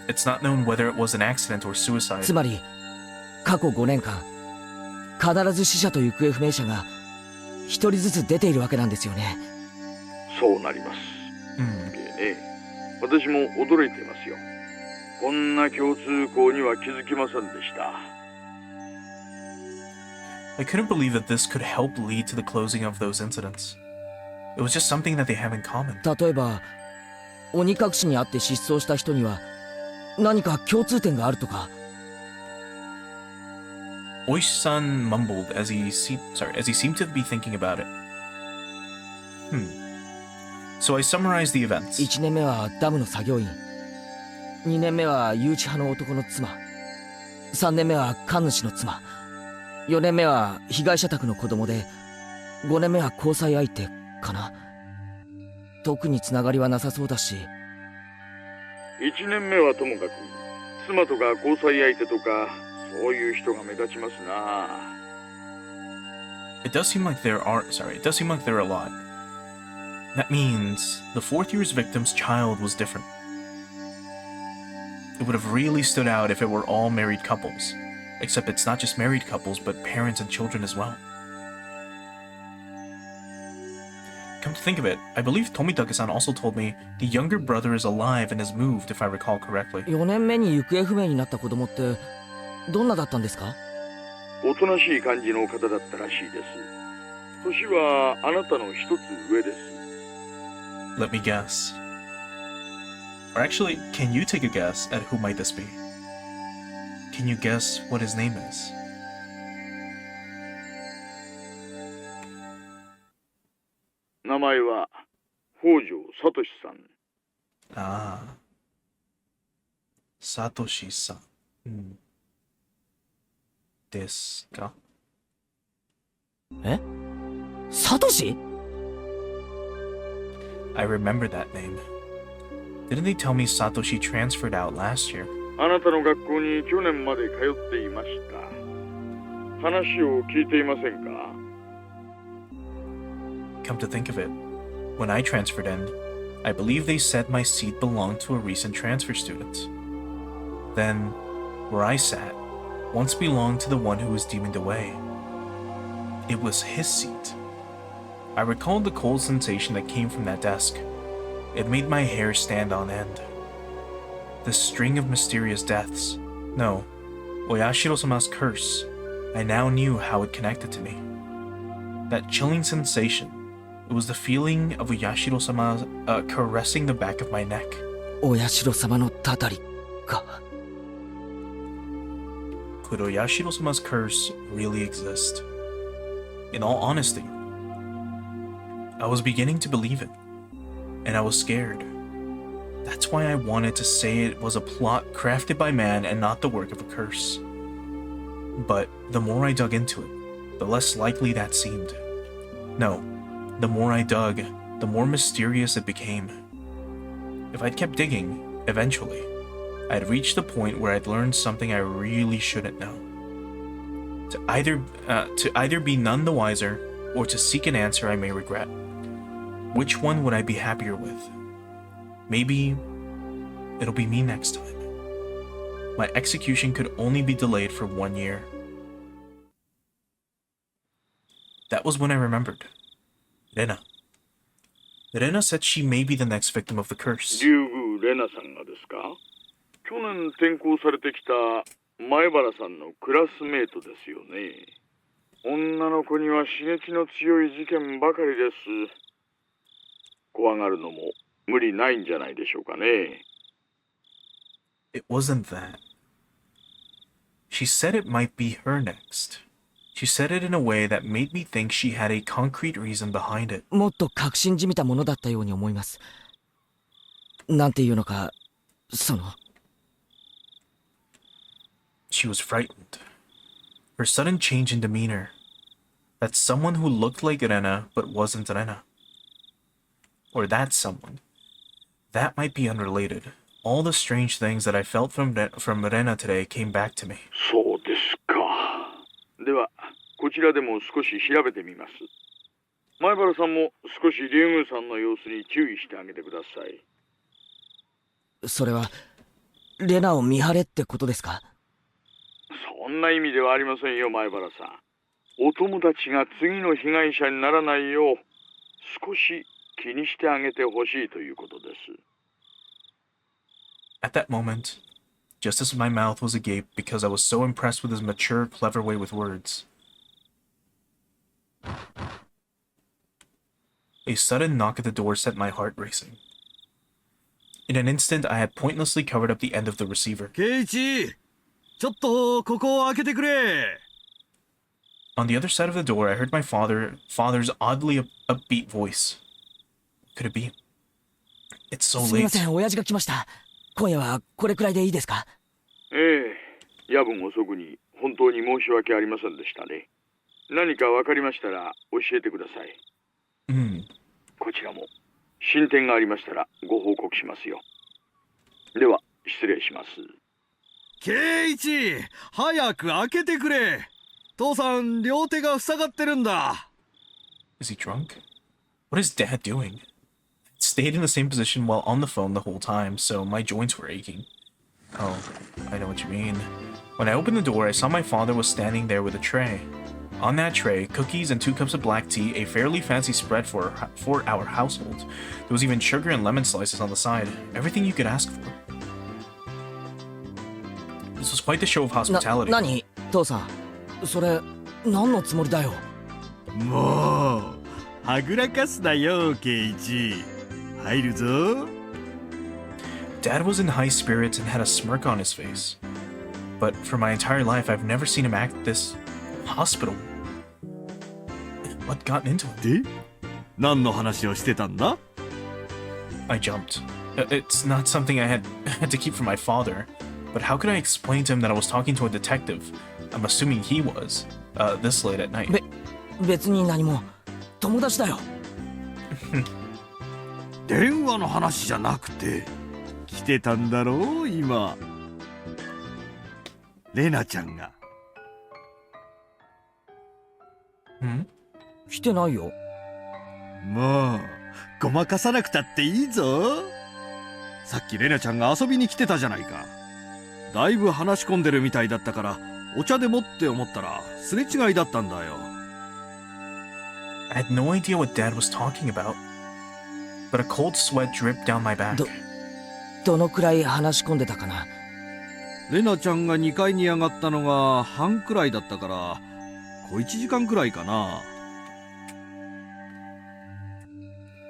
It's not known whether it was an accident or suicide. つまり過去5年間必ず死者と行方不明者が一人ずつ出ているわけなんですよね。そうなります。ね、私も驚いていますよ。こんな共通項には気づきませんでした。I couldn't believe that this could help lead to the closing of those incidents. It was just something that they have in common. 例えば鬼隠しにあって失踪した人には何か共通点があるとか。Oishi-san mumbled as he seemed to be thinking about it. So I summarized the events. 1年目はダムの作業員、2年目は誘致派の男の妻、3年目は神主の妻、4年目は被害者宅の子供で、5年目は交際相手かな。特につながりはなさそうだし。1年目はともかく妻とか交際相手とかそういう人が目立ちますな。It does seem like there are a lot. That means the fourth year's victim's child was different. It would have really stood out if it were all married couples. Except it's not just married couples, but parents and children as well. Come to think of it, I believe Tomitake-san also told me the younger brother is alive and has moved, if I recall correctly. 4年目に行方不明になった子供ってどんなだったんですか？おとなしい感じの方だったらしいです。年はあなたの一つ上です。Let me guess. Or actually, can you take a guess at who might this be? Can you guess what his name is? Ah, Satoshi-san. Desu ka? えサトシ I remember that name. Didn't they tell me Satoshi transferred out last year? あなたの学校に去年まで通っていました。話を聞いていませんか？ Come to think of it, when I transferred in, I believe they said my seat belonged to a recent transfer student. Then, where I sat, once belonged to the one who was deemed away. It was his seat. I recalled the cold sensation that came from that desk. It made my hair stand on end. The string of mysterious deaths, no, Oyashiro-sama's curse, I now knew how it connected to me. That chilling sensation, it was the feeling of Oyashiro-sama caressing the back of my neck. お社様のたたりか Could Oyashiro-sama's curse really exist? In all honesty, I was beginning to believe it, and I was scared. That's why I wanted to say it was a plot crafted by man and not the work of a curse. But the more I dug into it, the less likely that seemed. No, the more I dug, the more mysterious it became. If I'd kept digging, eventually, I'd reach the point where I'd learned something I really shouldn't know. To either be none the wiser, or to seek an answer I may regret. Which one would I be happier with? Maybe it'll be me next time. My execution could only be delayed for 1 year. That was when I remembered. Rena. Rena said she may be the next victim of the curse. 竜宮レナさんがですか？去年転校されてきた前原さんのクラスメートですよね。女の子には刺激の強い事件ばかりです。怖がるのも無理ないんじゃないでしょうかね。It wasn't that. She said it might be her next. She said it in a way that made me think she had a concrete reason behind it. もっと確信じみたものだったように思います。なんていうのか、その She was frightened. Her sudden change in demeanor. That someone who looked like Rena but wasn't Rena. Or that someone. That might be unrelated. All the strange things that I felt from Rena today came back to me. そうですか。では、こちらでも少し調べてみます。前原さんも少し竜宮さんの様子に注意してあげてください。それはレナを見張れってことですか？そんな意味ではありませんよ、前原さん。お友達が次の被害者にならないよう少し気にしてあげてほしいということです。At that moment, just as my mouth was agape because I was so impressed with his mature, clever way with words, a sudden knock at the door set my heart racing. In an instant, I had pointlessly covered up the end of the receiver. ケイチ、ちょっとここを開けてくれ。 On the other side of the door, I heard my father's oddly upbeat voice. Could it be? It's so すみま late. せん、親父が来ました。今夜はこれくらいでいいですか？ええ、夜分遅くに本当に申し訳ありませんでしたね。何か分かりましたら教えてください。こちらも進展がありましたらご報告しますよ。では失礼します。ケイチ、早く開けてくれ。父さん、両手が塞がってるんだ。Is he drunk? What is Dad doing? Stayed in the same position while on the phone the whole time, so my joints were aching. Oh, I know what you mean. When I opened the door, I saw my father was standing there with a tray. On that tray, cookies and 2 cups of black tea, a fairly fancy spread for our household. There was even sugar and lemon slices on the side. Everything you could ask for. This was quite the show of hospitality. 何父さん、それ何のつもりだよ。もう、はぐらかすなよ、ケイチ。入るぞ。Dad was in high spirits and had a smirk on his face. But for my entire life, I've never seen him act this hospitable. What got into him? で何の話をしてたんだ？ I jumped. It's not something I had to keep from my father, but how could I explain to him that I was talking to a detective? I'm assuming he was, this late at night. 別に何も。友達だよ。電話の話じゃなくて来てたんだろう今。レナちゃんが。ん？来てないよ。もうごまかさなくたっていいぞ。さっきレナちゃんが遊びに来てたじゃないか。だいぶ話し込んでるみたいだったからお茶でもって思ったらすれ違いだったんだよ。I had no idea what Dad was talking about, but a cold sweat dripped down my back. どのくらい話し込んでたかな。レナちゃんが2階に上がったのが半くらいだったから小1時間くらいかな。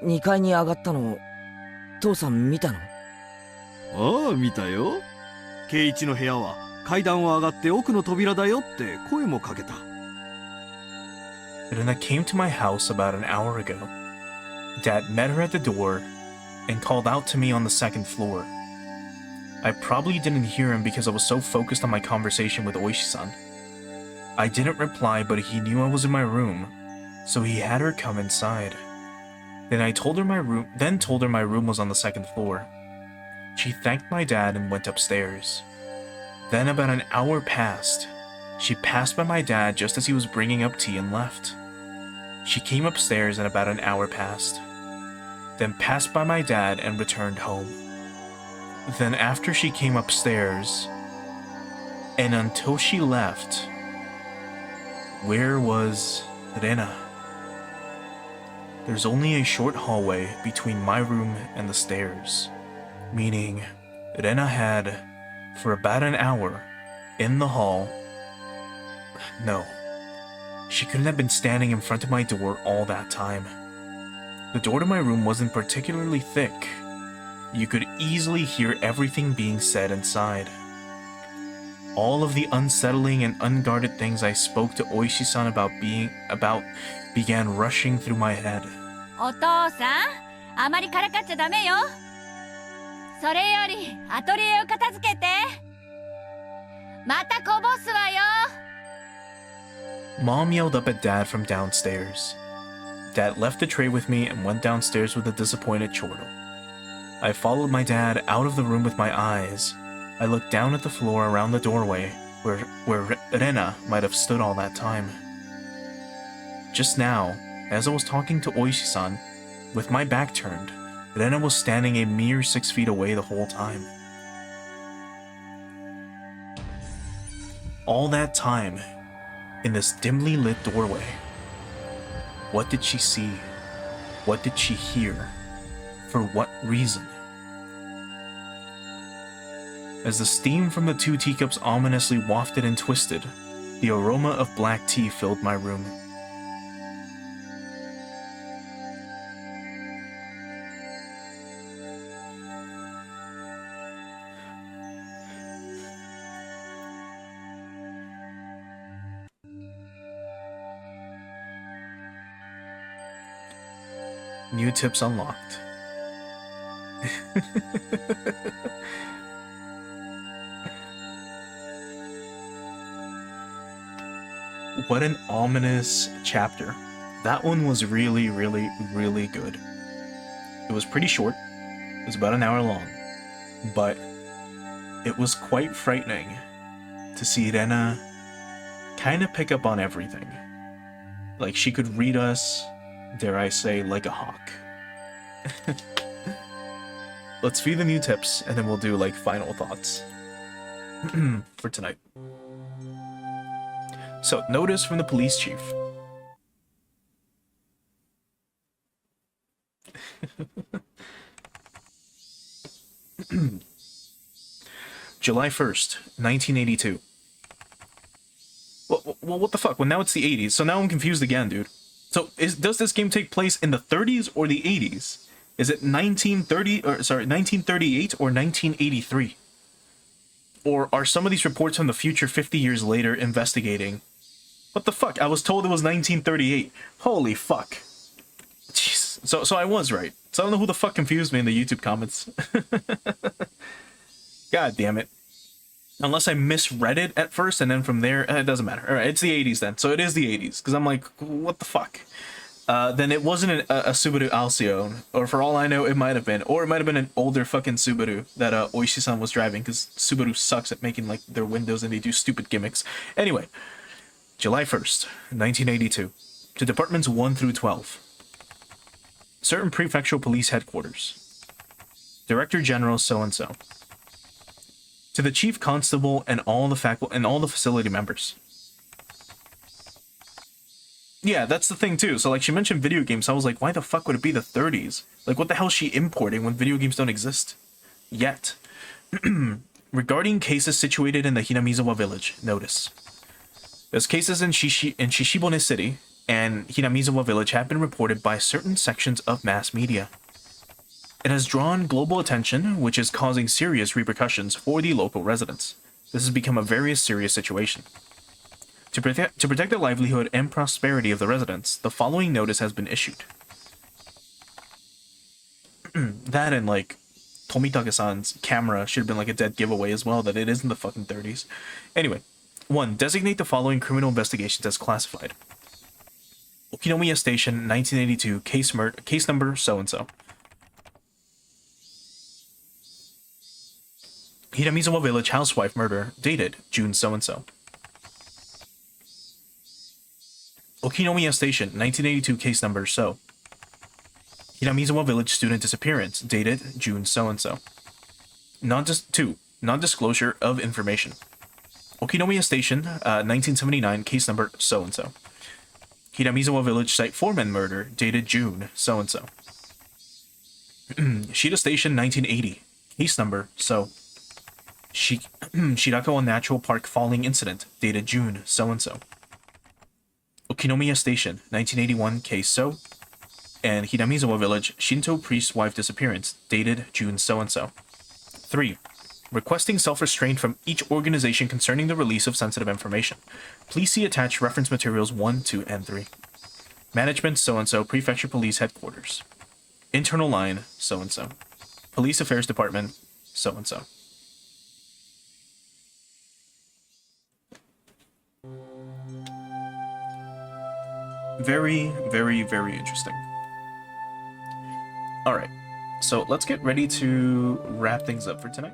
2階に上がったの父さん見たの？ああ見たよ。圭一の部屋は階段を上がって奥の扉だよって声もかけた。Rena came to my house about an hour ago. Dad met her at the door and called out to me on the second floor. I probably didn't hear him because I was so focused on my conversation with Oishi-san. I didn't reply, but he knew I was in my room, so he had her come inside. Then told her my room was on the second floor. She thanked my dad and went upstairs. Then about an hour passed. She passed by my dad just as he was bringing up tea and left. She came upstairs and about an hour passed. Then passed by my dad and returned home. Then after she came upstairs, and until she left, where was Rena? There's only a short hallway between my room and the stairs, meaning Rena had, for about an hour, in the hall. No, she couldn't have been standing in front of my door all that time. The door to my room wasn't particularly thick. You could easily hear everything being said inside. All of the unsettling and unguarded things I spoke to Oishi-san about began rushing through my head. お父さん、あまりからかっちゃダメよ。それよりアトリエを片付けて。またこぼすわよ。Mom yelled up at Dad from downstairs. Dad left the tray with me and went downstairs with a disappointed chortle. I followed my dad out of the room with my eyes. I looked down at the floor around the doorway where Rena might have stood all that time. Just now, as I was talking to Oishi-san, with my back turned, Rena was standing a mere 6 feet away the whole time. All that time, in this dimly lit doorway, what did she see? What did she hear? For what reason? As the steam from the 2 teacups ominously wafted and twisted, the aroma of black tea filled my room. New tips unlocked. What an ominous chapter. That one was really, really, really good. It was pretty short. It was about an hour long. But it was quite frightening to see Rena kind of pick up on everything. Like she could read us, dare I say, like a hawk. Let's view the new tips and then we'll do like final thoughts for tonight. So, notice from the police chief. July 1st, 1982. Well, what the fuck? Well, now it's the 80s, so now I'm confused again, dude. So, does this game take place in the 30s or the 80s? Is it 1938 or 1983? Or are some of these reports from the future 50 years later investigating? What the fuck? I was told it was 1938. Holy fuck. Jeez. So I was right. So I don't know who the fuck confused me in the YouTube comments. God damn it. Unless I misread it at first, and then from there, it doesn't matter. Alright, it's the 80s then. So it is the 80s. Because I'm like, what the fuck? Then it wasn't a Subaru Alcyon. Or for all I know, it might have been. Or it might have been an older fucking Subaru that Oishi-san was driving. Because Subaru sucks at making like their windows and they do stupid gimmicks. Anyway, July 1st, 1982. To Departments 1 through 12. Certain Prefectural Police Headquarters. Director General so-and-so. To the Chief Constable and all the facility members. Yeah, that's the thing too. So like she mentioned video games, I was like, why the fuck would it be the 30s? Like what the hell is she importing when video games don't exist? Yet. Regarding cases situated in the Hinamizawa village, notice. There's cases in Shishibone City and Hinamizawa village have been reported by certain sections of mass media. It has drawn global attention, which is causing serious repercussions for the local residents. This has become a very serious situation. To protect the livelihood and prosperity of the residents, the following notice has been issued. That and like Tomitake-san's camera should have been like a dead giveaway as well, that it is in the fucking 30s. Anyway, 1. Designate the following criminal investigations as classified. Okinomiya Station, 1982, case number so-and-so. Hinamizawa Village housewife murder, dated June so-and-so. Okinomiya Station, 1982, case number so. Hinamizawa Village student disappearance, dated June so-and-so. 2. Non-disclosure of information. Okinomiya Station, 1979, case number so-and-so. Hinamizawa Village site foreman murder, dated June so-and-so. Shida Station, 1980, case number so. Shirakawa Natural Park falling incident, dated June so-and-so. Okinomiya Station, 1981, case so. And Hinamizawa Village Shinto priest wife disappearance, dated June so-and-so. 3. Requesting self-restraint from each organization concerning the release of sensitive information. Please see attached reference materials 1, 2, and 3. Management so-and-so, Prefecture Police Headquarters. Internal line so-and-so. Police Affairs Department so-and-so. Very, very, very interesting. Alright, so let's get ready to wrap things up for tonight.